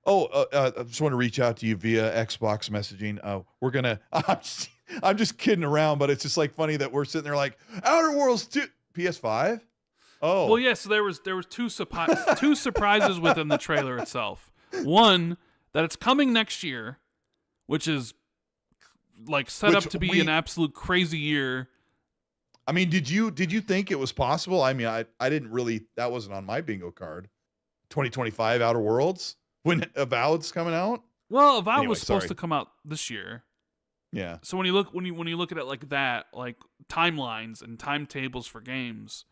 I just want to reach out to you via Xbox messaging. We're gonna. I'm just kidding around, but it's just like funny that we're sitting there like Outer Worlds 2 PS5. Oh, well, yeah. So there was two surprises within the trailer itself. One, that it's coming next year, which is like set up to be an absolute crazy year. I mean, did you think it was possible? I mean, I didn't really. That wasn't on my bingo card. 2025 Outer Worlds when Avowed's coming out. Well, Avowed was supposed to come out this year. Yeah. So when you look at it like that, like timelines and timetables for games,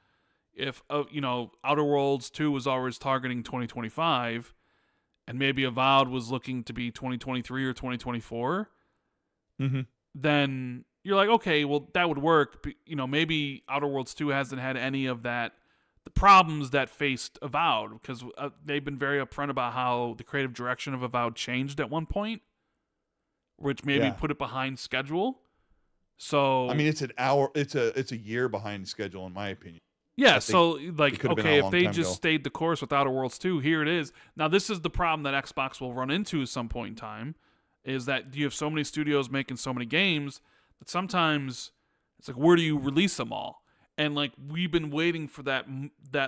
if Outer Worlds 2 was always targeting 2025, and maybe Avowed was looking to be 2023 or 2024, then you're like, okay, well that would work. But, maybe Outer Worlds 2 hasn't had any of that, the problems that faced Avowed, because they've been very upfront about how the creative direction of Avowed changed at one point, which maybe put it behind schedule. So I mean, it's an hour. It's a year behind schedule, in my opinion. yeah, I think so it like could have been out okay, a if long they time just ago. stayed the course with Outer Worlds 2, here it is. Now this is the problem that Xbox will run into at some point in time, is that you have so many studios making so many games that sometimes it's like, where do you release them all? And like we've been waiting for that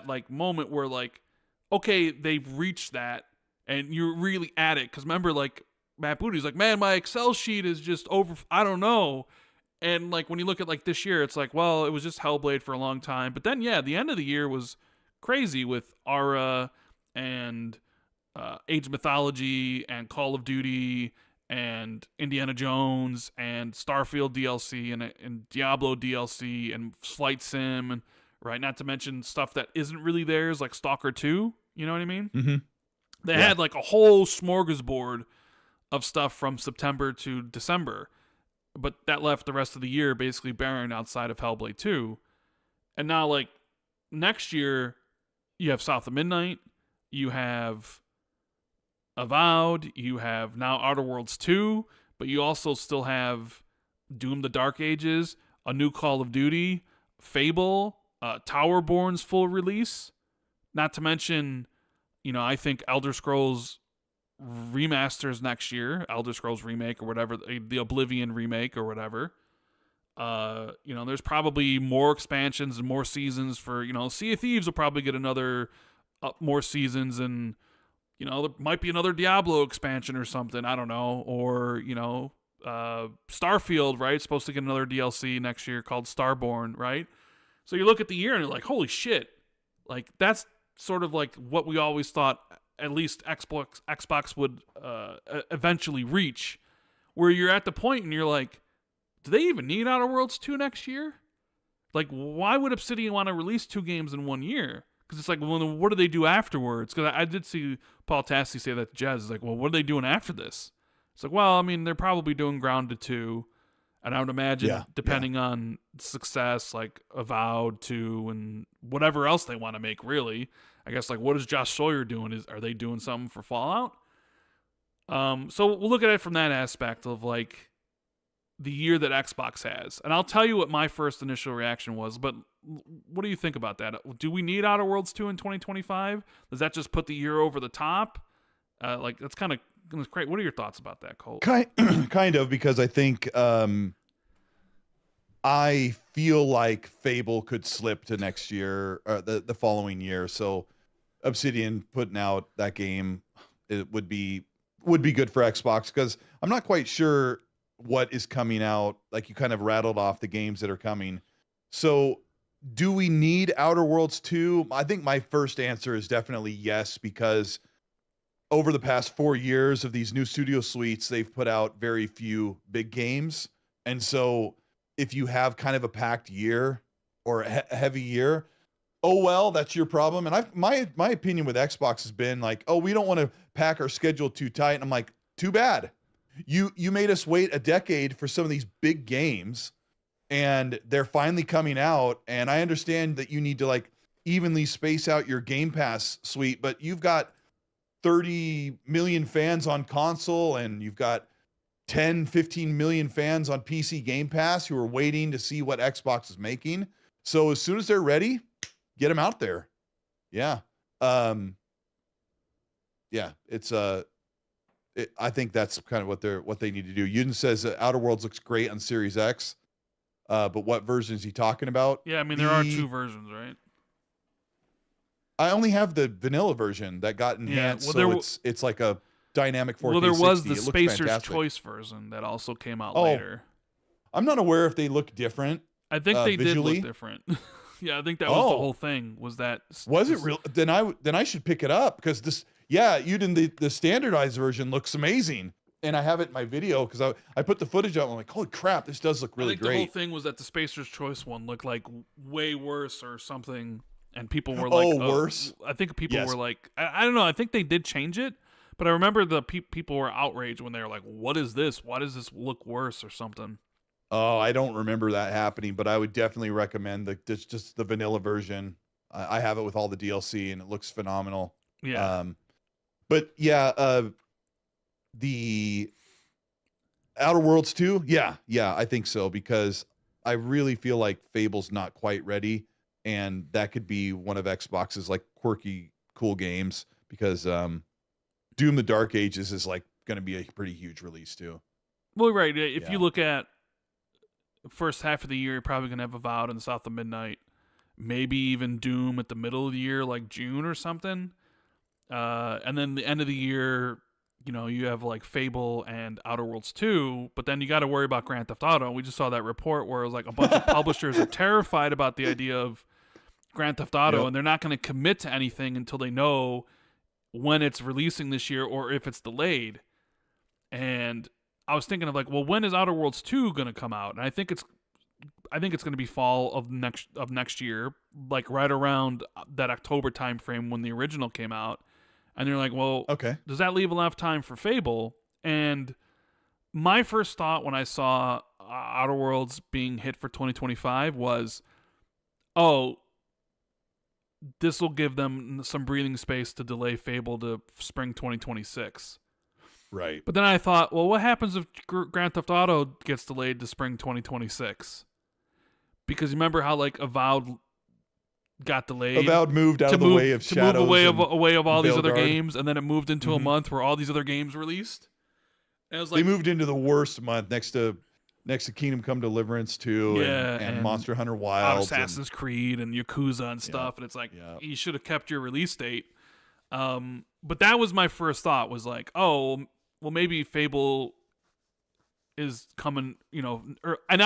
like moment where like, okay, they've reached that and you're really at it. Because remember, like Matt Booty's like, man, my Excel sheet is just over. I don't know. And like when you look at like this year, it's like, well, it was just Hellblade for a long time. But then yeah, the end of the year was crazy with Aura and Age of Mythology and Call of Duty and Indiana Jones and Starfield DLC and Diablo DLC and Flight Sim and right, not to mention stuff that isn't really theirs like Stalker 2. You know what I mean? Mm-hmm. They Yeah. had like a whole smorgasbord of stuff from September to December, but that left the rest of the year basically barren outside of Hellblade 2. And now, like, next year, you have South of Midnight, you have Avowed, you have now Outer Worlds 2, but you also still have Doom the Dark Ages, a new Call of Duty, Fable, Towerborn's full release. Not to mention, I think Elder Scrolls remasters next year, Elder Scrolls remake or whatever, the Oblivion remake or whatever. There's probably more expansions and more seasons for, Sea of Thieves will probably get another more seasons, and there might be another Diablo expansion or something, I don't know, or Starfield, right? It's supposed to get another DLC next year called Starborn, right? So you look at the year and you're like, holy shit, like that's sort of like what we always thought at least Xbox would eventually reach, where you're at the point and you're like, do they even need Outer Worlds 2 next year? Like, why would Obsidian want to release 2 games in 1 year? Because it's like, well, what do they do afterwards? Because I did see Paul Tassi say that to Jez. It's like, well, what are they doing after this? It's like, well, I mean, they're probably doing Grounded 2. And I would imagine, depending on success, like Avowed 2 and whatever else they want to make, really. I guess, like, what is Josh Sawyer doing? Are they doing something for Fallout? So we'll look at it from that aspect of, like, the year that Xbox has. And I'll tell you what my first initial reaction was, but what do you think about that? Do we need Outer Worlds 2 in 2025? Does that just put the year over the top? Like, that's kind of great. What are your thoughts about that, Colt? Kind of, because I think I feel like Fable could slip to next year, the following year. So Obsidian putting out that game, it would be good for Xbox, because I'm not quite sure what is coming out. Like, you kind of rattled off the games that are coming. So do we need Outer Worlds 2? I think my first answer is definitely yes, because over the past 4 years of these new studio suites, they've put out very few big games. And so if you have kind of a packed year or a heavy year, oh, well, that's your problem. And my opinion with Xbox has been like, oh, we don't want to pack our schedule too tight. And I'm like, too bad. You made us wait a decade for some of these big games, and they're finally coming out. And I understand that you need to like evenly space out your Game Pass suite, but you've got 30 million fans on console, and you've got 10, 15 million fans on PC Gamepass who are waiting to see what Xbox is making. So as soon as they're ready, get them out there. Yeah. It's I think that's kind of what they need to do. Yuden says Outer Worlds looks great on Series X. But what version is he talking about? Yeah, I mean, there are 2 versions, right? I only have the vanilla version that got enhanced, so it's like a dynamic 4K 60. Well, there was the It looks Spacer's fantastic. Choice version that also came out later. I'm not aware if they look different. I think they visually did look different. Yeah, I think that was the whole thing. Was it real? Then I should pick it up, because this. Yeah, the standardized version looks amazing, and I have it in my video because I put the footage up. I'm like, holy crap, this does look really great. The whole thing was that the Spacer's Choice one looked like way worse or something, and people were like, worse. I think people were like, I don't know. I think they did change it, but I remember the people were outraged when they were like, what is this? Why does this look worse or something? Oh, I don't remember that happening, but I would definitely recommend just the vanilla version. I have it with all the DLC, and it looks phenomenal. Yeah. But yeah, the Outer Worlds 2? Yeah, I think so, because I really feel like Fable's not quite ready, and that could be one of Xbox's like quirky, cool games, because Doom: The Dark Ages is like going to be a pretty huge release too. Well, right. If you Yeah. look at the first half of the year, you're probably gonna have Avowed in the South of Midnight, maybe even Doom at the middle of the year, like June or something. And then the end of the year, you have like Fable and Outer Worlds 2, but then you got to worry about Grand Theft Auto. We just saw that report where it was like a bunch of publishers are terrified about the idea of Grand Theft Auto, Yep. and they're not going to commit to anything until they know when it's releasing this year or if it's delayed. And I was thinking of like, well, when is Outer Worlds 2 going to come out? And I think it's going to be fall of next year, like right around that October timeframe when the original came out. And you're like, well, Okay. does that leave enough time for Fable? And my first thought when I saw Outer Worlds being hit for 2025 was, oh, this will give them some breathing space to delay Fable to spring 2026. Right. But then I thought, well, what happens if Grand Theft Auto gets delayed to spring 2026? Because you remember how like Avowed got delayed. Avowed moved out of the way of Shadows. To move away of all these other Veilguard. games, and then it moved into a month where all these other games released. And it was like, they moved into the worst month next to Kingdom Come Deliverance 2 and Monster Hunter Wilds. Assassin's Creed and Yakuza and stuff. And it's like, you should have kept your release date. But that was my first thought, was like, oh, well, maybe Fable is coming, and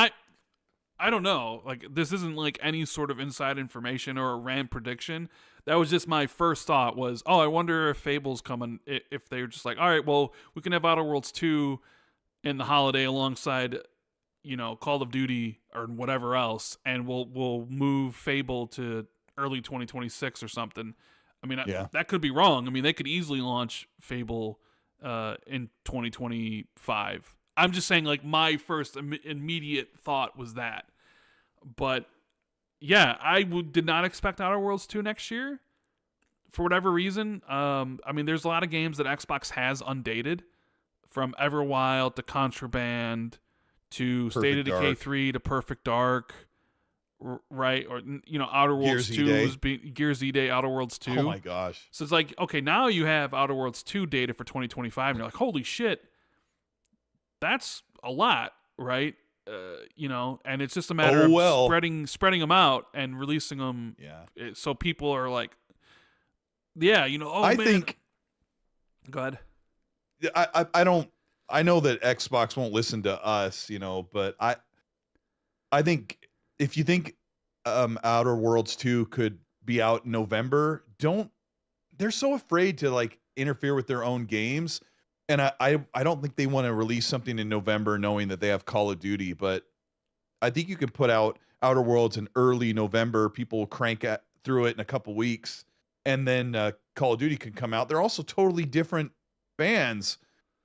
I don't know. Like, this isn't like any sort of inside information or a Rand prediction. That was just my first thought was, oh, I wonder if Fable's coming, if they're just like, all right, well, we can have Outer Worlds 2 in the holiday alongside, Call of Duty or whatever else, and we'll move Fable to early 2026 or something. I mean, that could be wrong. I mean, they could easily launch Fable in 2025. I'm just saying, like, my first immediate thought was that. But, yeah, I did not expect Outer Worlds 2 next year for whatever reason. I mean, there's a lot of games that Xbox has undated, from Everwild to Contraband to State of Decay 3 to Perfect Dark, right? Or, Outer Worlds 2 was Gears E-Day, Outer Worlds 2. Oh, my gosh. So it's like, okay, now you have Outer Worlds 2 data for 2025, and you're like, holy shit. That's a lot, right? And it's just a matter of spreading them out and releasing them. Yeah. So people are like, I think. Go ahead. I know that Xbox won't listen to us, but I think if you think Outer Worlds 2 could be out in November, they're so afraid to like interfere with their own games. And I don't think they want to release something in November knowing that they have Call of Duty, but I think you can put out Outer Worlds in early November. People will crank through it in a couple weeks, and then Call of Duty can come out. They're also totally different fans.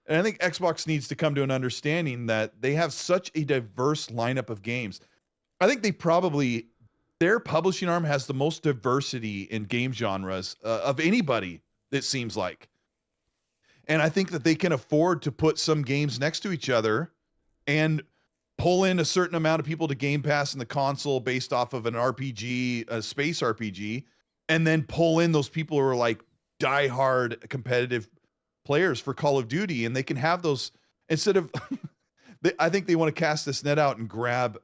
And I think Xbox needs to come to an understanding that they have such a diverse lineup of games. I think their publishing arm has the most diversity in game genres of anybody, it seems like. And I think that they can afford to put some games next to each other and pull in a certain amount of people to Game Pass in the console based off of an RPG, a space RPG, and then pull in those people who are like diehard competitive players for Call of Duty. And they can have those instead of, I think they want to cast this net out and grab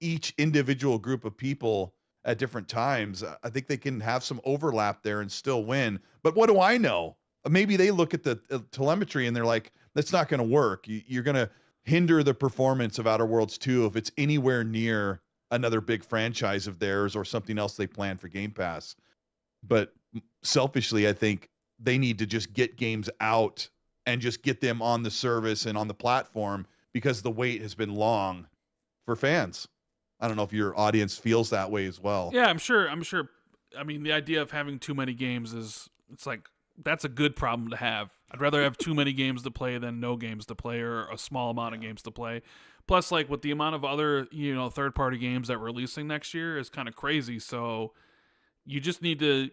each individual group of people at different times. I think they can have some overlap there and still win. But what do I know? Maybe they look at the telemetry and they're like, that's not going to work. You're going to hinder the performance of Outer Worlds 2 if it's anywhere near another big franchise of theirs or something else they plan for Game Pass. But selfishly, I think they need to just get games out and just get them on the service and on the platform, because the wait has been long for fans. I don't know if your audience feels that way as well. Yeah, I'm sure. I mean, the idea of having too many games it's like, that's a good problem to have. I'd rather have too many games to play than no games to play, or a small amount of games to play. Plus, like, with the amount of other, third-party games that we're releasing next year is kind of crazy. So you just need to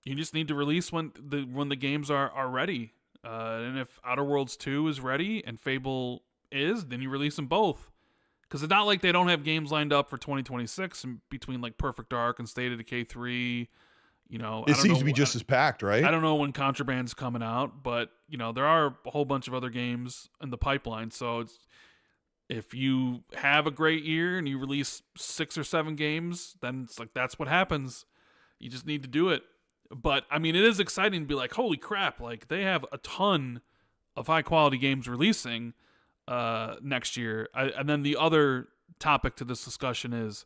release when the games are ready. And if Outer Worlds 2 is ready and Fable is, then you release them both. Because it's not like they don't have games lined up for 2026 and between like Perfect Dark and State of Decay 3. You know, It seems to be just as packed, right? I don't know when Contraband's coming out, but you know there are a whole bunch of other games in the pipeline. So if you have a great year and you release 6 or 7 games, then it's like that's what happens. You just need to do it. But I mean, it is exciting to be like, holy crap! Like they have a ton of high quality games releasing next year. And then the other topic to this discussion is,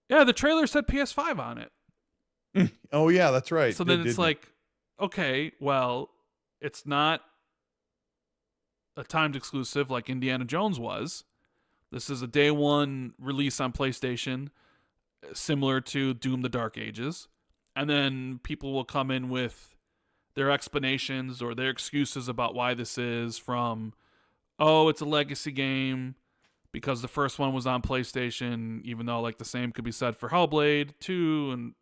yeah, the trailer said PS5 on it. Oh yeah, that's right. So then it's like, okay, well, it's not a timed exclusive like Indiana Jones was. This is a day one release on PlayStation, similar to Doom: The Dark Ages. And then people will come in with their explanations or their excuses about why this is from, oh, it's a legacy game because the first one was on PlayStation, even though like the same could be said for Hellblade 2 and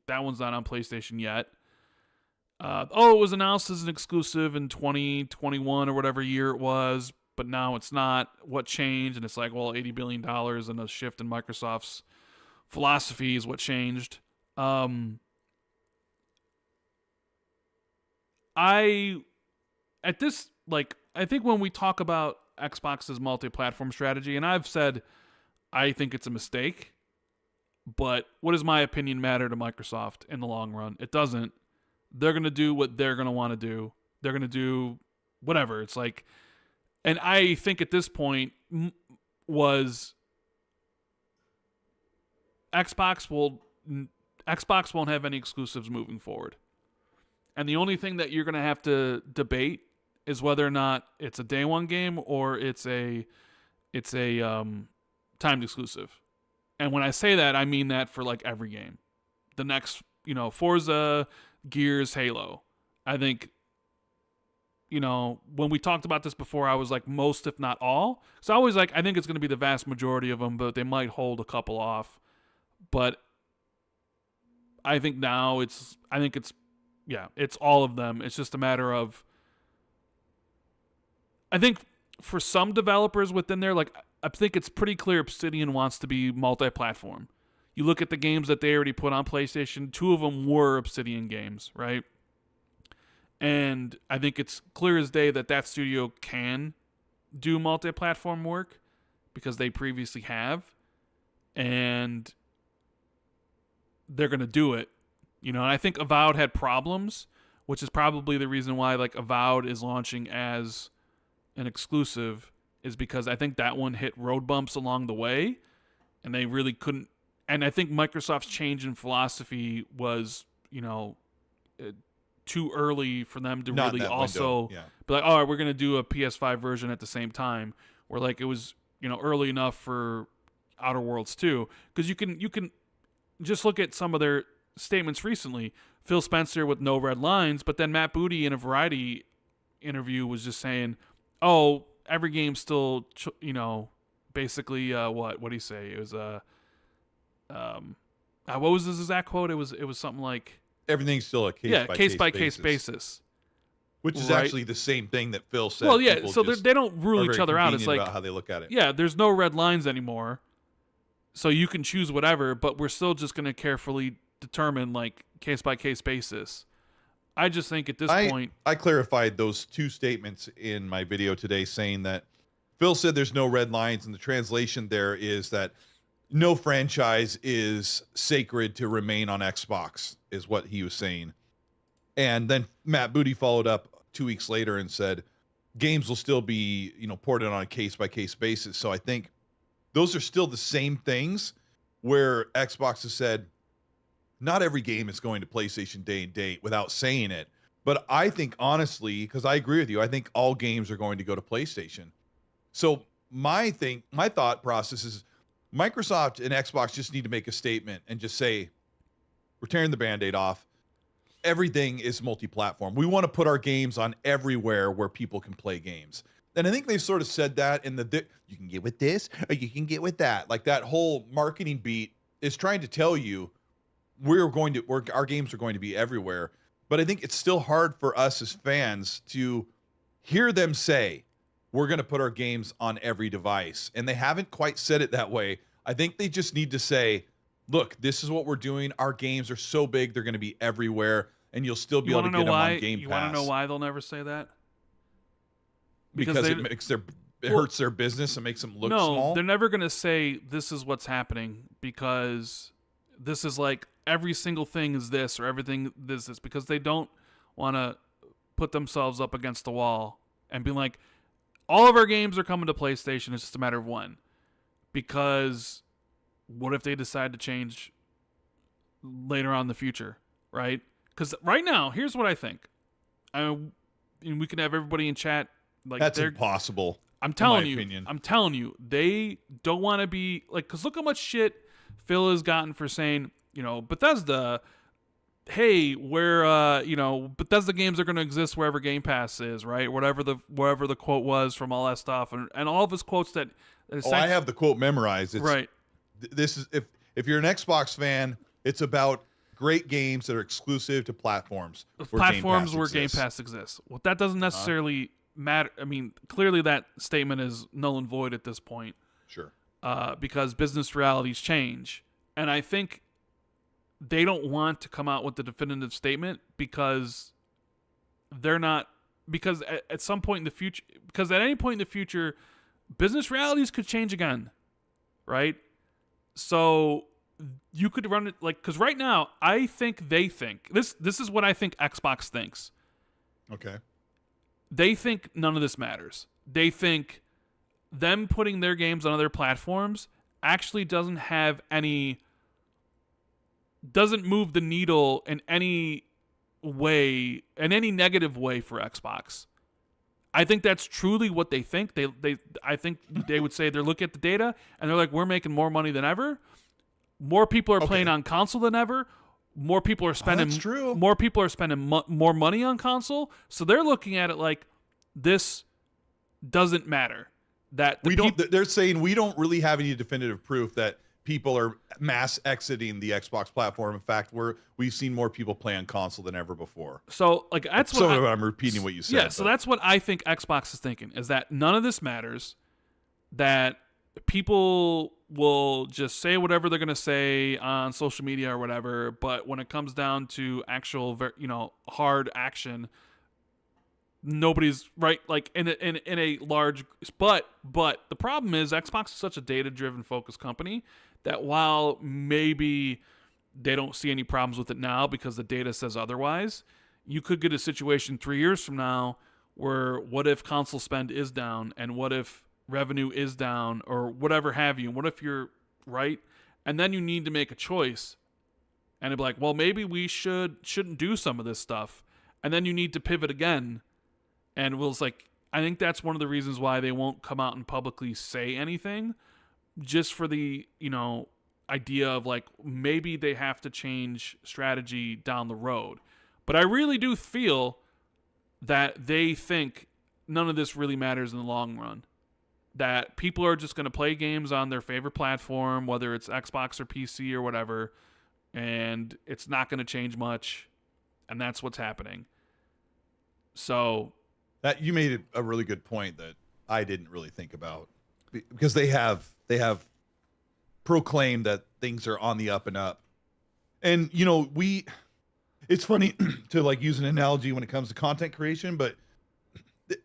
that one's not on PlayStation yet. It was announced as an exclusive in 2021 or whatever year it was, but now it's not. What changed? And it's like, well, $80 billion and a shift in Microsoft's philosophy is what changed. I think when we talk about Xbox's multi-platform strategy, and I've said I think it's a mistake, but what does my opinion matter to Microsoft in the long run? It doesn't. They're going to do what they're going to want to do. They're going to do whatever. It's like, and I think at this point was Xbox won't have any exclusives moving forward. And the only thing that you're going to have to debate is whether or not it's a day one game or it's a timed exclusive. And when I say that, I mean that for like every game. The next, Forza, Gears, Halo. I think, when we talked about this before, I was like most, if not all. So I was like, I think it's going to be the vast majority of them, but they might hold a couple off. But I think now it's all of them. It's just a matter of, I think for some developers within there, like I think it's pretty clear Obsidian wants to be multi-platform. You look at the games that they already put on PlayStation, 2 of them were Obsidian games, right? And I think it's clear as day that studio can do multi-platform work because they previously have. And they're going to do it. And I think Avowed had problems, which is probably the reason why like Avowed is launching as an exclusive, is because I think that one hit road bumps along the way and they really couldn't. And I think Microsoft's change in philosophy was, too early for them to Not really in that also window. Yeah. be like, all right, we're going to do a PS5 version at the same time, where like it was, early enough for Outer Worlds 2. Because you can just look at some of their statements recently. Phil Spencer with no red lines, but then Matt Booty in a Variety interview was just saying, oh, every game's still, basically, what did he say? It was what was his exact quote? It was something like, Everything's still a case by case basis. Which is right? actually the same thing that Phil said. Well, yeah, People so just they don't are rule very each other out. It's convenient like about how they look at it. Yeah, there's no red lines anymore, so you can choose whatever, but we're still just going to carefully determine like case by case basis. I just think at this point, I clarified those two statements in my video today, saying that Phil said there's no red lines, and the translation there is that no franchise is sacred to remain on Xbox, is what he was saying. And then Matt Booty followed up 2 weeks later and said games will still be, ported on a case by case basis. So I think those are still the same things, where Xbox has said not every game is going to PlayStation day and date without saying it. But I think honestly, because I agree with you, I think all games are going to go to PlayStation. So my thought process is Microsoft and Xbox just need to make a statement and just say, we're tearing the Band-Aid off. Everything is multi-platform. We want to put our games on everywhere where people can play games. And I think they've sort of said that in you can get with this or you can get with that. Like that whole marketing beat is trying to tell you our games are going to be everywhere. But I think it's still hard for us as fans to hear them say, we're going to put our games on every device. And they haven't quite said it that way. I think they just need to say, look, this is what we're doing. Our games are so big, they're going to be everywhere, and you'll still be able to get them on Game Pass. You want to know why they'll never say that? Because it hurts their business and makes them look small? No, they're never going to say this is what's happening because this is like every single thing is this or everything is this, because they don't want to put themselves up against the wall and be like, all of our games are coming to PlayStation. It's just a matter of when. Because what if they decide to change later on in the future, right? Because right now, here's what I think. And we can have everybody in chat. Like, that's impossible. I'm telling you, they don't want to be like, because look how much shit Phil has gotten for saying, Bethesda, hey, Bethesda games are going to exist wherever Game Pass is, right? Wherever the quote was from all that stuff, and all of his quotes that. I have the quote memorized. It's, right. This is if you're an Xbox fan, it's about great games that are exclusive to platforms. Where Game Pass exists. Well, that doesn't necessarily matter. I mean, clearly that statement is null and void at this point. Sure. Because business realities change, and I think they don't want to come out with the definitive statement because they're not. Because at some point in the future, because at any point in the future, business realities could change again, right? So you could run it like, because right now I think they think this is what I think Xbox thinks. Okay. They think none of this matters. They think them putting their games on other platforms actually doesn't move the needle in any way, in any negative way for Xbox. I think that's truly what they think. I think they would say they're looking at the data and they're like, we're making more money than ever. More people are playing on console than ever. More people are spending. That's true. More people are spending more money on console. So they're looking at it like this doesn't matter. That they're saying we don't really have any definitive proof that people are mass exiting the Xbox platform. In fact, we've seen more people play on console than ever before. So like that's what I'm repeating what you said. Yeah, so that's what I think Xbox is thinking, is that none of this matters, that people will just say whatever they're going to say on social media or whatever, but when it comes down to actual hard action, nobody's right, like in a large, but the problem is Xbox is such a data-driven focused company that while maybe they don't see any problems with it now because the data says otherwise, you could get a situation 3 years from now where what if console spend is down and what if revenue is down or whatever have you, and what if you're right, and then you need to make a choice and it'd be like, well, maybe we shouldn't do some of this stuff, and then you need to pivot again. And Will's like, I think that's one of the reasons why they won't come out and publicly say anything, just for the, idea of like, maybe they have to change strategy down the road. But I really do feel that they think none of this really matters in the long run. That people are just going to play games on their favorite platform, whether it's Xbox or PC or whatever, and it's not going to change much. And that's what's happening. So that you made a really good point that I didn't really think about, because they have proclaimed that things are on the up and up. And it's funny to like use an analogy when it comes to content creation, but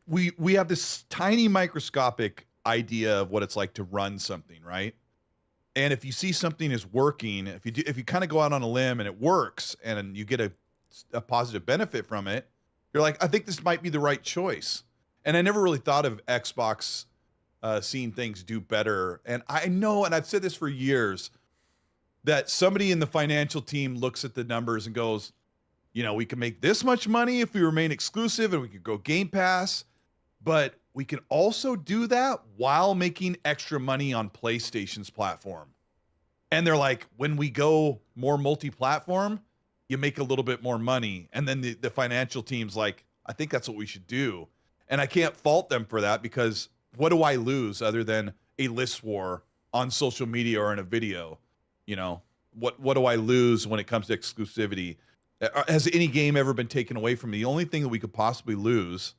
we have this tiny microscopic idea of what it's like to run something, right? And if you see something is working, if you kind of go out on a limb and it works and you get a positive benefit from it, you're like, I think this might be the right choice. And I never really thought of Xbox seeing things do better. And I know, and I've said this for years, that somebody in the financial team looks at the numbers and goes, we can make this much money if we remain exclusive and we could go Game Pass, but we can also do that while making extra money on PlayStation's platform. And they're like, when we go more multi-platform, you make a little bit more money. And then the financial team's like, I think that's what we should do. And I can't fault them for that, because what do I lose other than a list war on social media or in a video? What do I lose when it comes to exclusivity? Has any game ever been taken away from me? The only thing that we could possibly lose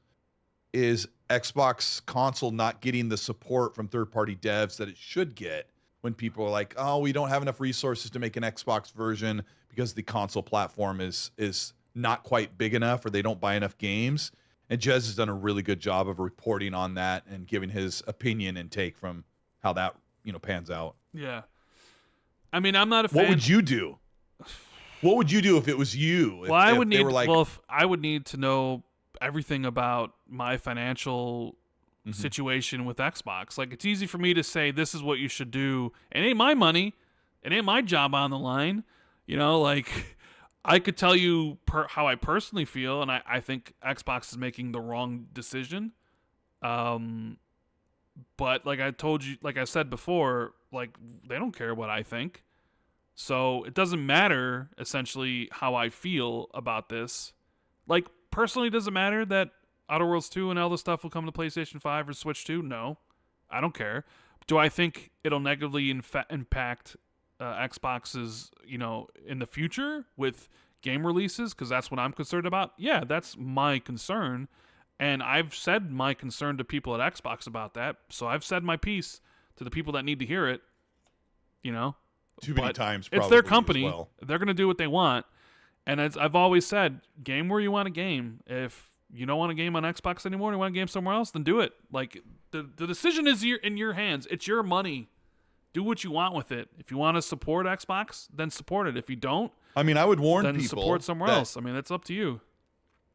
is Xbox console not getting the support from third-party devs that it should get when people are like, oh, we don't have enough resources to make an Xbox version because the console platform is not quite big enough, or they don't buy enough games. And Jez has done a really good job of reporting on that and giving his opinion and take from how that, pans out. Yeah. I mean, I'm not a fan. What would you do? What would you do if it was you? Well, I would need to know everything about my financial situation with Xbox. Like, it's easy for me to say this is what you should do. It ain't my money. It ain't my job on the line. Like, I could tell you how I personally feel, and I think Xbox is making the wrong decision. But like I said before, like, they don't care what I think. So it doesn't matter, essentially, how I feel about this. Like, personally, it doesn't matter that Outer Worlds 2 and all this stuff will come to PlayStation 5 or Switch 2. No, I don't care. Do I think it'll negatively impact Xbox's, in the future with game releases? Because that's what I'm concerned about. Yeah, that's my concern. And I've said my concern to people at Xbox about that. So I've said my piece to the people that need to hear it, Too many times, probably. It's their company. Well. They're going to do what they want. And as I've always said, game where you want a game. If you don't want a game on Xbox anymore and you want a game somewhere else, then do it. Like, the decision is in your hands. It's your money. Do what you want with it. If you want to support Xbox, then support it. If you don't, I mean, I would warn then people. Support somewhere else. I mean, it's up to you.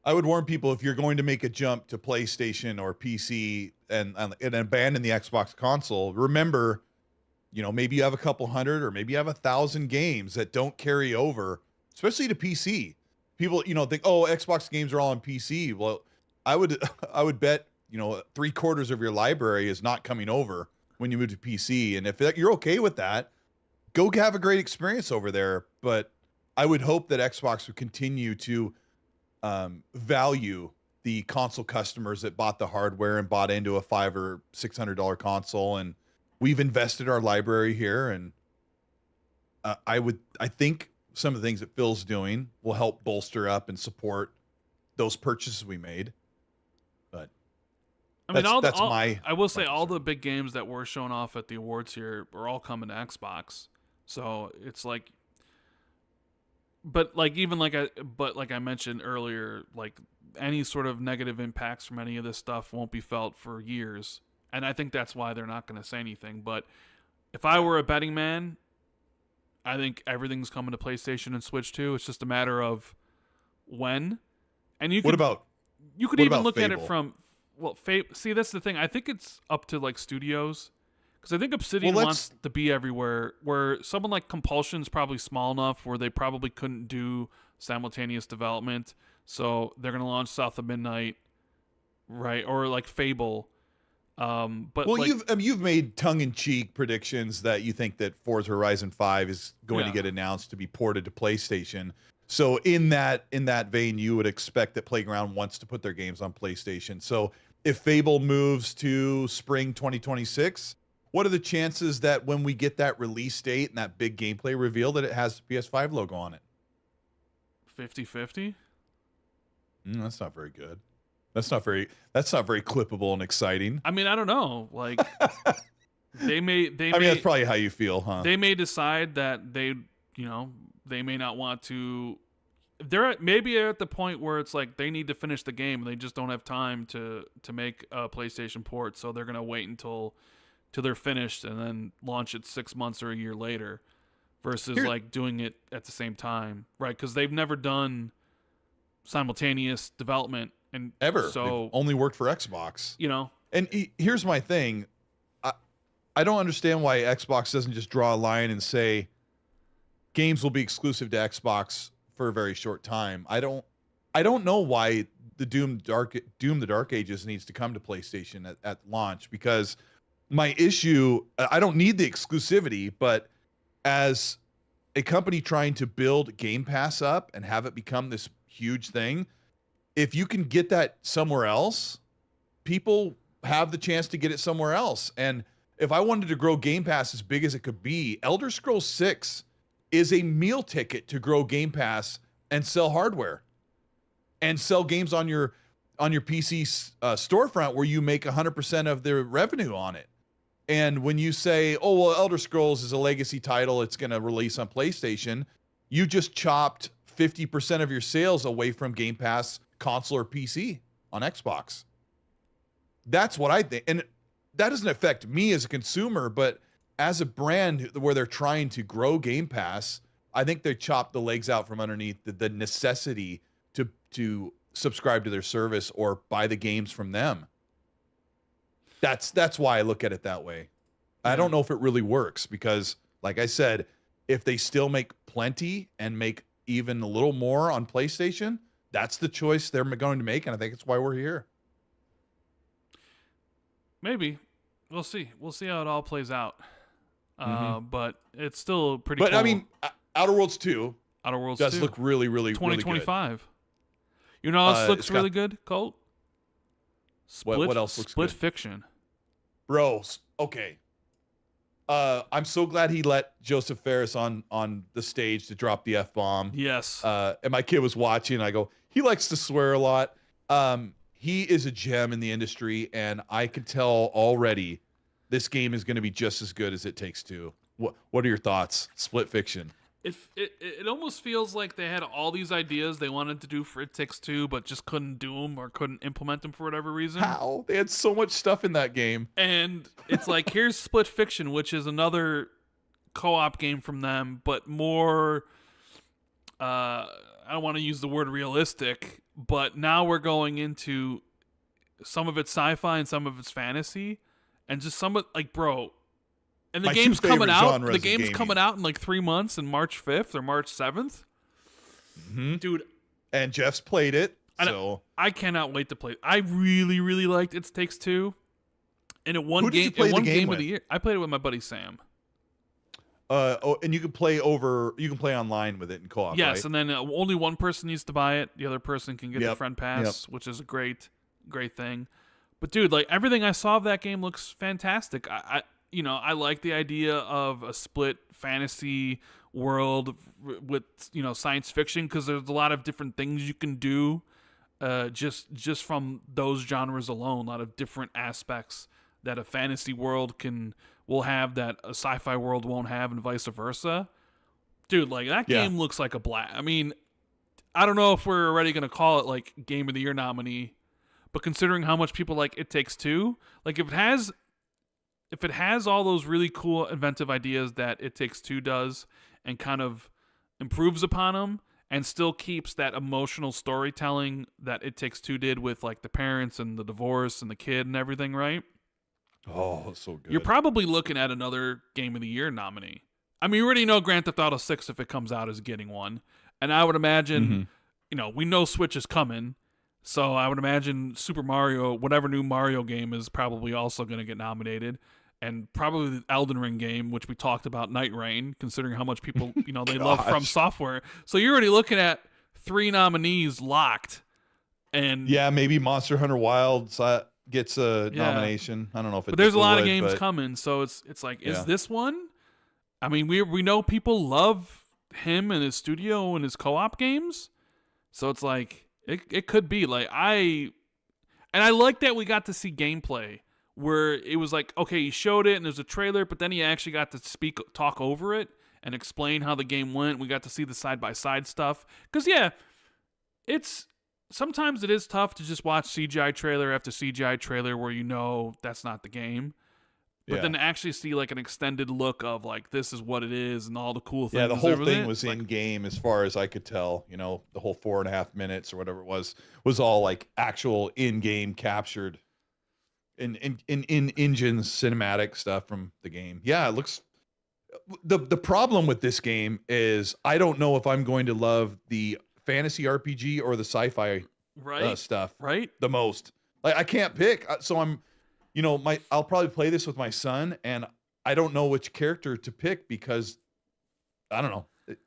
I would warn people, if you're going to make a jump to PlayStation or PC and abandon the Xbox console, remember, maybe you have a couple hundred or maybe you have 1,000 games that don't carry over, especially to PC. People, think, oh, Xbox games are all on PC. Well, I would bet, 3/4 of your library is not coming over when you move to PC. And if you're okay with that, go have a great experience over there. But I would hope that Xbox would continue to value the console customers that bought the hardware and bought into a $500 or $600 console. And we've invested our library here. And I think some of the things that Phil's doing will help bolster up and support those purchases we made. But I will say all the big games that were shown off at the awards here are all coming to Xbox. So it's like, but like I mentioned earlier, like, any sort of negative impacts from any of this stuff won't be felt for years. And I think that's why they're not going to say anything. But if I were a betting man, I think everything's coming to PlayStation and Switch too. It's just a matter of when. And you could even look at it from, see, that's the thing. I think it's up to like studios, because I think Obsidian wants to be everywhere, where someone like Compulsion's probably small enough where they probably couldn't do simultaneous development. So they're going to launch South of Midnight, right? Or like Fable. But you've made tongue-in-cheek predictions that you think that Forza Horizon 5 is going to get announced to be ported to PlayStation. So in that vein, you would expect that Playground wants to put their games on PlayStation. So if Fable moves to spring 2026, what are the chances that when we get that release date and that big gameplay reveal that it has the PS5 logo on it? 50-50? That's not very good. That's not very clippable and exciting. I mean, I don't know. Like, they may. That's probably how you feel, huh? They may decide that they may not want to. They're maybe at the point where it's like they need to finish the game and they just don't have time to make a PlayStation port, so they're gonna wait until they're finished and then launch it 6 months or a year later, versus like doing it at the same time, right? Because they've never done simultaneous development. And ever. So they've only worked for Xbox. And here's my thing. I don't understand why Xbox doesn't just draw a line and say games will be exclusive to Xbox for a very short time. I don't know why the Doom the Dark Ages needs to come to PlayStation at launch, because my issue, I don't need the exclusivity, but as a company trying to build Game Pass up and have it become this huge thing, if you can get that somewhere else, people have the chance to get it somewhere else. And if I wanted to grow Game Pass as big as it could be, Elder Scrolls 6 is a meal ticket to grow Game Pass and sell hardware and sell games on your PC storefront where you make 100% of the revenue on it. And when you say, oh, well, Elder Scrolls is a legacy title, it's going to release on PlayStation, you just chopped 50% of your sales away from Game Pass console or PC on Xbox. That's what I think. And that doesn't affect me as a consumer, but as a brand where they're trying to grow Game Pass, I think they chopped the legs out from underneath the necessity to subscribe to their service or buy the games from them. That's why I look at it that way. Yeah. I don't know if it really works because, like I said, if they still make plenty and make even a little more on PlayStation, that's the choice they're going to make, and I think it's why we're here. Maybe. We'll see. We'll see how it all plays out. But it's still pretty cool. But, I mean, Outer Worlds 2 does 2 look really, really, 2025. Really good. You know what else looks really good, Colt? What else looks Split good? Fiction. Bro, okay. I'm so glad he let Joseph Ferris on the stage to drop the F-bomb. Yes. And my kid was watching, and I go, he likes to swear a lot. He is a gem in the industry, and I can tell already this game is going to be just as good as It Takes Two. What are your thoughts? Split Fiction. It almost feels like they had all these ideas they wanted to do for It Takes Two, but just couldn't do them or couldn't implement them for whatever reason. How? They had so much stuff in that game. And it's like, here's Split Fiction, which is another co-op game from them, but more, I don't want to use the word realistic, but now we're going into some of it's sci-fi and some of it's fantasy, and just some of, like, bro... And the game's coming out. The game's coming out in like 3 months, in March 5th or March 7th. Dude. And Jeff's played it. So I cannot wait to play it. I really, really liked It Takes Two. And it won Who did you play the game of the year. I played it with my buddy Sam. And you can play online with it in co-op, yes, right? And then only one person needs to buy it. The other person can get the friend pass, which is a great thing. But dude, like, everything I saw of that game looks fantastic. I like the idea of a split fantasy world with, science fiction, because there's a lot of different things you can do just from those genres alone. A lot of different aspects that a fantasy world will have that a sci-fi world won't have, and vice versa. Dude, like, that game looks like a blast. I mean, I don't know if we're already going to call it, like, Game of the Year nominee, but considering how much people like It Takes Two, like, if it has all those really cool inventive ideas that It Takes Two does and kind of improves upon them and still keeps that emotional storytelling that It Takes Two did with, like, the parents and the divorce and the kid and everything, right? Oh, so good. You're probably looking at another Game of the Year nominee. I mean, you already know Grand Theft Auto 6, if it comes out, is getting one. And I would imagine, we know Switch is coming. So I would imagine Super Mario, whatever new Mario game, is probably also going to get nominated. And probably the Elden Ring game, which we talked about, Nightreign, considering how much people, they love From Software. So you're already looking at 3 nominees locked. And yeah, maybe Monster Hunter Wilds gets a nomination. I don't know if it. But there's a lot of games coming, so it's like, is this one? I mean, we know people love him and his studio and his co-op games, so it's like it could be like I like that we got to see gameplay where it was like, okay, he showed it and there's a trailer, but then he actually got to talk over it and explain how the game went. We got to see the side-by-side stuff. Because, sometimes it is tough to just watch CGI trailer after CGI trailer where that's not the game. But then to actually see, like, an extended look of, like, this is what it is and all the cool things. Yeah, the whole thing was in-game as far as I could tell. The whole 4.5 minutes or whatever it was all, like, actual in-game captured in engine cinematic stuff from the game. Yeah, it looks. The problem with this game is I don't know if I'm going to love the fantasy RPG or the sci-fi stuff the most. Like, I can't pick, so I'm, I'll probably play this with my son, and I don't know which character to pick because I don't know.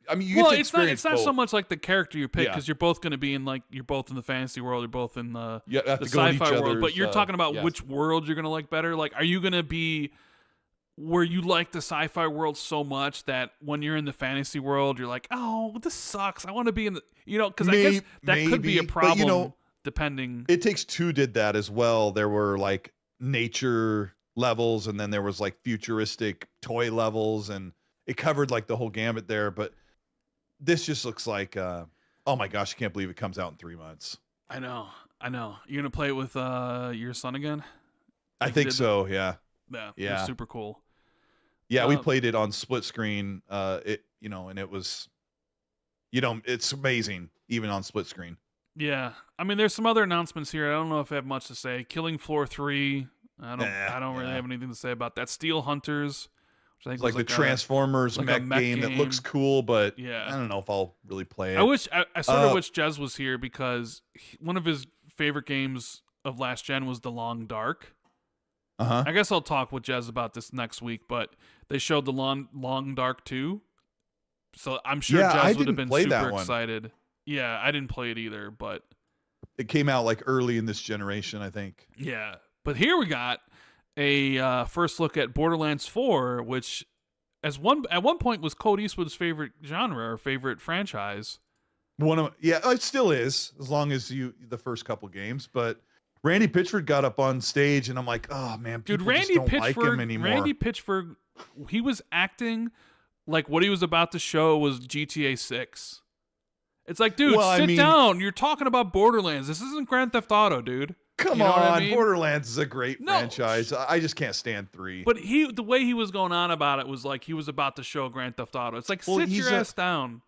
I mean, it's not so much like the character you pick, because you're both going to be in, like, you're both in the fantasy world, you're both in the sci-fi world, but you're talking about which world you're going to like better. Like, are you going to be where you like the sci-fi world so much that when you're in the fantasy world, you're like, oh, this sucks. I want to be in the, because I guess that could be a problem, but, depending. It Takes Two did that as well. There were like nature levels, and then there was like futuristic toy levels, and it covered like the whole gamut there. But this just looks like, oh my gosh, I can't believe it comes out in 3 months. I know. You're gonna play it with your son again? I think so. Yeah. Yeah. It was super cool. Yeah, we played it on split screen. And it was, it's amazing even on split screen. Yeah, I mean, there's some other announcements here. I don't know if I have much to say. Killing Floor 3. I don't really have anything to say about that. Steel Hunters, which I think it's like the Transformers mech game that looks cool, but I don't know if I'll really play it. I sort of wish Jez was here because one of his favorite games of last gen was The Long Dark. I guess I'll talk with Jez about this next week, but they showed The Long Dark 2. So I'm sure Jez would have been super excited. Yeah, I didn't play it either, but it came out like early in this generation, I think. Yeah, but here we got a first look at Borderlands 4, which at one point was Colt Eastwood's favorite genre or favorite franchise. It still is, as long as the first couple games. But Randy Pitchford got up on stage, and I'm like, oh man, people just don't like him anymore. Randy Pitchford, he was acting like what he was about to show was GTA 6. It's like, dude, sit down. You're talking about Borderlands. This isn't Grand Theft Auto, dude. Come on, Borderlands is a great franchise. I just can't stand 3. But the way he was going on about it was like he was about to show Grand Theft Auto. It's like, sit your ass down.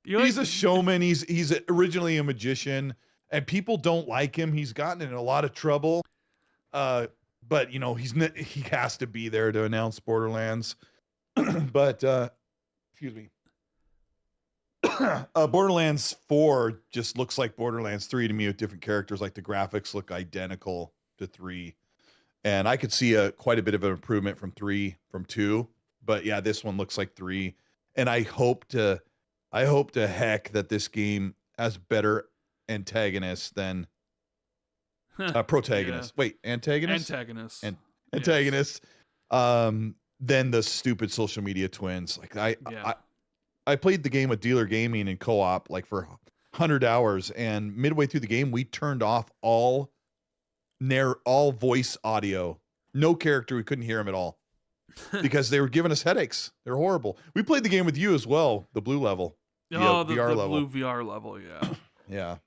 He's a showman. He's originally a magician, and people don't like him. He's gotten in a lot of trouble. But he has to be there to announce Borderlands. But excuse me. Borderlands 4 just looks like Borderlands 3 to me with different characters. Like the graphics look identical to 3, and I could see quite a bit of an improvement from 2. But yeah, this one looks like 3, and I hope to heck that this game has better antagonists than protagonists. Yeah. Wait, antagonists? Antagonists. Than the stupid social media twins. Like I played the game with Dealer Gaming in co-op like for 100 hours, and midway through the game, we turned off all voice audio. No character. We couldn't hear them at all because they were giving us headaches. They're horrible. We played the game with you as well, the blue level. The VR level. Blue VR level, yeah.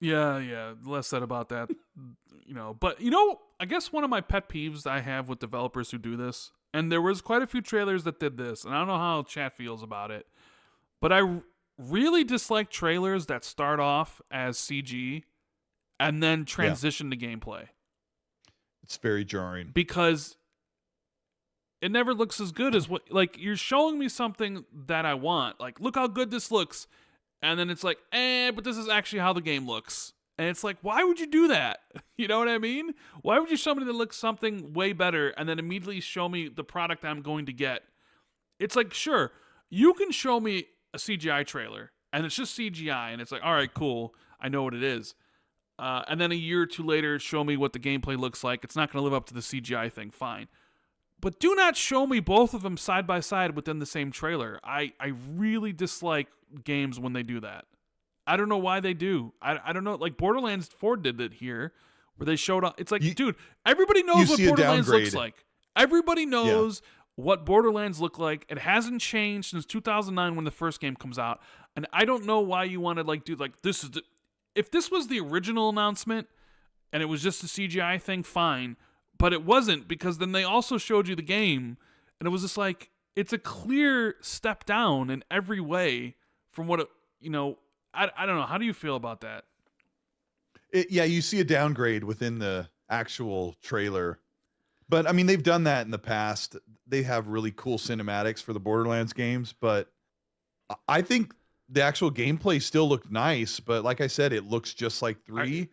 Yeah. Less said about that, But, I guess one of my pet peeves I have with developers who do this, and there was quite a few trailers that did this, and I don't know how chat feels about it, but I really dislike trailers that start off as CG and then transition to gameplay. It's very jarring. Because it never looks as good as you're showing me something that I want. Like, look how good this looks. And then it's like, but this is actually how the game looks. And it's like, why would you do that? You know what I mean? Why would you show me that looks something way better and then immediately show me the product I'm going to get? It's like, sure, you can show me a CGI trailer and it's just CGI and it's like, all right, cool. I know what it is. And then a year or two later, show me what the gameplay looks like. It's not going to live up to the CGI thing. Fine. But do not show me both of them side by side within the same trailer. I really dislike games when they do that. I don't know why they do. I don't know. Like Borderlands 4 did it here, where they showed up. It's like, dude, everybody knows what Borderlands looks like. Everybody knows what Borderlands look like. It hasn't changed since 2009 when the first game comes out. And I don't know why you want to this is if this was the original announcement and it was just a CGI thing, fine. But it wasn't, because then they also showed you the game, and it was just like, it's a clear step down in every way from what I don't know. How do you feel about that? You see a downgrade within the actual trailer. But, I mean, they've done that in the past. They have really cool cinematics for the Borderlands games, but I think the actual gameplay still looked nice, but like I said, it looks just like 3.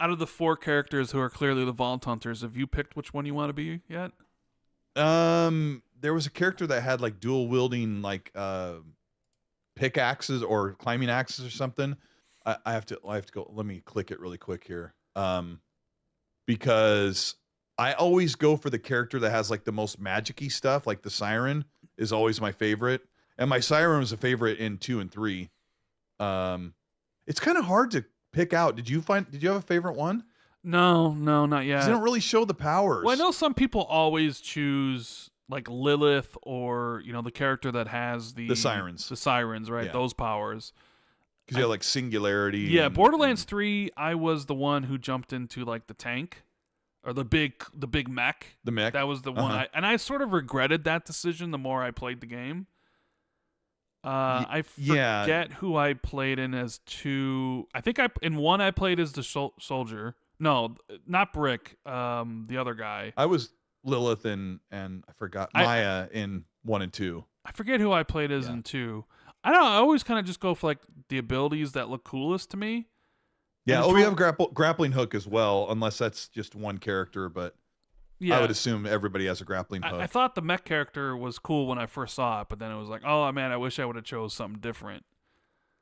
Out of the 4 characters who are clearly the Vault Hunters, have you picked which one you want to be yet? There was a character that had like dual wielding like pickaxes or climbing axes or something. I have to go. Let me click it really quick here. Because I always go for the character that has like the most magic-y stuff, like the Siren is always my favorite. And my Siren was a favorite in 2 and 3. It's kind of hard to pick out. Did you have a favorite one? No, not Because yet. they don't really show the powers. Well, I know some people always choose like Lilith or, you know, the character that has the Sirens. The Sirens, right? Yeah. Those powers. Because you have like Singularity. Yeah, Borderlands 3, I was the one who jumped into like the tank or the big mech. The mech. That was the one I sort of regretted that decision the more I played the game. I forget who I played in as 2. I think in 1 I played as the soldier. No, not Brick. The other guy. I was Lilith and I forgot Maya in 1 and 2. I forget who I played as in 2. I don't know. I always kind of just go for like the abilities that look coolest to me. Yeah. We have grappling hook as well, unless that's just one character. But yeah, I would assume everybody has a grappling hook. I thought the mech character was cool when I first saw it, but then it was like, oh man, I wish I would have chose something different.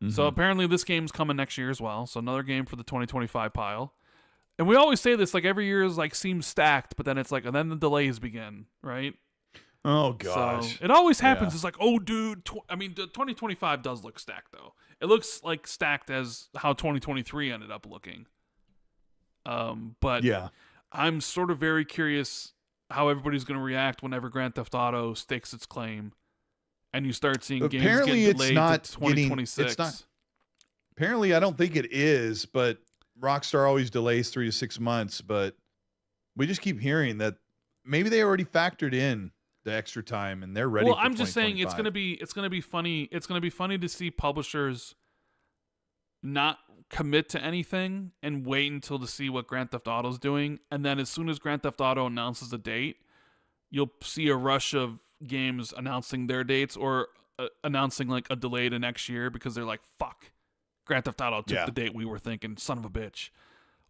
Mm-hmm. So apparently this game's coming next year as well. So another game for the 2025 pile. And we always say this, like every year is like seems stacked, but then it's like, and then the delays begin, right? Oh gosh, so it always happens. Yeah. It's like, oh dude, I mean, the 2025 does look stacked though. It looks like stacked as how 2023 ended up looking. But yeah, I'm sort of very curious how everybody's going to react whenever Grand Theft Auto stakes its claim, and you start seeing games get delayed to 2026. Apparently, I don't think it is, but Rockstar always delays 3 to 6 months. But we just keep hearing that maybe they already factored in the extra time and they're ready. Well, I'm just saying it's gonna be funny. It's gonna be funny to see publishers not commit to anything and wait until to see what Grand Theft Auto's doing, and then as soon as Grand Theft Auto announces a date, you'll see a rush of games announcing their dates or announcing like a delay to next year because they're like, "Fuck, Grand Theft Auto took the date we were thinking, son of a bitch."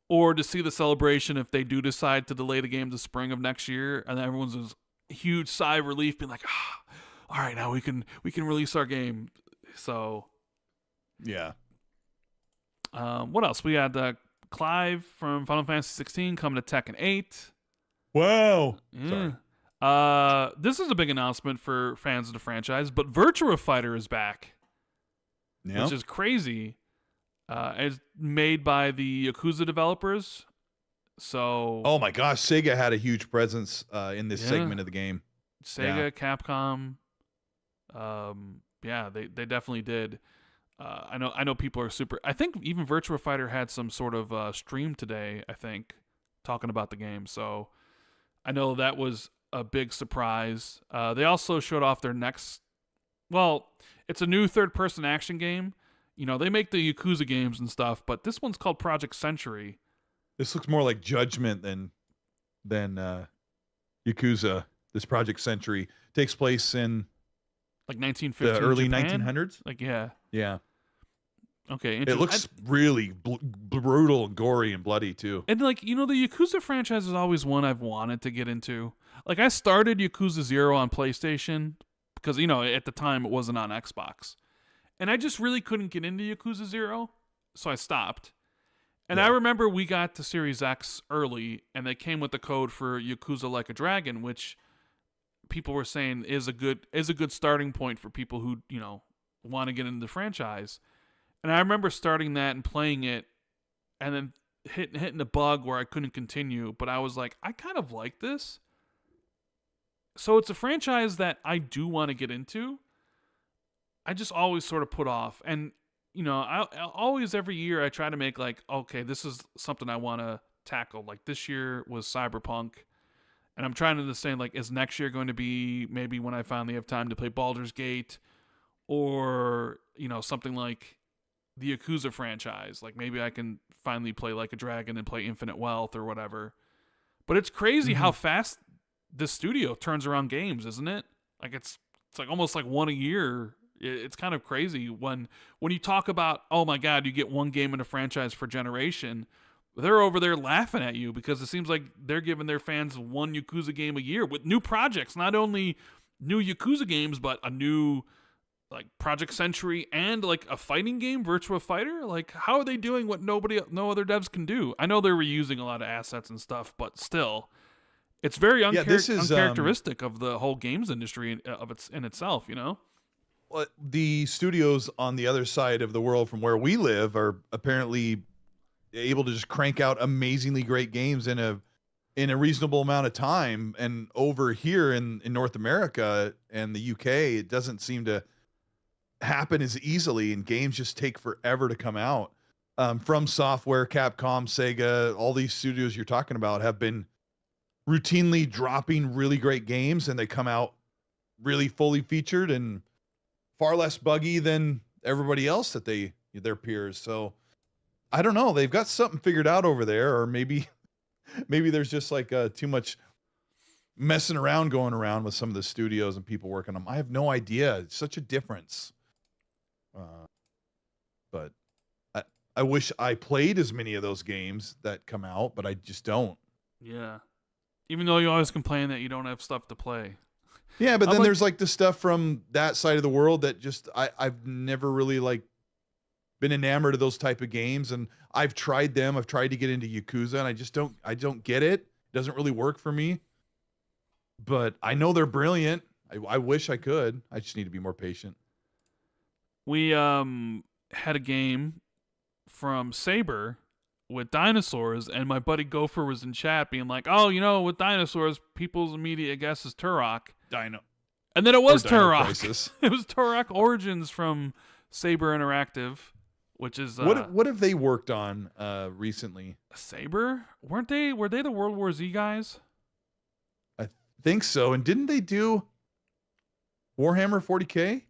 Or to see the celebration if they do decide to delay the game to spring of next year, and everyone's just huge sigh of relief, being like, all right, now we can release our game. So yeah. What else? We had Clive from Final Fantasy 16 coming to Tekken 8. Wow. Yeah. Sorry. This is a big announcement for fans of the franchise, but Virtua Fighter is back. Yep. Which is crazy. It's made by the Yakuza developers. So, oh my gosh, Sega had a huge presence in this segment of the game. Sega, Capcom, they definitely did. I know people are super. I think even Virtua Fighter had some sort of stream today. I think talking about the game. So I know that was a big surprise. They also showed off their next. Well, it's a new third-person action game. You know, they make the Yakuza games and stuff, but this one's called Project Century. This looks more like Judgment than Yakuza. This Project Century takes place in like 1950s, the early Japan? 1900s. Like yeah. Okay, it looks really brutal and gory and bloody too. And like, you know, the Yakuza franchise is always one I've wanted to get into. Like I started Yakuza 0 on PlayStation because, you know, at the time it wasn't on Xbox. And I just really couldn't get into Yakuza 0, so I stopped. And I remember we got to Series X early, and they came with the code for Yakuza Like a Dragon, which people were saying is a good starting point for people who, you know, want to get into the franchise. And I remember starting that and playing it, and then hitting a bug where I couldn't continue. But I was like, I kind of like this. So it's a franchise that I do want to get into. I just always sort of put off. And, you know, I always, every year, I try to make like, okay, this is something I want to tackle. Like this year was Cyberpunk. And I'm trying to understand, like, is next year going to be maybe when I finally have time to play Baldur's Gate or, you know, something like the Yakuza franchise. Like maybe I can finally play Like a Dragon and play Infinite Wealth or whatever. But it's crazy how fast this studio turns around games, isn't it? Like it's like almost like one a year. It's kind of crazy when you talk about, oh my God, you get one game in a franchise per generation. They're over there laughing at you because it seems like they're giving their fans one Yakuza game a year with new projects, not only new Yakuza games, but a new like Project Century and like a fighting game, Virtua Fighter. Like, how are they doing what no other devs can do? I know they're reusing a lot of assets and stuff, but still, It's very This is uncharacteristic of the whole games industry in itself, you know? well, the studios on the other side of the world from where we live are apparently able to just crank out amazingly great games in a reasonable amount of time. And over here in North America and the UK, it doesn't seem to happen as easily, and games just take forever to come out. From Software, Capcom, Sega, all these studios you're talking about have been routinely dropping really great games, and they come out really fully featured and far less buggy than everybody else that their peers. So I don't know, they've got something figured out over there, or maybe there's just like too much messing around going around with some of the studios and people working on them. I have no idea. It's such a difference. But I wish I played as many of those games that come out, but I just don't. Yeah. Even though you always complain that you don't have stuff to play. Yeah, but then there's like the stuff from that side of the world that just I've never really like been enamored of those type of games, and I've tried them. I've tried to get into Yakuza, and I don't get it. It doesn't really work for me. But I know they're brilliant. I wish I could. I just need to be more patient. We had a game from Saber with dinosaurs, and my buddy Gopher was in chat being like, "Oh, you know, with dinosaurs, people's immediate guess is Turok." Dino. And then it was Turok. Crisis. It was Turok Origins from Saber Interactive, which is what have they worked on recently? Saber? Were they the World War Z guys? I think so. And didn't they do Warhammer 40K?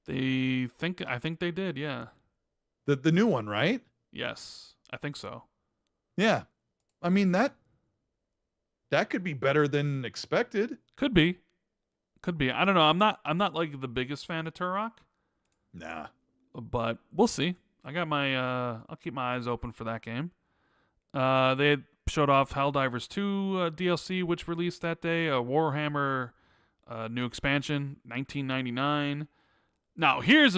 I think they did, yeah. The new one, right? Yes, I think so. Yeah. I mean that could be better than expected. Could be. I don't know. I'm not like the biggest fan of Turok. Nah. But we'll see. I got my I'll keep my eyes open for that game. They had showed off Helldivers 2 DLC, which released that day. A Warhammer new expansion, $19.99. Now here's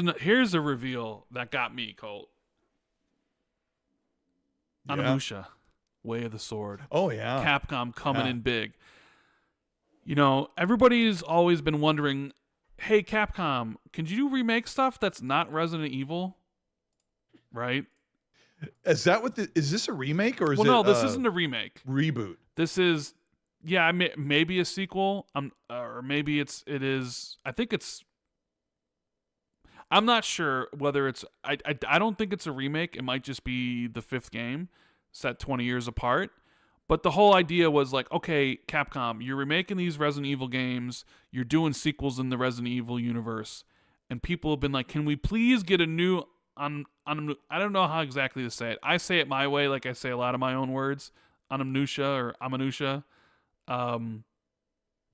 a reveal that got me, Colt. Yeah. Onimusha, Way of the Sword. Oh yeah. Capcom coming in big. You know, everybody's always been wondering, hey Capcom, can you remake stuff that's not Resident Evil? Right? Is that what is this a remake or is it? Well, no, this isn't a remake. Reboot. This is, yeah, maybe a sequel. Or maybe it is. I think it's. I'm not sure whether it's. I don't think it's a remake. It might just be the 5th game, set 20 years apart. But the whole idea was like, okay, Capcom, you're remaking these Resident Evil games. You're doing sequels in the Resident Evil universe, and people have been like, can we please get a new I don't know how exactly to say it. I say it my way, like I say a lot of my own words. Onimusha or Onimusha.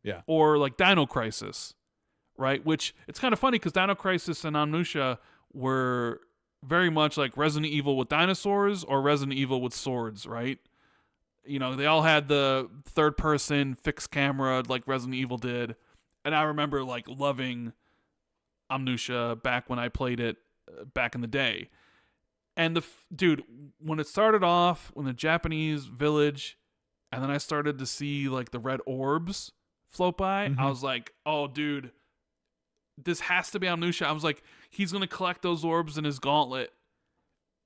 Yeah. Or like Dino Crisis, right? Which it's kind of funny because Dino Crisis and Onimusha were very much like Resident Evil with dinosaurs or Resident Evil with swords, right? You know, they all had the third person fixed camera like Resident Evil did. And I remember like loving Onimusha back when I played it back in the day. And dude, when it started off, when the Japanese village, and then I started to see like the red orbs float by, I was like, oh dude, this has to be Onimusha. I was like, he's going to collect those orbs in his gauntlet.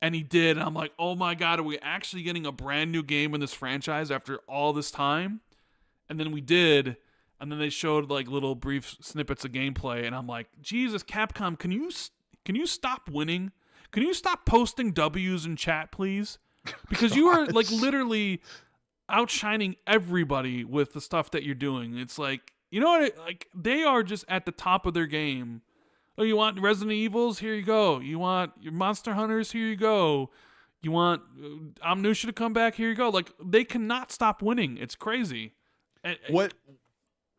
And he did. And I'm like, oh my God, are we actually getting a brand new game in this franchise after all this time? And then we did. And then they showed like little brief snippets of gameplay. And I'm like, Jesus, Capcom, can you stop winning? Can you stop posting W's in chat, please? Because you are like literally outshining everybody with the stuff that you're doing. It's like, you know what? Like they are just at the top of their game. Oh, you want Resident Evils? Here you go. You want your Monster Hunters? Here you go. You want Onimusha to come back? Here you go. Like they cannot stop winning. It's crazy. What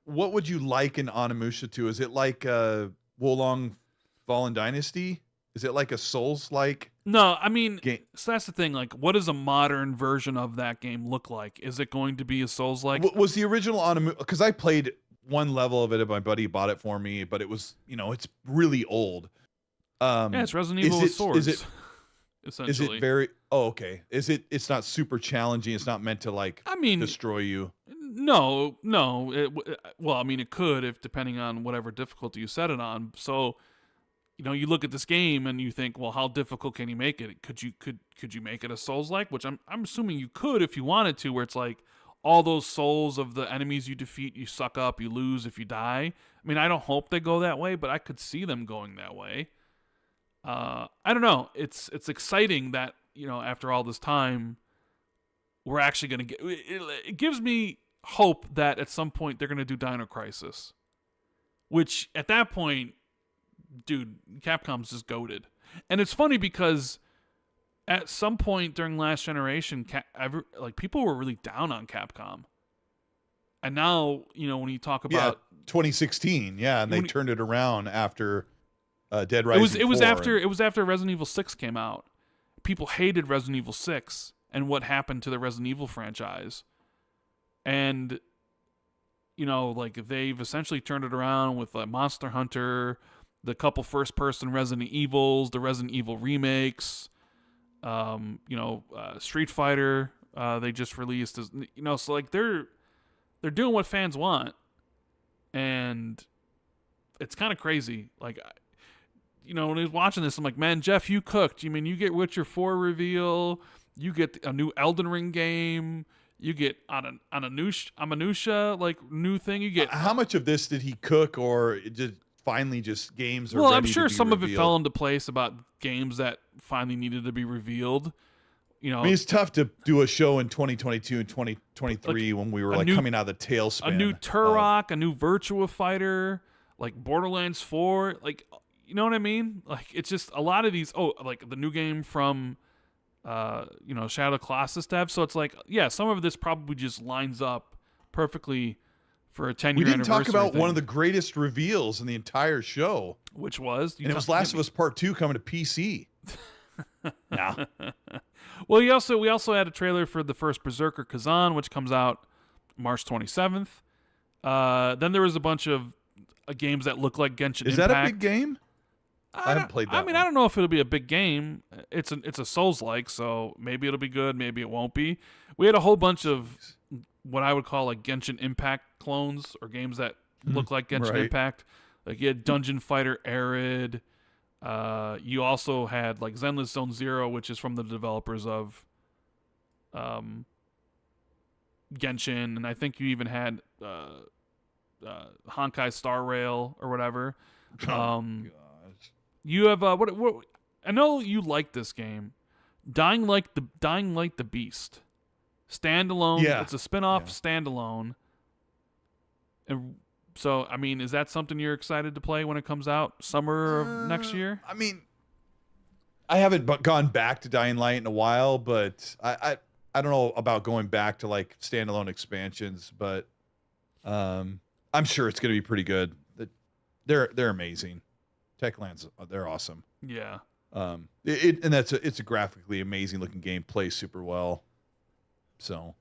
would you like an Onimusha to? Is it like Wolong Fallen Dynasty? Is it like a Souls-like? No, I mean, game? So that's the thing. Like, what does a modern version of that game look like? Is it going to be a Souls-like? Was the original Onimusha? Because I played one level of it, and my buddy bought it for me, but it was, it's really old. Yeah, it's Resident Evil with swords. Essentially. Is it very? Oh, okay. It's not super challenging. It's not meant to like destroy you. No. Well, I mean, it could if depending on whatever difficulty you set it on. So, you look at this game and you think, well, how difficult can you make it? Could you make it a Souls-like? Which I'm assuming you could if you wanted to, where it's like all those souls of the enemies you defeat, you suck up, you lose if you die. I mean, I don't hope they go that way, but I could see them going that way. I don't know. It's exciting that, after all this time, we're actually going to get... It gives me hope that at some point they're going to do Dino Crisis. Which, at that point, dude, Capcom's just goated. And it's funny because at some point during last generation, people were really down on Capcom. And now, when you talk about 2016, and they turned it around after Dead Rising. It was after Resident Evil 6 came out. People hated Resident Evil 6 and what happened to the Resident Evil franchise. And they've essentially turned it around with Monster Hunter, the couple first-person Resident Evils, the Resident Evil remakes, Street Fighter. They just released, so they're doing what fans want, and it's kind of crazy. When I was watching this, I'm like, man, Geoff, you cooked. You mean you get Witcher 4 reveal, you get a new Elden Ring game, you get Onimusha, new thing. You get how much of this did he cook, or finally just games? Well, I'm sure some of it fell into place about games that finally needed to be revealed. I mean, it's tough to do a show in 2022 and 2023 when we were coming out of the tailspin. A new Turok, a new Virtua Fighter, Borderlands 4, you know what I mean? It's just a lot of these. The new game from, Shadow Colossus dev. So it's some of this probably just lines up perfectly for a 10-year anniversary. We didn't talk about one of the greatest reveals in the entire show, which was, and it was Last of Us Part 2 coming to PC. Nah. Well, we also had a trailer for the first Berserker Kazan, which comes out March 27th. Then there was a bunch of games that look like Genshin Impact. Is that a big game? I haven't played that. I mean, I don't know if it'll be a big game. It's a Souls-like, so maybe it'll be good, maybe it won't be. We had a whole bunch of what I would call Genshin Impact clones, or games that look like Genshin Impact. You had Dungeon Fighter Arid. You also had Zenless Zone Zero, which is from the developers of Genshin, and I think you even had Honkai Star Rail or whatever. You have what? I know you like this game, Dying Like the Beast, standalone. Yeah. It's a spin-off standalone. And so, I mean, is that something you're excited to play when it comes out summer of next year? I mean, I haven't gone back to Dying Light in a while, but I don't know about going back to standalone expansions, but I'm sure it's going to be pretty good. They're amazing. Techland's, they're awesome. Yeah. It's a graphically amazing looking game, plays super well. So,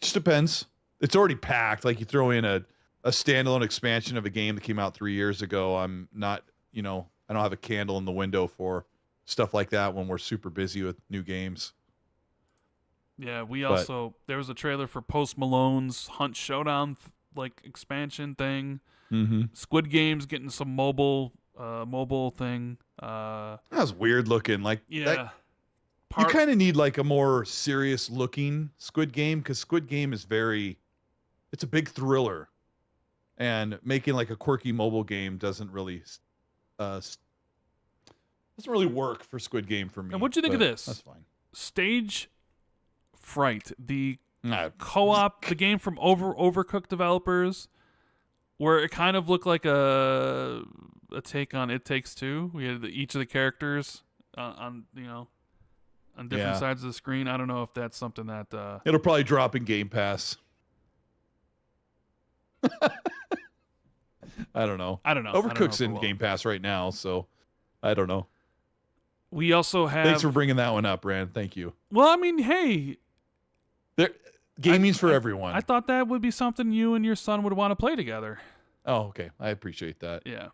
just depends. It's already packed. You throw in a standalone expansion of a game that came out 3 years ago. I'm not, I don't have a candle in the window for stuff like that when we're super busy with new games. Yeah, there was a trailer for Post Malone's Hunt Showdown expansion thing. Mm-hmm. Squid Game's getting some mobile thing. That was weird looking. Yeah. You kind of need a more serious looking Squid Game, because Squid Game is it's a big thriller, and making a quirky mobile game doesn't really work for Squid Game for me. And what'd you think of this? That's fine. Stage Fright, the co-op, the game from Overcooked developers, where it kind of looked like a take on It Takes Two. We had each of the characters on different sides of the screen. I don't know if that's something that it'll probably drop in Game Pass. I don't know. Overcooked's in Game Pass right now, so I don't know. We also have... Thanks for bringing that one up, Rand. Thank you. Well, I mean, hey... Gaming's for everyone. I thought that would be something you and your son would want to play together. Oh, okay. I appreciate that. Yeah.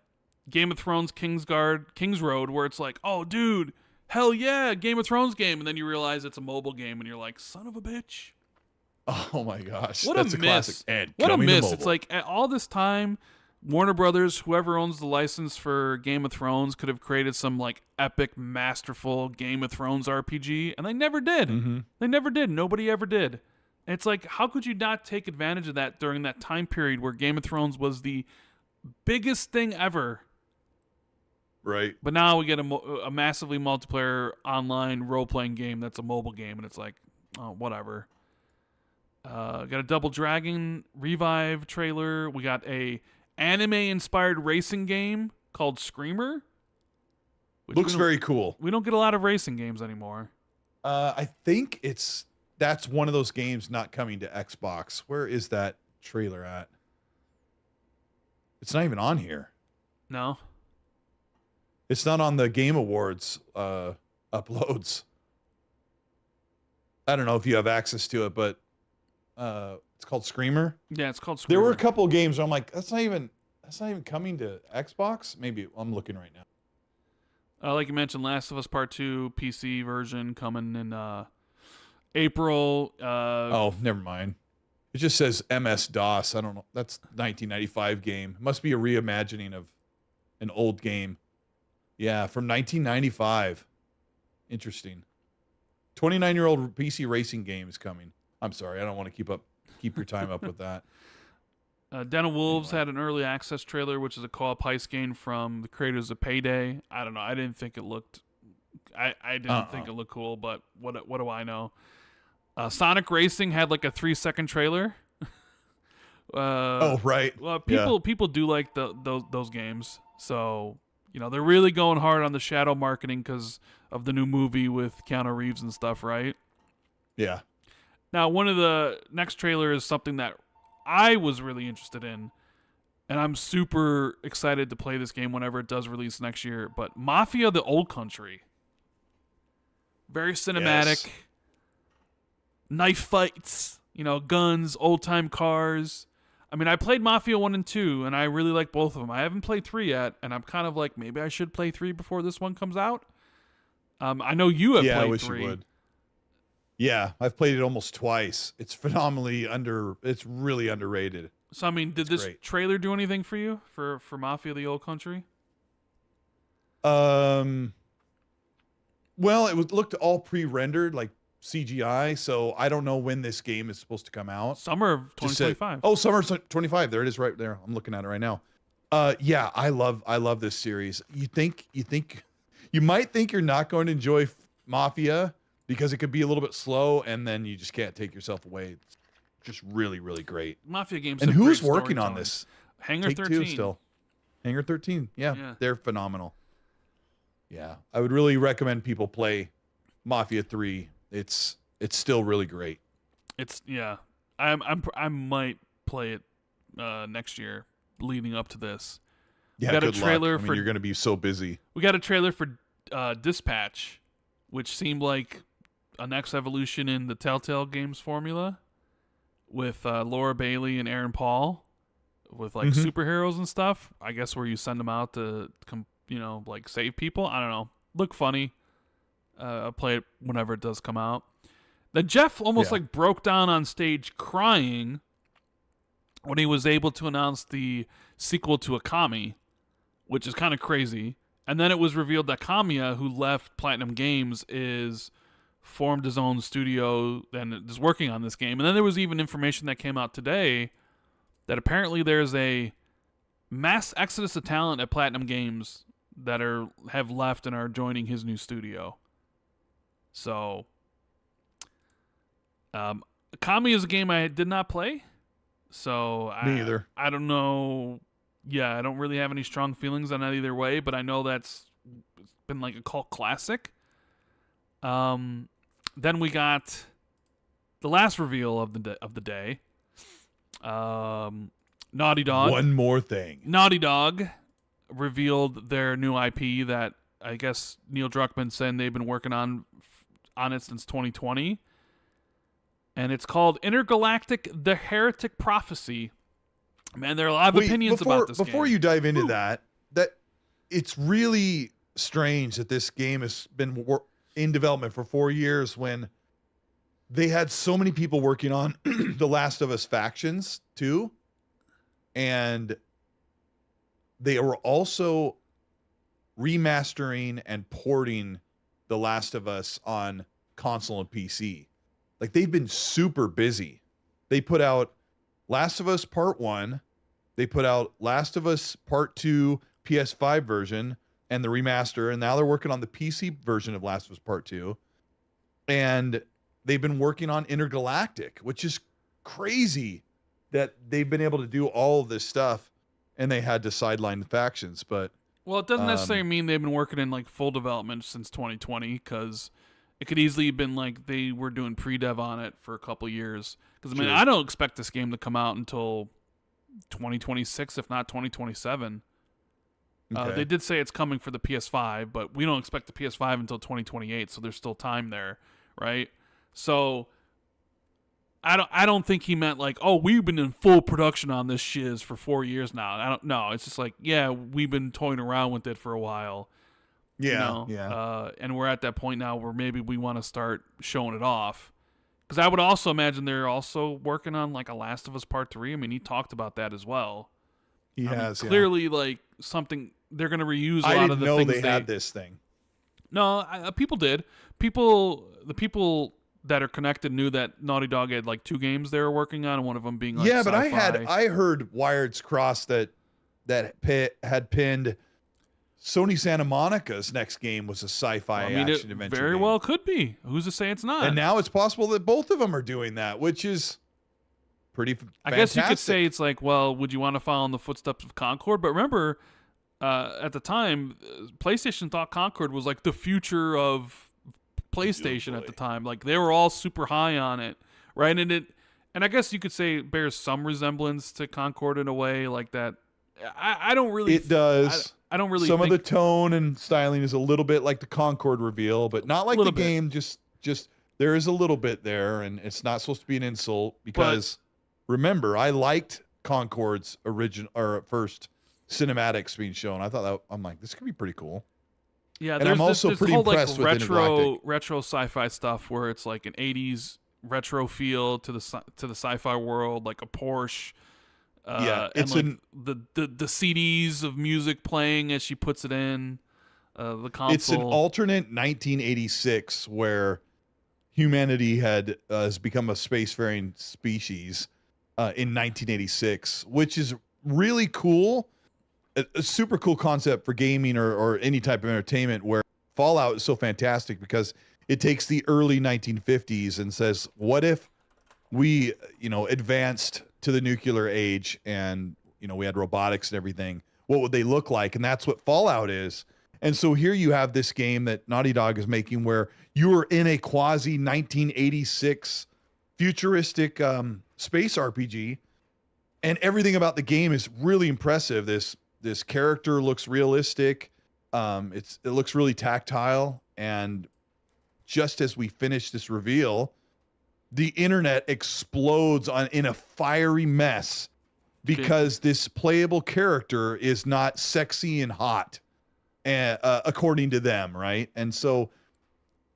Game of Thrones King's Road, where it's oh, dude, hell yeah, Game of Thrones game. And then you realize it's a mobile game, and you're like, son of a bitch. Oh my gosh, What that's a a miss. classic. And What a coming to miss. mobile. It's like at all this time, Warner Brothers, whoever owns the license for Game of Thrones, could have created some like epic, masterful Game of Thrones RPG, and they never did. Mm-hmm. They never did. Nobody ever did. And it's like, how could you not take advantage of that during that time period where Game of Thrones was the biggest thing ever? Right. But now we get a massively multiplayer online role-playing game that's a mobile game, and it's like, oh, whatever. Got a Double Dragon Revive trailer. We got a anime-inspired racing game called Screamer. which Looks very cool. We don't get a lot of racing games anymore. I think that's one of those games not coming to Xbox. Where is that trailer at? It's not even on here. No? It's not on the Game Awards uploads. I don't know if you have access to it, but it's called Screamer. Yeah, it's called Screamer. There were a couple games where I'm like, that's not even coming to Xbox. Maybe I'm looking right now. Like you mentioned, Last of Us Part 2 PC version coming in April. Oh, never mind. It just says MS-DOS. I don't know. That's 1995 game. It must be a reimagining of an old game. Yeah, from 1995. Interesting. 29-year-old PC racing game is coming. I'm sorry. I don't want to keep your time up with that. Den of Wolves had an early access trailer, which is a co-op heist game from the creators of Payday. I don't know. I didn't think it looked. I didn't think it looked cool, but what do I know? Sonic Racing had like a 3-second trailer. Oh right. Well, people do like those games, so they're really going hard on the shadow marketing because of the new movie with Keanu Reeves and stuff, right? Yeah. Now, one of the next trailer is something that I was really interested in, and I'm super excited to play this game whenever it does release next year. But Mafia: The Old Country, very cinematic, knife fights, guns, old time cars. I mean, I played Mafia 1 and 2, and I really like both of them. I haven't played 3 yet, and I'm kind of like, maybe I should play 3 before this one comes out. I know you have played 3. I wish you would. Yeah, I've played it almost twice. It's it's really underrated. So, I mean, did this trailer do anything for you for Mafia: The Old Country? Well, it looked all pre-rendered, like CGI, so I don't know when this game is supposed to come out. Summer of 2025. Summer 25. There it is right there. I'm looking at it right now. Yeah, I love this series. You might think you're not going to enjoy Mafia because it could be a little bit slow, and then you just can't take yourself away. It's just really, really great. Mafia games. And who's working on this? Hangar Take 13 Two still. Hangar 13. Yeah, they're phenomenal. Yeah, I would really recommend people play Mafia 3. It's still really great. I might play it next year, leading up to this. Yeah, we got good a trailer luck. I mean, you're going to be so busy. We got a trailer for Dispatch, which seemed like a next evolution in the Telltale Games formula, with Laura Bailey and Aaron Paul, with like superheroes and stuff. I guess where you send them out to like save people. I don't know. Look funny. I'll play it whenever it does come out. Then Geoff almost like broke down on stage crying when he was able to announce the sequel to Akami, which is kind of crazy. And then it was revealed that Kamiya, who left Platinum Games, formed his own studio and is working on this game. And then there was even information that came out today that apparently there's a mass exodus of talent at Platinum Games that have left and are joining his new studio. So, Akami is a game I did not play. So Me either. I don't know. Yeah, I don't really have any strong feelings on that either way, but I know it's been like a cult classic. Then we got the last reveal of the day. Naughty Dog. One more thing. Naughty Dog revealed their new IP that I guess Neil Druckmann said they've been working on it since 2020. And it's called Intergalactic: The Heretic Prophecy. Man, there are a lot of opinions about this game. Before you dive into that it's really strange that this game has been in development for 4 years when they had so many people working on The Last of Us factions too. And they were also remastering and porting The Last of Us on console and PC. Like they've been super busy. They put out Last of Us Part 1, they put out Last of Us Part 2 PS5 version and the remaster, and now they're working on the PC version of Last of Us Part 2. And they've been working on Intergalactic, which is crazy that they've been able to do all of this stuff and they had to sideline the factions. But well, it doesn't necessarily mean they've been working in like full development since 2020, because it could easily have been like they were doing pre-dev on it for a couple years. Because I mean, I don't expect this game to come out until 2026, if not 2027. Okay. They did say it's coming for the PS5, but we don't expect the PS5 until 2028, so there's still time there, right? So I don't think he meant like, oh, we've been in full production on this shiz for 4 years now. I don't know. It's just like, yeah, we've been toying around with it for a while. Yeah, and we're at that point now where maybe we want to start showing it off. Because I would also imagine they're also working on like a Last of Us Part 3. I mean, he talked about that as well. He has clearly like something they're going to reuse a lot of the things. I didn't know they had this thing. No, people did. The people that are connected knew that Naughty Dog had like 2 games they were working on, and one of them being like but sci-fi. I heard Wired's Cross that had pinned Sony Santa Monica's next game was a sci-fi action adventure very game. well could be. Who's to say it's not? And now it's possible that both of them are doing that, which is pretty fantastic. I guess you could say it's like, well, would you want to follow in the footsteps of Concord? But remember, at the time, PlayStation thought Concord was like the future of PlayStation at the time. Like they were all super high on it, right? And I guess you could say it bears some resemblance to Concord in a way, like that. I don't really. It does. I don't really. Some of the tone and styling is a little bit like the Concord reveal, but not like the game. Just there is a little bit there, and it's not supposed to be an insult because remember, I liked Concord's first cinematics being shown. I thought I'm like, this could be pretty cool. Yeah, and I'm also pretty impressed with retro sci-fi stuff where it's like an 80s retro feel to the sci-fi world, like a Porsche. It's and like the CDs of music playing as she puts it in the console. It's an alternate 1986 where humanity has become a spacefaring species in 1986, which is really cool. A super cool concept for gaming or any type of entertainment, where Fallout is so fantastic because it takes the early 1950s and says, what if we, advanced to the nuclear age and, we had robotics and everything, what would they look like? And that's what Fallout is. And so here you have this game that Naughty Dog is making where you are in a quasi 1986 futuristic space RPG, and everything about the game is really impressive. This character looks realistic. It looks really tactile. And just as we finish this reveal, the internet explodes in a fiery mess because this playable character is not sexy and hot, according to them, right? And so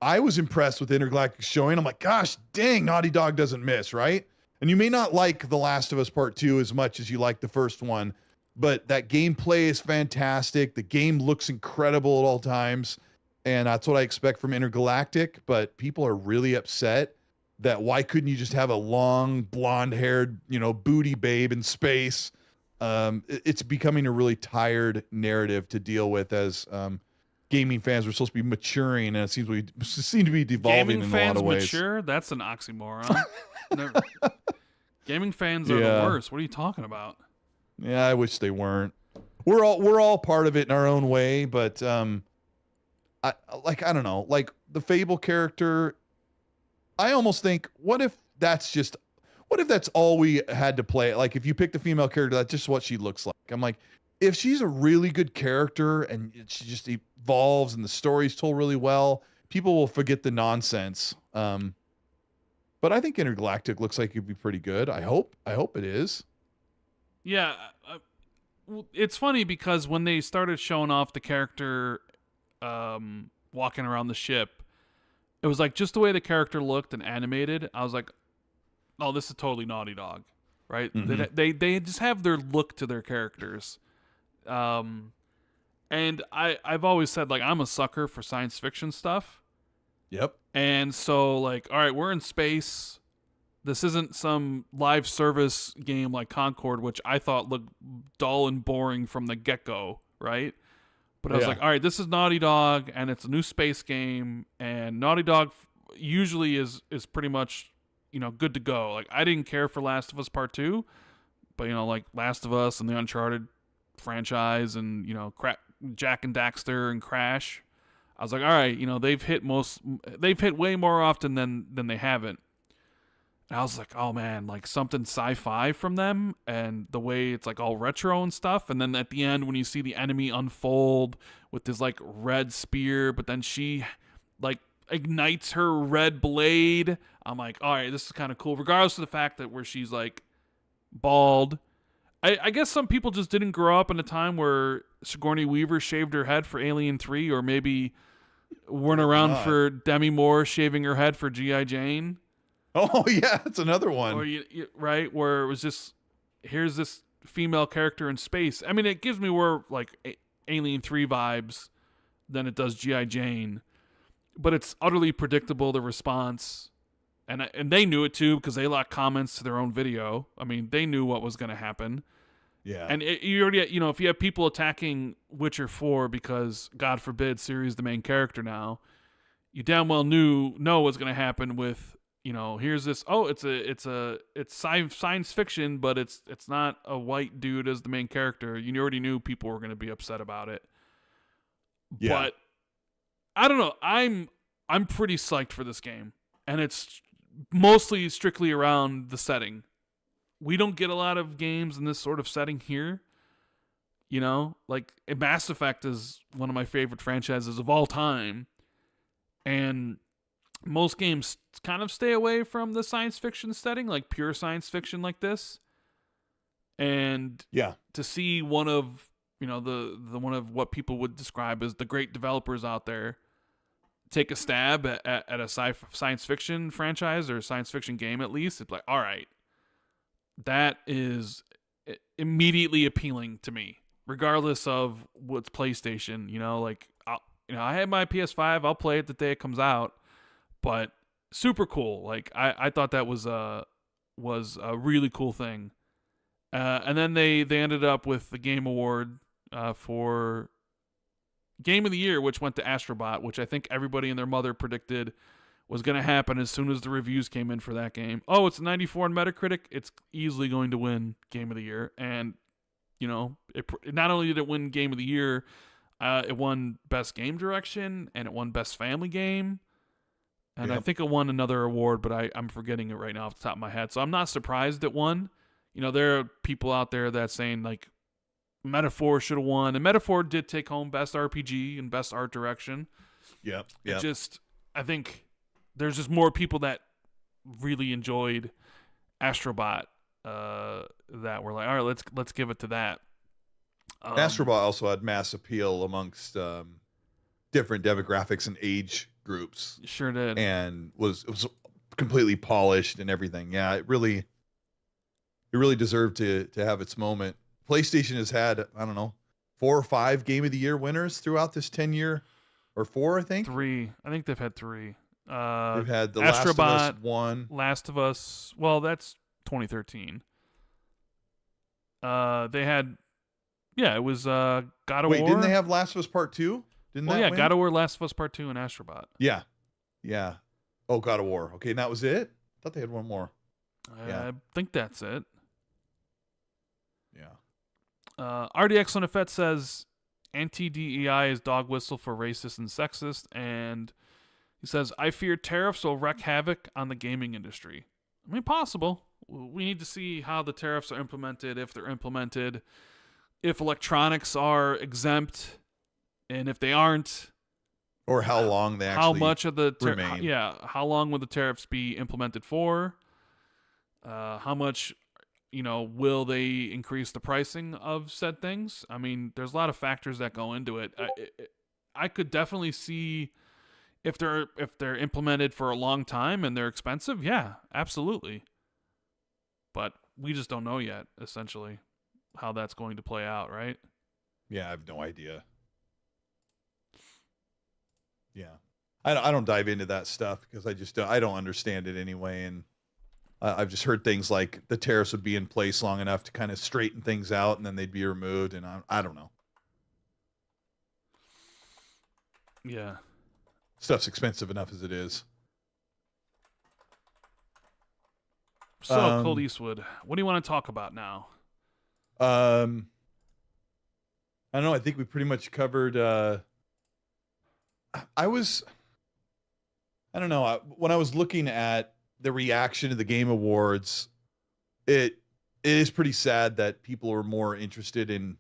I was impressed with Intergalactic showing. I'm like, gosh, dang, Naughty Dog doesn't miss, right? And you may not like The Last of Us Part 2 as much as you like the first one, but that gameplay is fantastic. The game looks incredible at all times, and that's what I expect from Intergalactic. But people are really upset that why couldn't you just have a long, blonde-haired, booty babe in space? It's becoming a really tired narrative to deal with as gaming fans are supposed to be maturing, and it seem to be devolving in a lot of ways. Mature? That's an oxymoron. Gaming fans are the worst. What are you talking about? Yeah, I wish they weren't. We're all part of it in our own way, but I don't know. Like the Fable character, I almost think, what if that's all we had to play? Like if you picked a female character, that's just what she looks like. I'm like, if she's a really good character and she just evolves and the story's told really well, people will forget the nonsense. But I think Intergalactic looks like it'd be pretty good. I hope it is. Yeah, it's funny because when they started showing off the character walking around the ship, it was like just the way the character looked and animated. I was like, oh, this is totally Naughty Dog, right? Mm-hmm. They just have their look to their characters. And I've always said, like, I'm a sucker for science fiction stuff. Yep. And so, like, all right, we're in space. This isn't some live service game like Concord, which I thought looked dull and boring from the get-go, right? But I was like, all right, this is Naughty Dog, and it's a new space game, and Naughty Dog usually is pretty much, good to go. Like, I didn't care for Last of Us Part 2, but, like, Last of Us and the Uncharted franchise and, Jack and Daxter and Crash. I was like, all right, they've hit way more often than they haven't. And I was like, oh man, like something sci-fi from them, and the way it's like all retro and stuff. And then at the end, when you see the enemy unfold with this like red spear, but then she like ignites her red blade, I'm like, all right, this is kind of cool. Regardless of the fact that where she's like bald, I guess some people just didn't grow up in a time where Sigourney Weaver shaved her head for Alien 3, or maybe weren't around for Demi Moore shaving her head for G.I. Jane. Oh yeah, that's another one. Or right, where it was just, here's this female character in space. I mean, it gives me more like Alien 3 vibes than it does G.I. Jane, but it's utterly predictable, the response, and they knew it too because they locked comments to their own video. I mean, they knew what was going to happen. Yeah, and you already, if you have people attacking Witcher 4 because, God forbid, Ciri's the main character now, you damn well know what's going to happen with. Here's this. Oh, it's science fiction, but it's not a white dude as the main character. You already knew people were going to be upset about it. Yeah. But I don't know. I'm pretty psyched for this game, and it's mostly strictly around the setting. We don't get a lot of games in this sort of setting here. Like Mass Effect is one of my favorite franchises of all time, and most games kind of stay away from the science fiction setting, like pure science fiction like this. And to see one of, the one of what people would describe as the great developers out there take a stab at a science fiction franchise or science fiction game, at least, it's like, all right, that is immediately appealing to me, regardless of what's PlayStation. Like, I have my PS5, I'll play it the day it comes out. But super cool. Like I thought that was a really cool thing. And then they ended up with the Game Award for Game of the Year, which went to Astrobot, which I think everybody and their mother predicted was going to happen as soon as the reviews came in for that game. Oh, it's a 94 on Metacritic. It's easily going to win Game of the Year. And, it not only did it win Game of the Year, it won Best Game Direction, and it won Best Family Game. And I think it won another award, but I'm forgetting it right now off the top of my head. So I'm not surprised it won. There are people out there that's saying, like, Metaphor should have won. And Metaphor did take home Best RPG and Best Art Direction. Yep. I think there's just more people that really enjoyed Astrobot that were like, all right, let's give it to that. Astrobot also had mass appeal amongst different demographics and age groups. Sure did. And it was completely polished and everything. Yeah, it really deserved to have its moment. PlayStation has had, I don't know, 4 or 5 Game of the Year winners throughout this 10-year, or 4, I think. 3. I think they've had 3. They've had the Astrobot, Last of Us 1. Last of Us, well, that's 2013. They had, it was God of War. Wait, didn't they have Last of Us Part 2? Win? God of War, Last of Us Part 2, and Astrobot. Yeah. Oh, God of War. Okay, and that was it? I thought they had one more. I think that's it. Yeah. RDX on Effet says anti-DEI is dog whistle for racist and sexist, and he says, I fear tariffs will wreak havoc on the gaming industry. I mean, possible. We need to see how the tariffs are implemented, if they're implemented, if electronics are exempt, and if they aren't, or how long they actually how much of the remain. How long will the tariffs be implemented for? How much, will they increase the pricing of said things? I mean, there's a lot of factors that go into it. I could definitely see If they're implemented for a long time and they're expensive, yeah, absolutely. But we just don't know yet, essentially, how that's going to play out, right? Yeah, I have no idea. Yeah. I don't dive into that stuff because I don't understand it anyway. And I've just heard things like the tariffs would be in place long enough to kind of straighten things out and then they'd be removed. And I don't know. Yeah. Stuff's expensive enough as it is. So, Cold Eastwood, what do you want to talk about now? I don't know. I think we pretty much covered. I don't know. When I was looking at the reaction to the Game Awards, it is pretty sad that people are more interested in,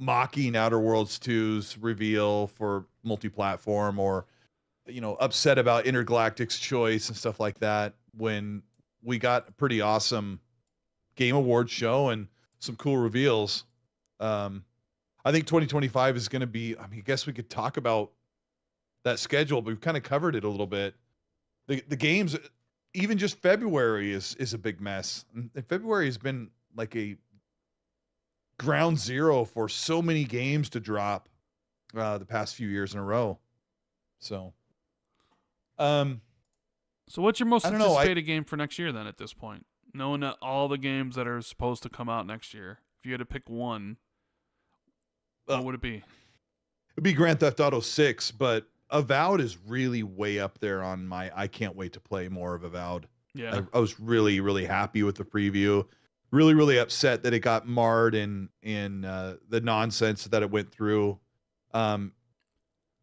mocking Outer Worlds 2's reveal for multi-platform, or, upset about Intergalactic's choice and stuff like that, when we got a pretty awesome Game Awards show and some cool reveals. I think 2025 is going to be, I guess we could talk about that schedule, but we've kind of covered it a little bit. The games, even just February is a big mess. And February has been like a ground zero for so many games to drop the past few years in a row. So, so what's your most I don't know, anticipated game for next year then at this point? Knowing that all the games that are supposed to come out next year, if you had to pick one, what would it be? It'd be Grand Theft Auto 6, but Avowed is really way up there on my I can't wait to play more of Avowed. Yeah. I was really, really happy with the preview. Really, really upset that it got marred in the nonsense that it went through. And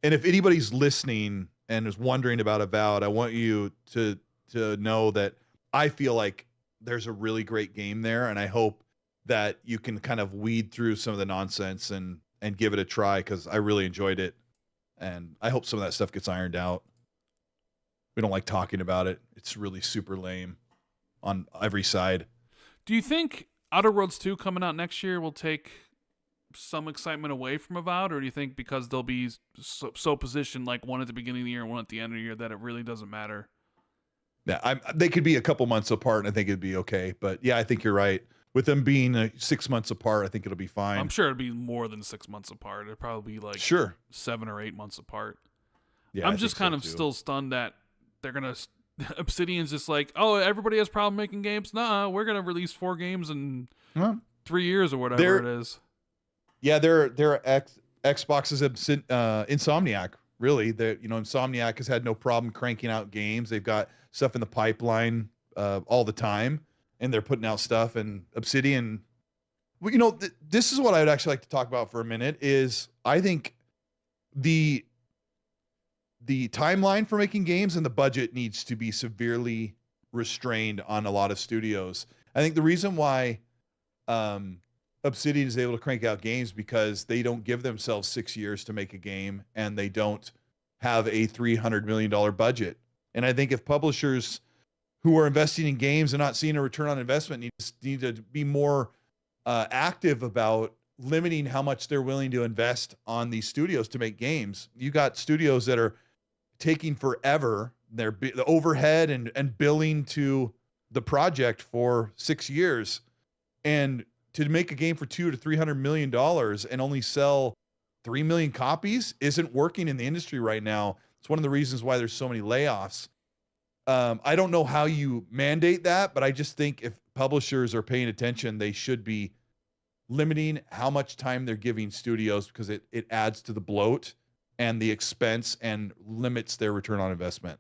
if anybody's listening and is wondering about Avowed, I want you to know that I feel like there's a really great game there, and I hope that you can kind of weed through some of the nonsense and give it a try, because I really enjoyed it. And I hope some of that stuff gets ironed out. We don't like talking about it. It's really super lame on every side. Do you think Outer Worlds 2 coming out next year will take some excitement away from Avowed, or do you think because they'll be so positioned, like one at the beginning of the year and one at the end of the year, that it really doesn't matter? Yeah, they could be a couple months apart, and I think it'd be okay. But yeah, I think you're right. With them being 6 months apart, I think it'll be fine. I'm sure it'd be more than 6 months apart. It'd probably be like 7 or 8 months apart. Yeah, I'm just kind of still stunned that they're gonna. Obsidian's just like, oh, everybody has problem making games. Nah, we're gonna release 4 games in 3 years or whatever it is. Yeah, they're Xbox's Insomniac. Really, Insomniac has had no problem cranking out games. They've got stuff in the pipeline all the time, and they're putting out stuff. And Obsidian, well, this is what I would actually like to talk about for a minute. Is I think the timeline for making games and the budget needs to be severely restrained on a lot of studios. I think the reason why Obsidian is able to crank out games because they don't give themselves 6 years to make a game, and they don't have a $300 million budget. And I think if publishers who are investing in games and not seeing a return on investment need to be more active about limiting how much they're willing to invest on these studios to make games. You got studios that are taking forever. They're the overhead and billing to the project for 6 years, and to make a game for $200 to $300 million and only sell 3 million copies isn't working in the industry right now. It's one of the reasons why there's so many layoffs. I don't know how you mandate that, but I just think if publishers are paying attention, they should be limiting how much time they're giving studios, because it adds to the bloat and the expense and limits their return on investment.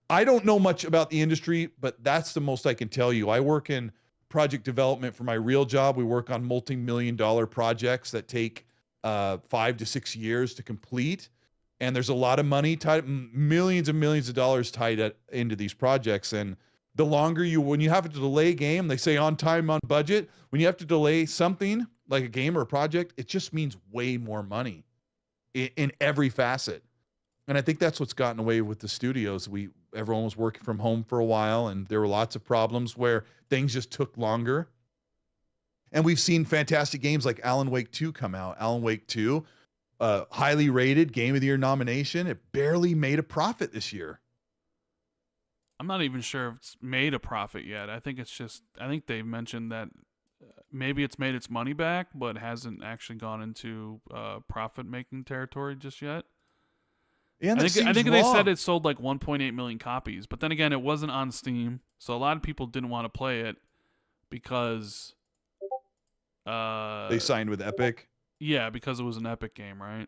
I don't know much about the industry, but that's the most I can tell you. I work in project development for my real job. We work on multi-million-dollar projects that take 5 to 6 years to complete. And there's a lot of money tied, millions and millions of dollars tied into these projects. And the longer when you have to delay a game, they say on time, on budget. When you have to delay something like a game or a project, it just means way more money in every facet. And I think that's what's gotten away with the studios. Everyone was working from home for a while, and there were lots of problems where things just took longer. And we've seen fantastic games like Alan Wake 2 come out. Alan Wake 2 highly rated Game of the Year nomination. It barely made a profit this year. I'm not even sure if it's made a profit yet. I think they mentioned that maybe it's made its money back, but hasn't actually gone into profit-making territory just yet. Yeah, I think they said it sold like 1.8 million copies, but then again, it wasn't on Steam, so a lot of people didn't want to play it because they signed with Epic. Yeah, because it was an Epic game, right?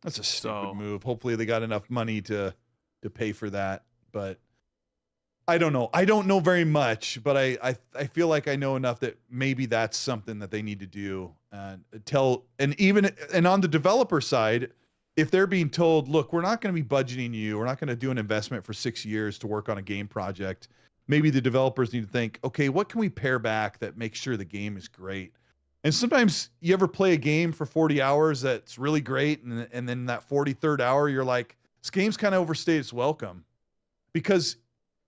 That's a stupid move. Hopefully, they got enough money to pay for that, but I don't know. I don't know very much, but I feel like I know enough that maybe that's something that they need to do and on the developer side, if they're being told, look, we're not going to be budgeting you, we're not going to do an investment for 6 years to work on a game project. Maybe the developers need to think, okay, what can we pare back that makes sure the game is great? And sometimes you ever play a game for 40 hours that's really great, and then that 43rd hour, you're like, this game's kind of overstayed its welcome. Because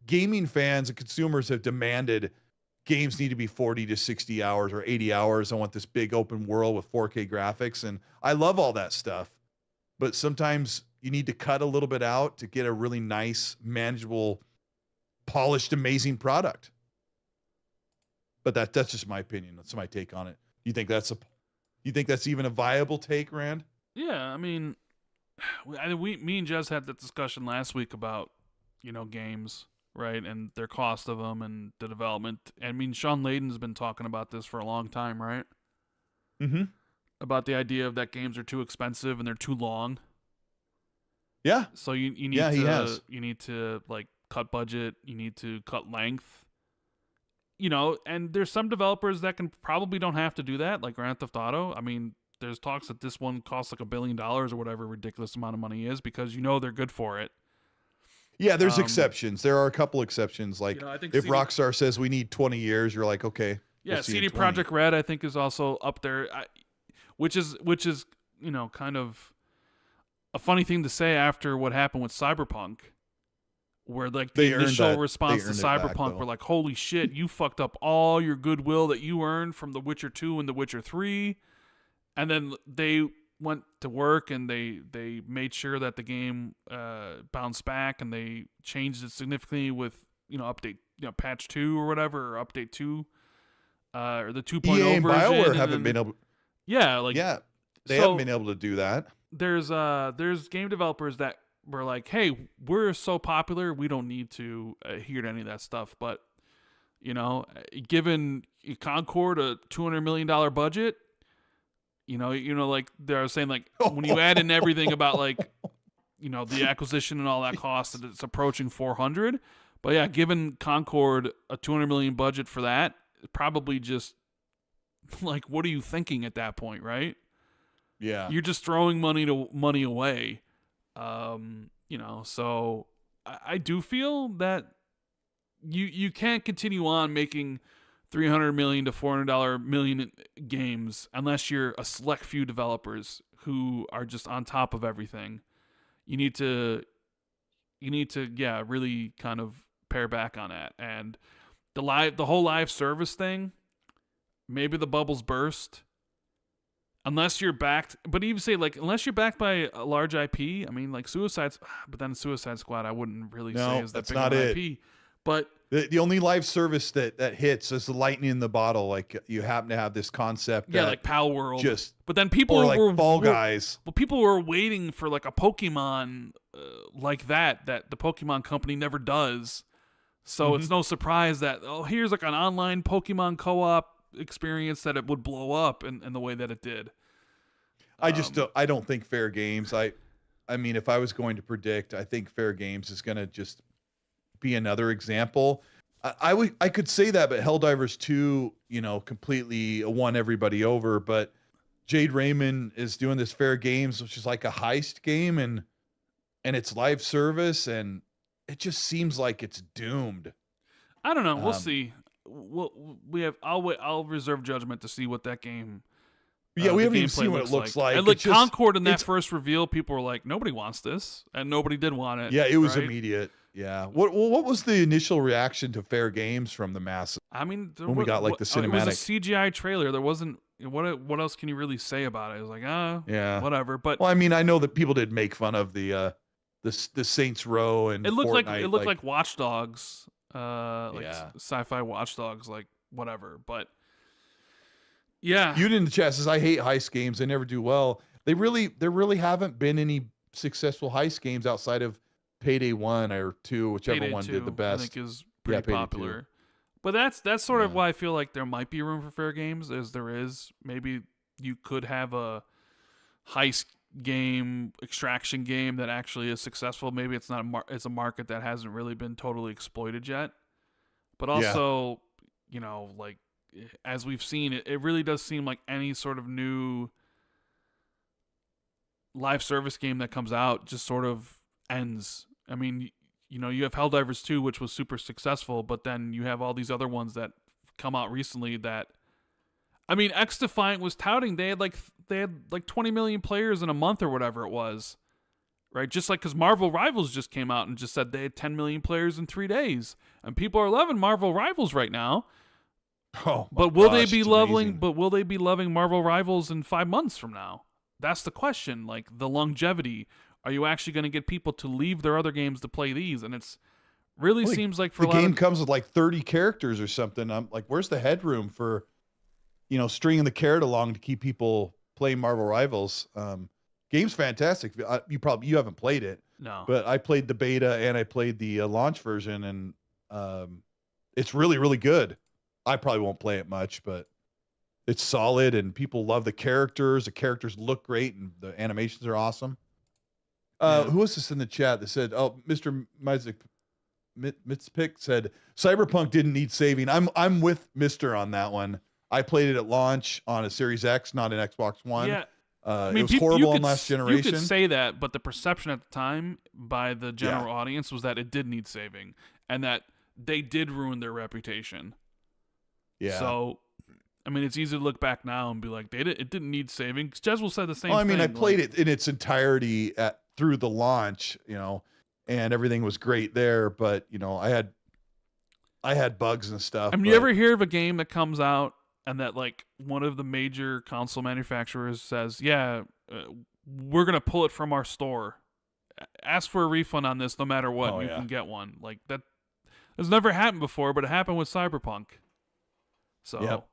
gaming fans and consumers have demanded games need to be 40 to 60 hours or 80 hours. I want this big open world with 4K graphics. And I love all that stuff. But sometimes you need to cut a little bit out to get a really nice, manageable, polished, amazing product. But that's just my opinion. That's my take on it. You think that's even a viable take, Rand? Yeah, I mean, me and Jez had that discussion last week about, games, right, and their cost of them and the development. I mean, Sean Layden's been talking about this for a long time, right? Mm-hmm. About the idea of that games are too expensive and they're too long. Yeah. So you need to like cut budget, you need to cut length. And there's some developers that probably don't have to do that, like Grand Theft Auto. I mean, there's talks that this one costs like $1 billion or whatever ridiculous amount of money is because they're good for it. Yeah, there's exceptions. There are a couple exceptions. Like I think if Rockstar says we need 20 years, you're like, okay. Yeah, CD Projekt Red I think is also up there, which is kind of a funny thing to say after what happened with Cyberpunk, where like the initial response to Cyberpunk were like, holy shit, you fucked up all your goodwill that you earned from The Witcher 2 and The Witcher 3. And then they went to work and they made sure that the game bounced back, and they changed it significantly with update patch 2 or whatever, or update 2 or the 2.0 version. And BioWare haven't been able. They haven't been able to do that. There's game developers that were like, hey, we're so popular, we don't need to adhere to any of that stuff. But given Concord a $200 million budget, like they're saying, like when you add in everything about like the acquisition and all that cost, that it's approaching 400. But yeah, given Concord a $200 million budget for that, probably just like, what are you thinking at that point, right? Yeah, you're just throwing money away. So I do feel that you can't continue on making $300 million to $400 million games unless you're a select few developers who are just on top of everything. You need to really kind of pare back on that. And the whole live service thing, maybe the bubbles burst. Unless you're backed, but even say like unless you're backed by a large IP, I mean like Suicide Squad, I wouldn't really say is that big of an IP. But the only live service that hits is the lightning in the bottle. Like you happen to have this concept. Yeah, like Pal World. But then people were Fall Guys. Well, people were waiting for like a Pokemon like that the Pokemon company never does. So it's no surprise that here's like an online Pokemon co-op experience that it would blow up in the way that it did. I don't think Fair Games. I mean, if I was going to predict, I think Fair Games is going to just be another example. I could say that, but Helldivers 2, completely won everybody over. But Jade Raymond is doing this Fair Games, which is like a heist game, and it's live service, and it just seems like it's doomed. I don't know. We'll see. I'll reserve judgment to see what that game. Yeah, we haven't even seen what it looks like. And like Concord in that first reveal, people were like, "Nobody wants this," and nobody did want it. Yeah, it was immediate. Yeah. What was the initial reaction to Fair Games from the masses? I mean, when we got like the cinematic, it was a CGI trailer. There wasn't what else can you really say about it? I was like, Yeah. whatever. But Well, I mean, I know that people did make fun of the Saints Row and it looked Fortnite, like Watch Dogs, yeah. sci-fi Watch Dogs, like whatever. But yeah, You in the chat says I hate heist games. They never do well. There really haven't been any successful heist games outside of Payday 1 or 2, whichever Payday one 2, did the best. I think is pretty Payday 2. popular. But that's sort of Yeah. why I feel like there might be room for fair games, as there is. Maybe you could have a heist game, extraction game that actually is successful. Maybe it's not it's a market that hasn't really been totally exploited yet. But also, like as we've seen, it really does seem like any sort of new live service game that comes out just sort of ends. I mean, you have Helldivers 2, which was super successful, but then you have all these other ones that come out recently that, I mean, X Defiant was touting they had like 20 million players in a month or whatever it was, right? Just like because Marvel Rivals just came out and just said they had 10 million players in 3 days, and people are loving Marvel Rivals right now. Oh, but will they be loving? But will they be loving Marvel Rivals in 5 months from now? That's the question. Like the longevity. Are you actually going to get people to leave their other games to play these? And it's really seems like for the game comes with like 30 characters or something. I'm like, where's the headroom for, stringing the carrot along to keep people playing Marvel Rivals? Game's fantastic. You haven't played it. No, but I played the beta and I played the launch version, and it's really, really good. I probably won't play it much, but it's solid and people love the characters. The characters look great and the animations are awesome. Who was this in the chat that said, "Oh, Mr. Mitzpick said Cyberpunk didn't need saving." I'm with Mr. on that one. I played it at launch on a Series X, not an Xbox One. Yeah, it was horrible on last generation. You could say that, but the perception at the time by the general audience was that it did need saving and that they did ruin their reputation. Yeah. So, I mean, it's easy to look back now and be like, it didn't need saving. Jeswell said the same thing. I mean, I played it in its entirety through the launch, and everything was great there. But I had bugs and stuff. I mean, you ever hear of a game that comes out and that like one of the major console manufacturers says, we're gonna pull it from our store, ask for a refund on this no matter what, you can get one. Like that has never happened before, but it happened with Cyberpunk. So,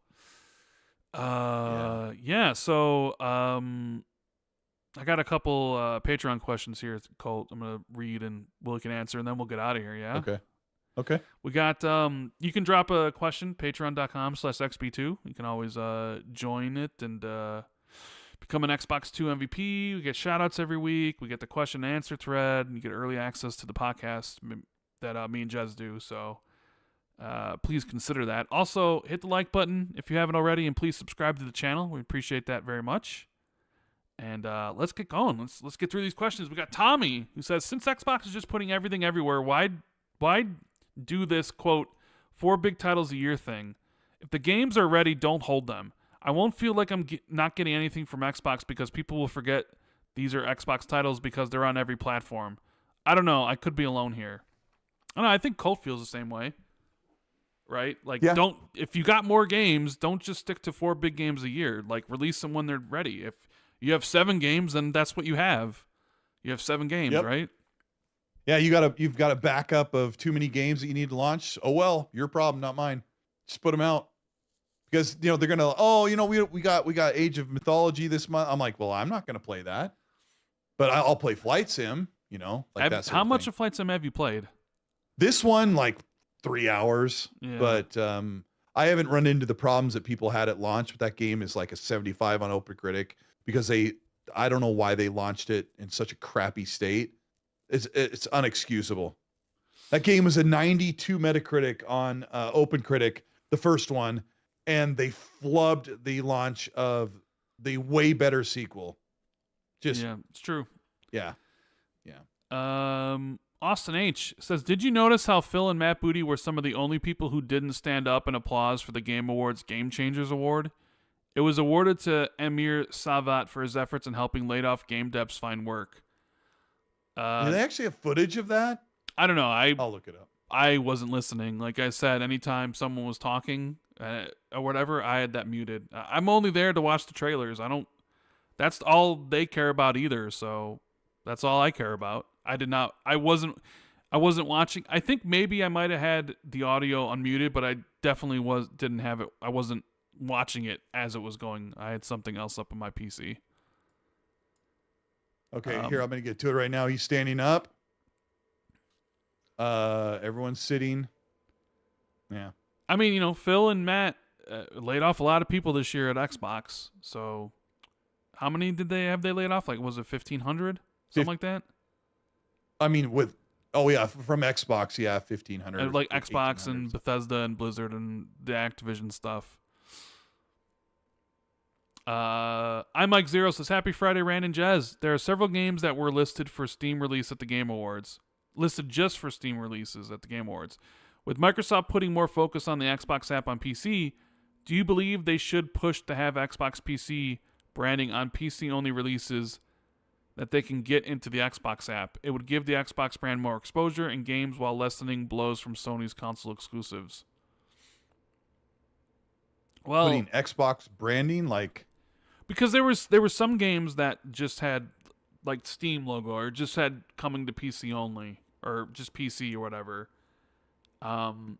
So, I got a couple Patreon questions here, Colt. I'm gonna read and Willie can answer, and then we'll get out of here. Yeah. Okay. We got you can drop a question, patreon.com/XB2. You can always join it and become an Xbox 2 MVP. We get shoutouts every week. We get the question and answer thread, and you get early access to the podcast that me and Jez do. So please consider that. Also, hit the like button if you haven't already, and please subscribe to the channel. We appreciate that very much. And let's get going. Let's get through these questions. We got Tommy, who says, since Xbox is just putting everything everywhere, why do this, quote, 4 big titles a year thing? If the games are ready, don't hold them. I won't feel like I'm not getting anything from Xbox because people will forget these are Xbox titles because they're on every platform. I don't know. I could be alone here. I don't know. I think Colt feels the same way. Right? Like, if you got more games, don't just stick to 4 big games a year. Like, release them when they're ready. If you have 7 games, then that's what you have. You have 7 games, right? Yeah, you've got a backup of too many games that you need to launch. Oh well, your problem, not mine. Just put them out. Because they're gonna, we got Age of Mythology this month. I'm like, well, I'm not gonna play that. But I'll play Flight Sim, like that sort How of much thing. of Flight Sim have you played? This one, like 3 hours. Yeah. But I haven't run into the problems that people had at launch. But that game is like a 75 on OpenCritic because I don't know why they launched it in such a crappy state. It's unexcusable. That game was a 92 Metacritic on OpenCritic, the first one, and they flubbed the launch of the way better sequel. It's true. Yeah. Austin H says, did you notice how Phil and Matt Booty were some of the only people who didn't stand up and applause for the Game Awards Game Changers Award? It was awarded to Amir Savat for his efforts in helping laid-off game devs find work. Do they actually have footage of that? I don't know. I'll look it up. I wasn't listening. Like I said, anytime someone was talking, or whatever, I had that muted. I'm only there to watch the trailers. That's all they care about either. So that's all I care about. I wasn't watching. I think maybe I might have had the audio unmuted, but I definitely didn't have it. I wasn't watching it as it was going. I had something else up on my PC. Okay, here, I'm going to get to it right now. He's standing up. Everyone's sitting. Yeah. I mean, Phil and Matt laid off a lot of people this year at Xbox. So how many did they laid off? Like, was it 1,500? Something like that? I mean, from Xbox, 1,500. Like Xbox and Bethesda and Blizzard and the Activision stuff. Mike Zero says, Happy Friday, Rand and Jez. There are several games that were listed for Steam release at the Game Awards. Listed just for Steam releases at the Game Awards. With Microsoft putting more focus on the Xbox app on PC, do you believe they should push to have Xbox PC branding on PC-only releases that they can get into the Xbox app? It would give the Xbox brand more exposure in games while lessening blows from Sony's console exclusives. Well, putting Xbox branding, like, because there were some games that just had like Steam logo or just had coming to PC only or just PC or whatever. And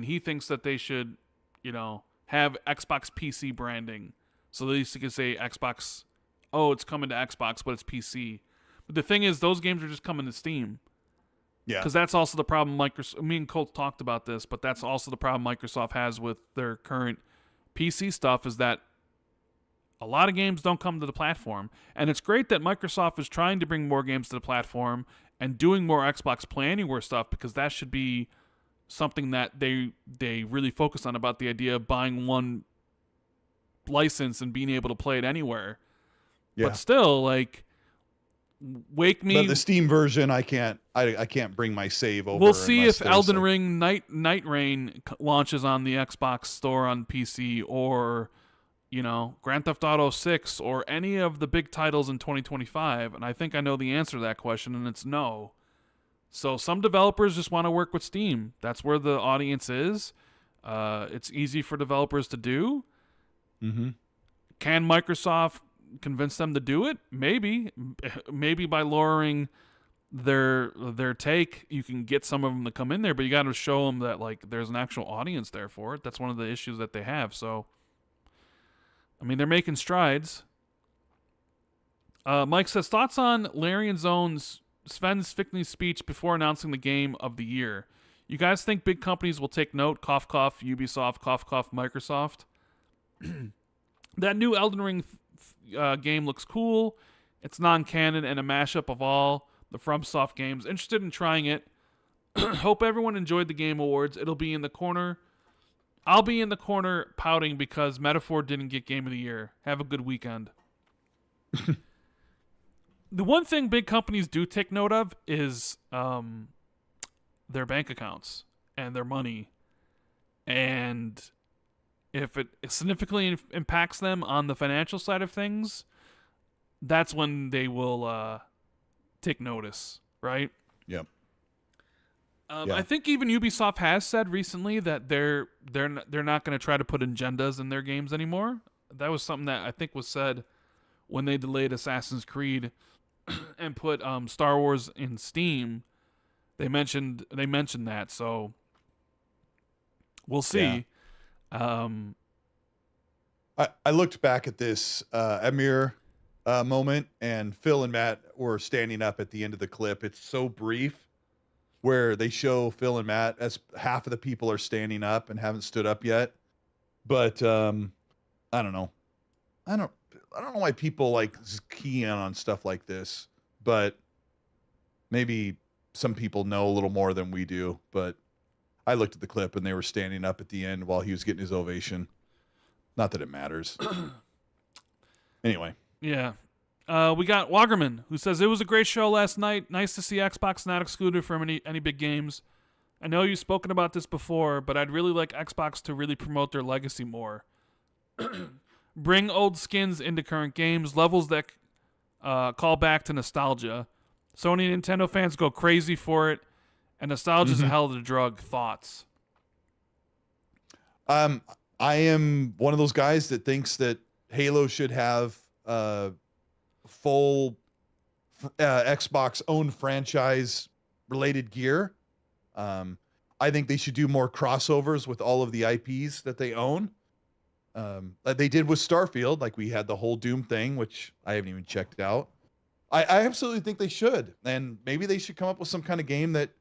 he thinks that they should, have Xbox PC branding, so at least you can say Xbox. Oh, it's coming to Xbox, but it's PC. But the thing is, those games are just coming to Steam. Yeah. Because that's also the problem. Me and Colt talked about this, but that's also the problem Microsoft has with their current PC stuff is that a lot of games don't come to the platform. And it's great that Microsoft is trying to bring more games to the platform and doing more Xbox Play Anywhere stuff, because that should be something that they really focus on, about the idea of buying one license and being able to play it anywhere. Yeah. But still, like, wake me. But the Steam version, I can't bring my save over. We'll see if Elden Ring Nightreign launches on the Xbox store on PC, or Grand Theft Auto 6, or any of the big titles in 2025. And I think I know the answer to that question, and it's no. So some developers just want to work with Steam. That's where the audience is. It's easy for developers to do. Mm-hmm. Can Microsoft convince them to do it? Maybe by lowering their take, you can get some of them to come in there, but you got to show them that, like, there's an actual audience there for it. That's one of the issues that they have. So, I mean, they're making strides. Mike says, thoughts on Larry and Zone's Sven's Fickney speech before announcing the game of the year. You guys think big companies will take note? Cough, cough, Ubisoft, cough, cough, Microsoft. That new Elden Ring game looks cool. It's non-canon and a mashup of all the FromSoft games. Interested in trying it. Hope everyone enjoyed the Game Awards. It'll be in the corner. I'll be in the corner pouting because Metaphor didn't get Game of the Year. Have a good weekend. The one thing big companies do take note of is their bank accounts and their money. And if it significantly impacts them on the financial side of things, that's when they will take notice, right? Yep. I think even Ubisoft has said recently that they're not going to try to put agendas in their games anymore. That was something that I think was said when they delayed Assassin's Creed and put Star Wars in Steam. They mentioned that, so we'll see. Yeah. I looked back at this Amir moment, and Phil and Matt were standing up at the end of the clip. It's so brief, where they show Phil and Matt as half of the people are standing up and haven't stood up yet. But I don't know. I don't know why people like key in on stuff like this, but maybe some people know a little more than we do. But I looked at the clip and they were standing up at the end while he was getting his ovation. Not that it matters. Anyway. Yeah. We got Wagerman, who says, it was a great show last night. Nice to see Xbox not excluded from any big games. I know you've spoken about this before, but I'd really like Xbox to really promote their legacy more. Bring old skins into current games, levels that call back to nostalgia. Sony and Nintendo fans go crazy for it, and nostalgia's a hell of a drug. Thoughts? I am one of those guys that thinks that Halo should have full Xbox owned franchise related gear. I think they should do more crossovers with all of the IPs that they own. Like they did with Starfield. Like we had the whole Doom thing, which I haven't even checked out. I absolutely think they should, and maybe they should come up with some kind of game that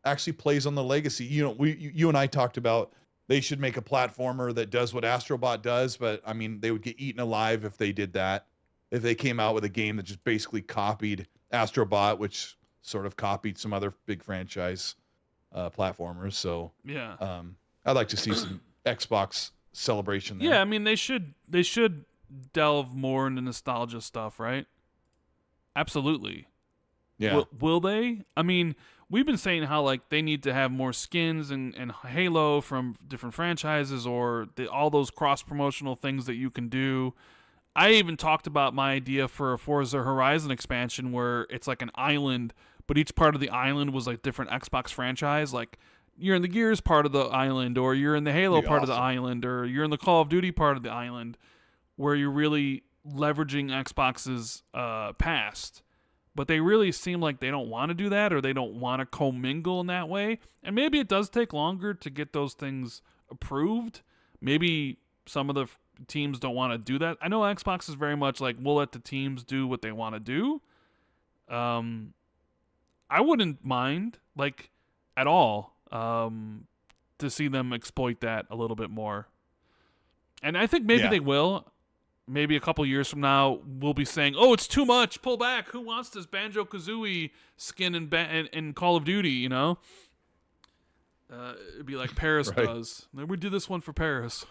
actually plays on the legacy. You know, you and I talked about they should make a platformer that does what Astrobot does, but I mean, they would get eaten alive if they did that. If they came out with a game that just basically copied Astrobot, which sort of copied some other big franchise platformers. So Yeah. I'd like to see some Xbox celebration there. Yeah, I mean they should delve more into nostalgia stuff, right? Absolutely. Yeah. Will they? I mean, we've been saying how like they need to have more skins and Halo from different franchises, or all those cross promotional things that you can do. I even talked about my idea for a Forza Horizon expansion where it's like an island, but each part of the island was like different Xbox franchise. Like you're in the Gears part of the island, or you're in the Halo part of the island, or you're in the Call of Duty part of the island, where you're really leveraging Xbox's past. But they really seem like they don't want to do that, or they don't want to commingle in that way. And maybe it does take longer to get those things approved. Maybe some of the teams don't want to do that. I know Xbox is very much like, we'll let the teams do what they want to do. I wouldn't mind, like, at all, to see them exploit that a little bit more. And I think maybe they will. Maybe a couple years from now, we'll be saying, "Oh, it's too much. Pull back. Who wants this Banjo-Kazooie skin in Call of Duty?" You know, it'd be like Paris does. We do this one for Paris.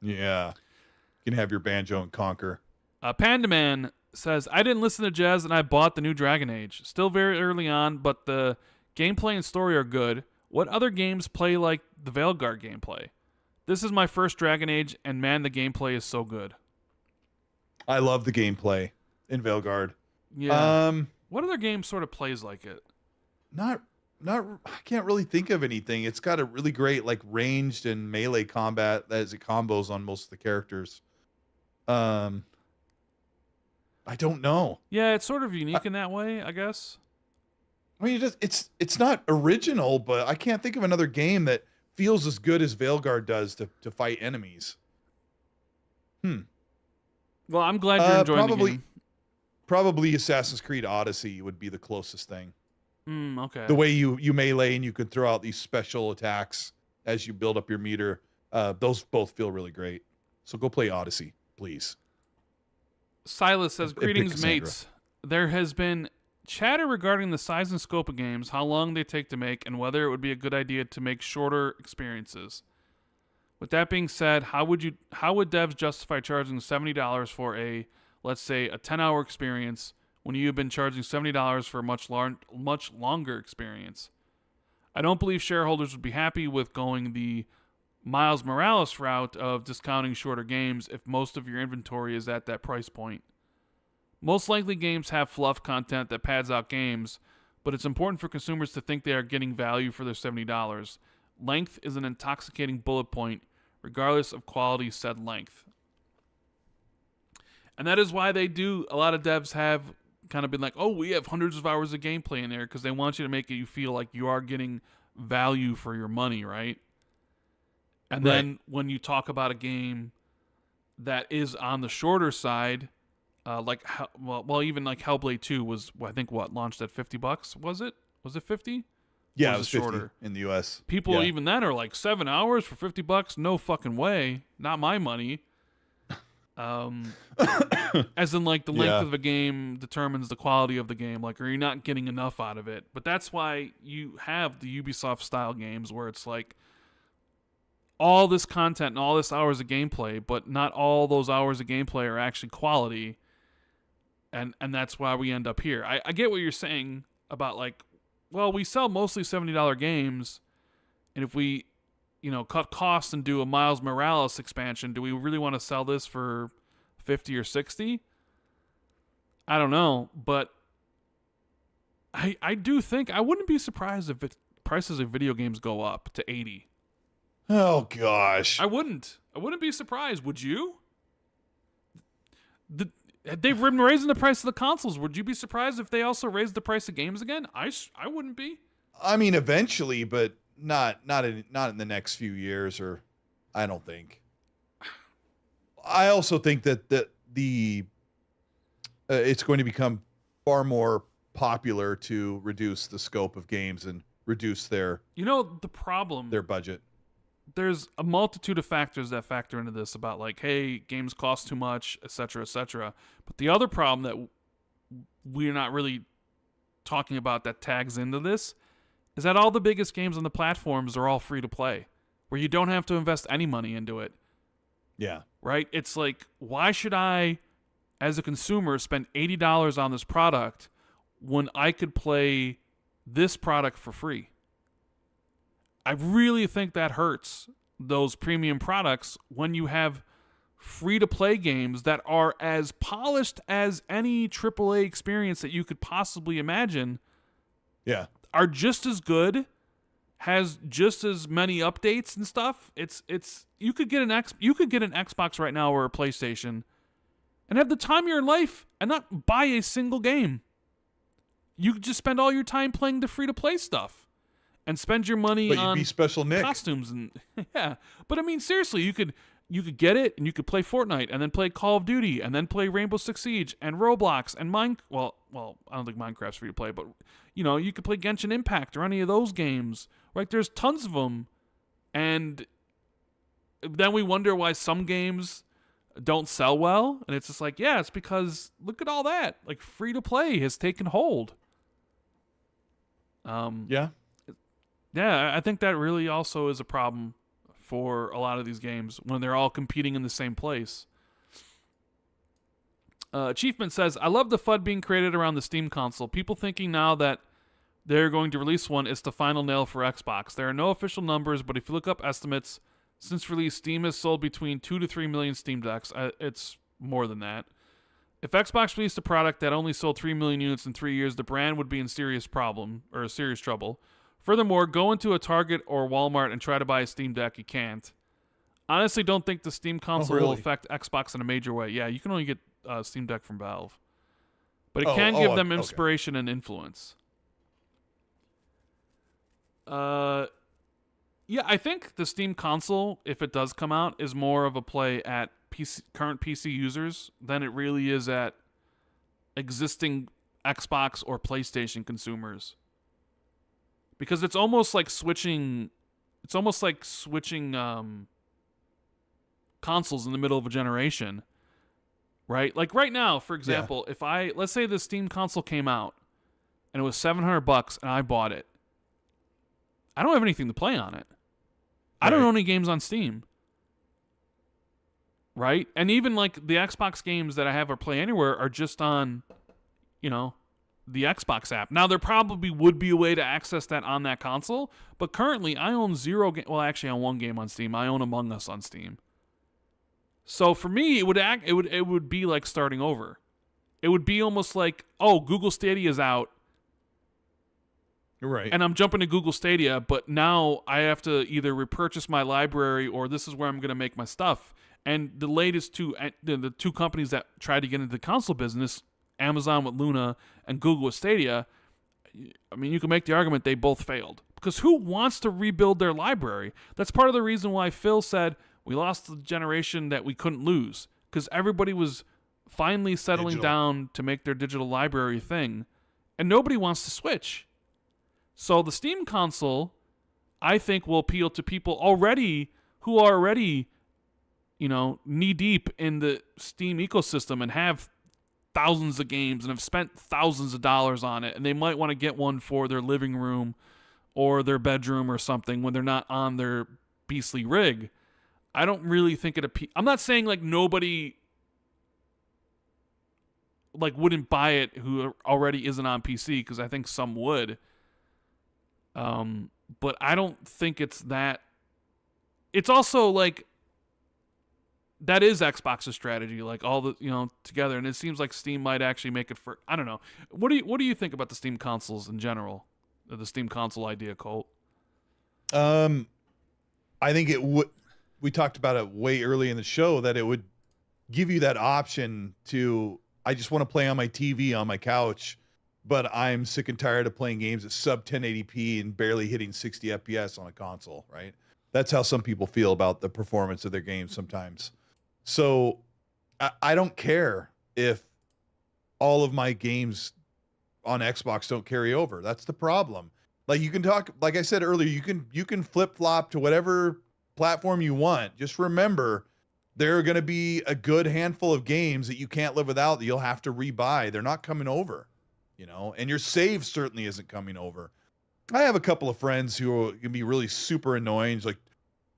Yeah, you can have your Banjo and Conquer. Panda Man says, "I didn't listen to Jez, and I bought the new Dragon Age. Still very early on, but the gameplay and story are good. What other games play like the Veilguard gameplay? This is my first Dragon Age, and man, the gameplay is so good." I love the gameplay in Veilguard. Yeah. What other game sort of plays like it? Not. I can't really think of anything. It's got a really great like ranged and melee combat as it combos on most of the characters. I don't know. Yeah, it's sort of unique in that way, I guess. I mean, it's not original, but I can't think of another game that feels as good as Veilguard does to fight enemies. Well, I'm glad you're enjoying the game. Probably Assassin's Creed Odyssey would be the closest thing. Okay. The way you melee and you can throw out these special attacks as you build up your meter, those both feel really great. So go play Odyssey, please. Silas says, "Greetings, mates. There has been chatter regarding the size and scope of games, how long they take to make, and whether it would be a good idea to make shorter experiences. With that being said, how would devs justify charging $70 for let's say, a 10-hour experience when you have been charging $70 for a much longer experience? I don't believe shareholders would be happy with going the Miles Morales route of discounting shorter games if most of your inventory is at that price point. Most likely games have fluff content that pads out games, but it's important for consumers to think they are getting value for their $70. Length is an intoxicating bullet point, regardless of quality said length." And that is why a lot of devs have kind of been like, "Oh, we have hundreds of hours of gameplay in there," because they want you to make you feel like you are getting value for your money, right? And then when you talk about a game that is on the shorter side, even like Hellblade 2 was, I think, launched at $50? Was it? Was it 50? Yeah, it was 50 in the US. People even then are like, 7 hours for $50? No fucking way. Not my money. As in, like, the length of a game determines the quality of the game. Like, are you not getting enough out of it? But that's why you have the Ubisoft style games where it's like all this content and all this hours of gameplay, but not all those hours of gameplay are actually quality. And that's why we end up here. I get what you're saying about, like, well, we sell mostly $70 games, and if we, cut costs and do a Miles Morales expansion, do we really want to sell this for 50 or 60? I don't know, but I do think I wouldn't be surprised if prices of video games go up to 80. Oh gosh. I wouldn't be surprised. Would you? They've been raising the price of the consoles. Would you be surprised if they also raised the price of games again? I wouldn't be. I mean, eventually, but not in the next few years, or I don't think. I also think that the it's going to become far more popular to reduce the scope of games and reduce their the problem, their budget. There's a multitude of factors that factor into this about like, hey, games cost too much, etc., etc. But the other problem that we're not really talking about that tags into this is that all the biggest games on the platforms are all free to play, where you don't have to invest any money into it. Yeah. Right? It's like, why should I, as a consumer, spend $80 on this product when I could play this product for free? I really think that hurts those premium products when you have free-to-play games that are as polished as any AAA experience that you could possibly imagine. Yeah. Are just as good, has just as many updates and stuff. It's you could get an Xbox right now or a PlayStation and have the time of your life and not buy a single game. You could just spend all your time playing the free-to-play stuff. And spend your money on be Special Nick. Costumes and yeah. But I mean, seriously, you could get it and you could play Fortnite and then play Call of Duty and then play Rainbow Six Siege and Roblox and Well, I don't think Minecraft's free to play, but you could play Genshin Impact or any of those games. Right? There's tons of them, and then we wonder why some games don't sell well, and it's just like, yeah, it's because look at all that. Like free to play has taken hold. Yeah. Yeah, I think that really also is a problem for a lot of these games when they're all competing in the same place. Achievement says, I love the FUD being created around the Steam console. People thinking now that they're going to release one is the final nail for Xbox. There are no official numbers, but if you look up estimates, since release, Steam has sold between 2 to 3 million Steam Decks. It's more than that. If Xbox released a product that only sold 3 million units in 3 years, the brand would be in serious trouble. Furthermore, go into a Target or Walmart and try to buy a Steam Deck. You can't. Honestly, don't think the Steam console will affect Xbox in a major way. Yeah, you can only get Steam Deck from Valve. But it can give them inspiration and influence. Yeah, I think the Steam console, if it does come out, is more of a play at current PC users than it really is at existing Xbox or PlayStation consumers. Because it's almost like switching consoles in the middle of a generation, right? Like right now, for example, if let's say the Steam console came out and it was $700 and I bought it, I don't have anything to play on it. I don't own any games on Steam, right? And even like the Xbox games that I have or play anywhere are just on, the Xbox app. Now, there probably would be a way to access that on that console, but currently I own well, actually I own one game on Steam. I own Among Us on Steam. So for me, it would be like starting over. It would be almost like, oh, Google Stadia is out. Right. And I'm jumping to Google Stadia, but now I have to either repurchase my library or this is where I'm going to make my stuff. And the latest the two companies that tried to get into the console business, Amazon with Luna and Google with Stadia, I mean, you can make the argument they both failed. Because who wants to rebuild their library? That's part of the reason why Phil said we lost the generation that we couldn't lose. Because everybody was finally settling down to make their digital library thing. And nobody wants to switch. So the Steam console, I think, will appeal to people who are already, knee-deep in the Steam ecosystem and have thousands of games and have spent thousands of dollars on it, and they might want to get one for their living room or their bedroom or something when they're not on their beastly rig. I don't really think it I'm not saying like nobody like wouldn't buy it who already isn't on PC, because I think some would. But I don't think it's that. It's also like that is Xbox's strategy, like all the together, and it seems like Steam might actually make it for. I don't know. What do you think about the Steam consoles in general? The Steam console idea, Colt? I I think it would. We talked about it way early in the show that it would give you that option to. I just want to play on my TV on my couch, but I'm sick and tired of playing games at sub 1080p and barely hitting 60 FPS on a console. Right? That's how some people feel about the performance of their games sometimes. So I don't care if all of my games on Xbox don't carry over. That's the problem. Like you can talk, like I said earlier, you can flip flop to whatever platform you want. Just remember, there are going to be a good handful of games that you can't live without that you'll have to rebuy. They're not coming over, you know, and your save certainly isn't coming over. I have a couple of friends who can be really super annoying. It's like,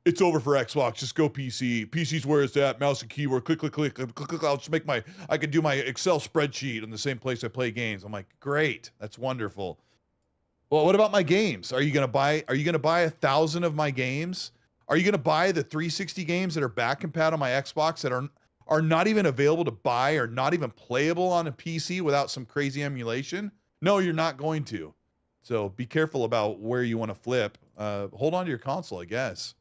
it's over for Xbox. Just go PC. PC's where it's at. Mouse and keyboard. Click, click, click, click, click. I'll just I can do my Excel spreadsheet in the same place I play games. I'm like, great. That's wonderful. Well, what about my games? Are you going to buy 1,000 of my games? Are you going to buy the 360 games that are back compat on my Xbox that are not even available to buy or not even playable on a PC without some crazy emulation? No, you're not going to. So be careful about where you want to flip. Hold on to your console, I guess.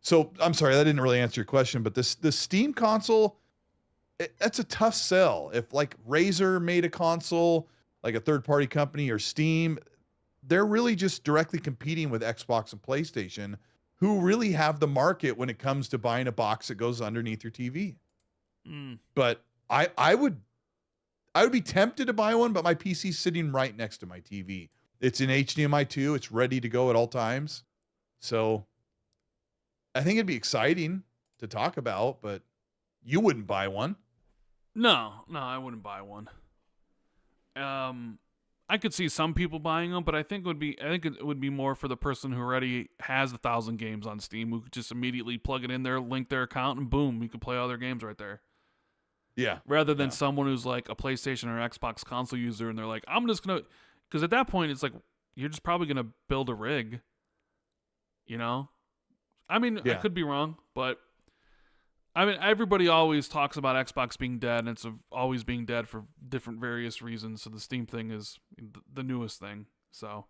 So I'm sorry, that didn't really answer your question, but the Steam console, that's a tough sell. If like Razer made a console, like a third-party company or Steam, they're really just directly competing with Xbox and PlayStation, who really have the market when it comes to buying a box that goes underneath your TV. But I would be tempted to buy one, but my PC's sitting right next to my TV. It's in HDMI 2. It's ready to go at all times. So I think it'd be exciting to talk about, but you wouldn't buy one. No, I wouldn't buy one. I could see some people buying them, but I think it would be more for the person who already has 1,000 games on Steam, who could just immediately plug it in there, link their account, and boom, you can play all their games right there. Yeah. Rather than someone who's like a PlayStation or Xbox console user, and they're like, I'm just gonna, because at that point it's like you're just probably gonna build a rig. You know, I mean, I could be wrong, but I mean, everybody always talks about Xbox being dead, and it's always being dead for different various reasons. So the Steam thing is the newest thing. So,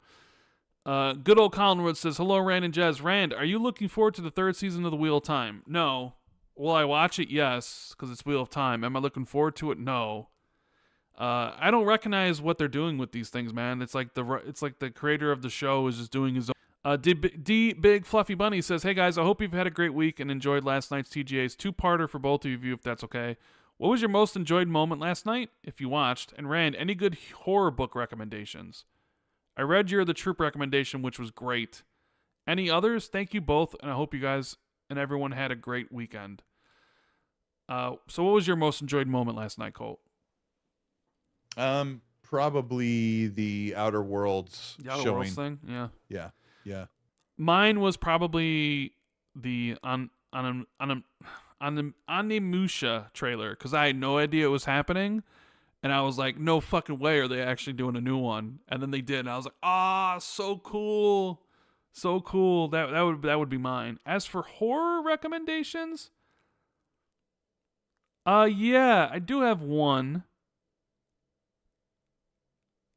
good old Colin Wood says, hello, Rand and Jez. Rand, are you looking forward to the third season of The Wheel of Time? No. Will I watch it? Yes, because it's Wheel of Time. Am I looking forward to it? No. I don't recognize what they're doing with these things, man. It's like the creator of the show is just doing his own. D Big Fluffy Bunny says, hey guys, I hope you've had a great week and enjoyed last night's TGA's two-parter for both of you, if that's okay. What was your most enjoyed moment last night, if you watched? And Rand, any good horror book recommendations? I read your The Troop recommendation, which was great. Any others? Thank you both, and I hope you guys and everyone had a great weekend. So what was your most enjoyed moment last night, Colt? Probably the Outer Worlds Outer showing. Worlds thing? Yeah. Mine was probably the Onimusha trailer, because I had no idea it was happening, and I was like, no fucking way are they actually doing a new one. And then they did, and I was like, so cool. So cool. That would be mine. As for horror recommendations, yeah, I do have one.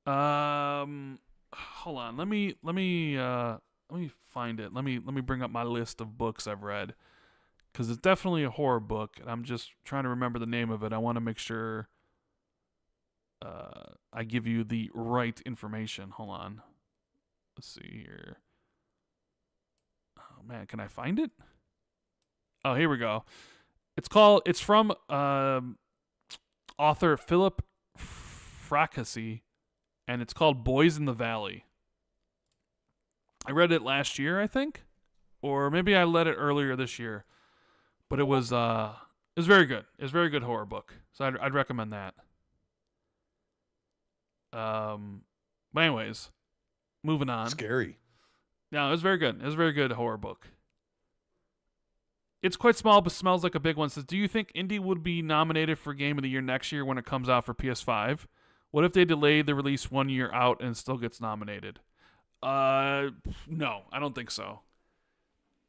Hold on. Let me find it. Let me bring up my list of books I've read, because it's definitely a horror book, and I'm just trying to remember the name of it. I want to make sure I give you the right information. Hold on. Let's see here. Oh man, can I find it? Oh, here we go. It's from author Philip Fracassi, and it's called Boys in the Valley. I read it last year, I think, or maybe I read it earlier this year, but it was very good. It's a very good horror book, so I'd recommend that. But anyways, moving on. Scary. No, it was very good. It was a very good horror book. It's quite small, but smells like a big one. Says, do you think Indie would be nominated for Game of the Year next year when it comes out for PS5? What if they delay the release 1 year out and it still gets nominated? No, I don't think so.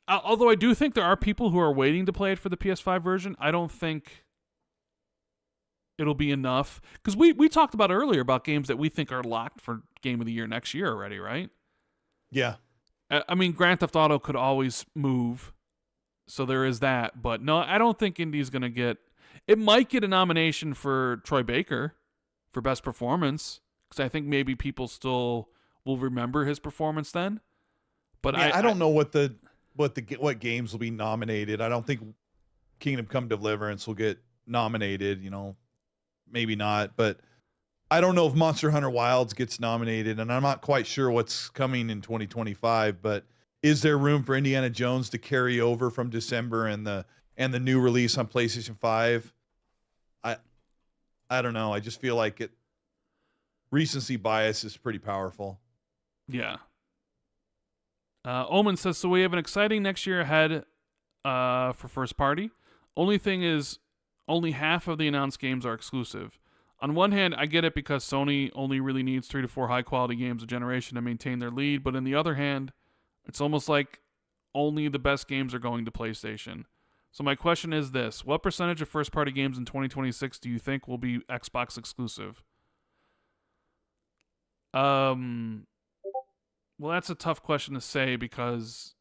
Although I do think there are people who are waiting to play it for the PS5 version. I don't think it'll be enough. Because we talked about earlier about games that we think are locked for Game of the Year next year already, right? Yeah. I mean, Grand Theft Auto could always move. So there is that. But no, I don't think Indy's going to get... It might get a nomination for Troy Baker for Best Performance, because I think maybe people still will remember his performance then. But I don't know what games will be nominated. I don't think Kingdom Come Deliverance will get nominated, maybe not, but I don't know if Monster Hunter Wilds gets nominated, and I'm not quite sure what's coming in 2025, but is there room for Indiana Jones to carry over from December and the new release on PlayStation 5? I don't know. I just feel like recency bias is pretty powerful. Yeah. Omen says, so we have an exciting next year ahead for first party. Only thing is, only half of the announced games are exclusive. On one hand, I get it because Sony only really needs 3 to 4 high-quality games a generation to maintain their lead, but on the other hand, it's almost like only the best games are going to PlayStation. So my question is this. What percentage of first-party games in 2026 do you think will be Xbox exclusive? Well, that's a tough question to say because...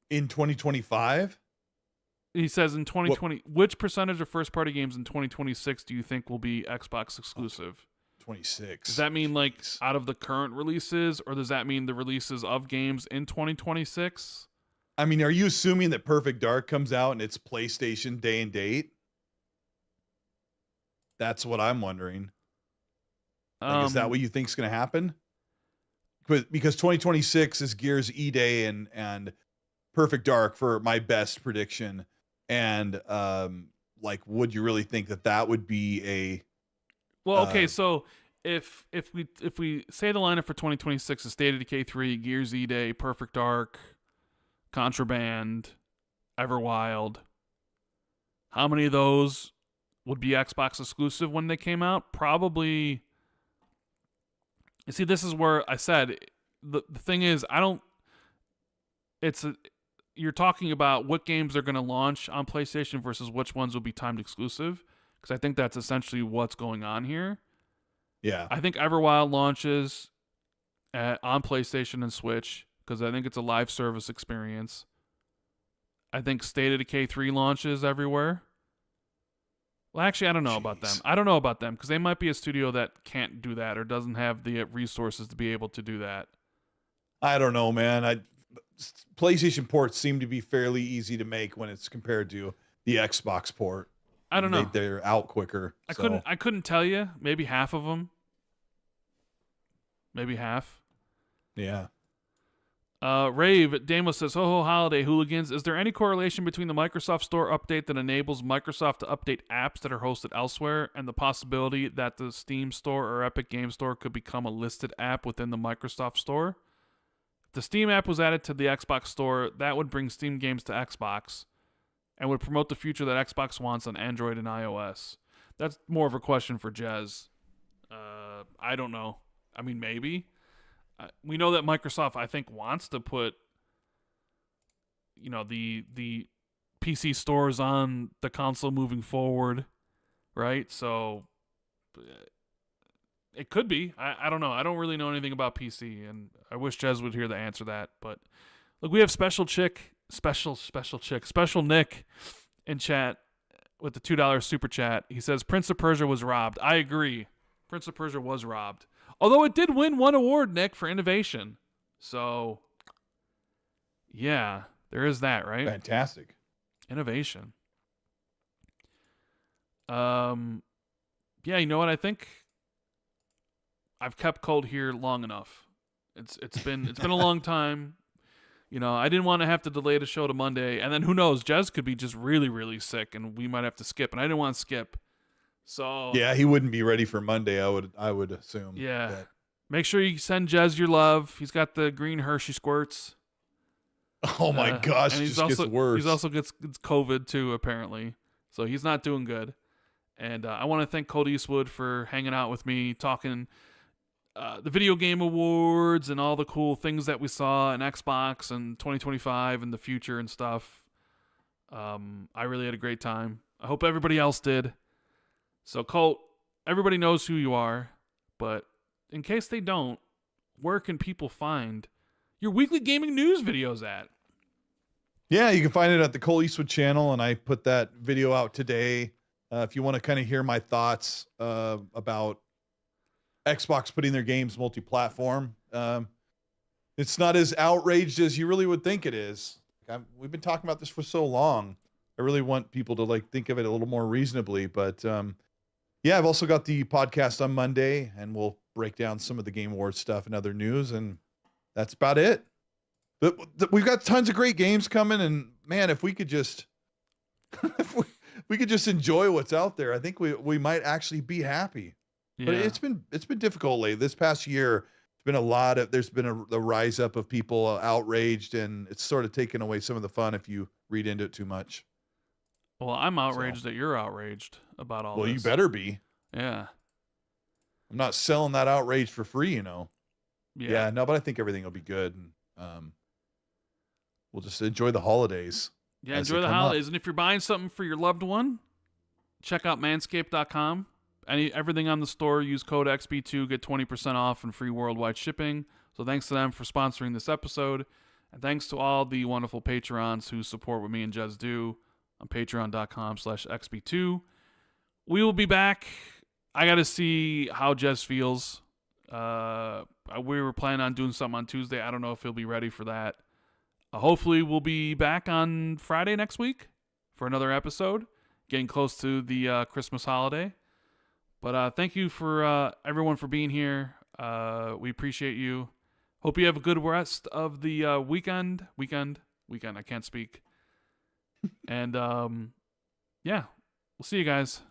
In 2025? He says in 2020, which percentage of first-party games in 2026 do you think will be Xbox exclusive? 26. Does that mean like out of the current releases, or does that mean the releases of games in 2026? I mean, are you assuming that Perfect Dark comes out and it's PlayStation day and date? That's what I'm wondering. Like, is that what you think is going to happen? Because 2026 is Gears E-Day and Perfect Dark for my best prediction. And would you really think that would be a... Well, okay, so if we say the lineup for 2026 is State of Decay 3, Gears E-Day, Perfect Dark, Contraband, Everwild, how many of those would be Xbox exclusive when they came out? Probably... You see, this is where I said, the thing is, you're talking about what games are going to launch on PlayStation versus which ones will be timed exclusive, because I think that's essentially what's going on here. Yeah. I think Everwild launches on PlayStation and Switch, because I think it's a live service experience. I think State of Decay 3 launches everywhere. Well, actually, I don't know about them. I don't know about them, because they might be a studio that can't do that or doesn't have the resources to be able to do that. I don't know, man. PlayStation ports seem to be fairly easy to make when it's compared to the Xbox port. I don't know. They're out quicker. I couldn't tell you. Maybe half of them. Maybe half. Yeah. Rave Damo says, ho holiday hooligans. Is there any correlation between the Microsoft Store update that enables Microsoft to update apps that are hosted elsewhere and the possibility that the Steam Store or Epic Game Store could become a listed app within the Microsoft Store? If the Steam app was added to the Xbox Store, that would bring Steam games to Xbox and would promote the future that Xbox wants on Android and iOS. That's more of a question for Jez. I don't know. I mean, maybe. We know that Microsoft, I think, wants to put, the PC stores on the console moving forward, right? So it could be. I don't know. I don't really know anything about PC, and I wish Jez would hear the answer to that. But look, we have Special Nick in chat with the $2 super chat. He says Prince of Persia was robbed. I agree. Prince of Persia was robbed. Although it did win one award, Nick, for innovation. So, yeah, there is that, right? Fantastic. Innovation. Yeah, you know what? I think I've kept cold here long enough. It's been a long time. I didn't want to have to delay the show to Monday, and then who knows? Jez could be just really, really sick, and we might have to skip. And I didn't want to skip. So yeah, he wouldn't be ready for Monday. I would assume. Yeah. That. Make sure you send Jez your love. He's got the green Hershey squirts. Oh my gosh, and it just gets worse. He's also gets COVID too, apparently. So he's not doing good. And I want to thank Colt Eastwood for hanging out with me, talking the video game awards and all the cool things that we saw in Xbox and 2025 and the future and stuff. I really had a great time. I hope everybody else did. So, Colt, everybody knows who you are, but in case they don't, where can people find your weekly gaming news videos at? Yeah, you can find it at the Cole Eastwood channel, and I put that video out today. If you want to kind of hear my thoughts about Xbox putting their games multi-platform, it's not as outraged as you really would think it is. We've been talking about this for so long. I really want people to like think of it a little more reasonably, but yeah, I've also got the podcast on Monday, and we'll break down some of the Game Awards stuff and other news, and that's about it. But we've got tons of great games coming, and man, if we could just if we could just enjoy what's out there, I think we might actually be happy. Yeah. But it's been difficult lately. This past year, there's been a rise up of people outraged, and it's sort of taken away some of the fun if you read into it too much. Well, I'm outraged that you're outraged about all this. Well, you better be. Yeah. I'm not selling that outrage for free, you know. Yeah. No, but I think everything will be good. And, we'll just enjoy the holidays. Yeah, enjoy the holidays. And if you're buying something for your loved one, check out manscaped.com. Everything on the store, use code XB2, get 20% off and free worldwide shipping. So thanks to them for sponsoring this episode. And thanks to all the wonderful Patrons who support what me and Jez do on patreon.com/XB2. We will be back. I got to see how Jez feels. We were planning on doing something on Tuesday. I don't know if he'll be ready for that. Hopefully we'll be back on Friday next week for another episode, getting close to the Christmas holiday. But thank you for everyone for being here. We appreciate you. Hope you have a good rest of the weekend. I can't speak. And yeah, we'll see you guys.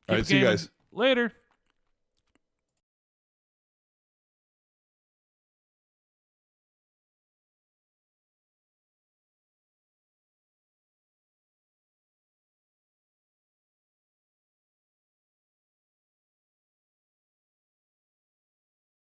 All right, see you guys later.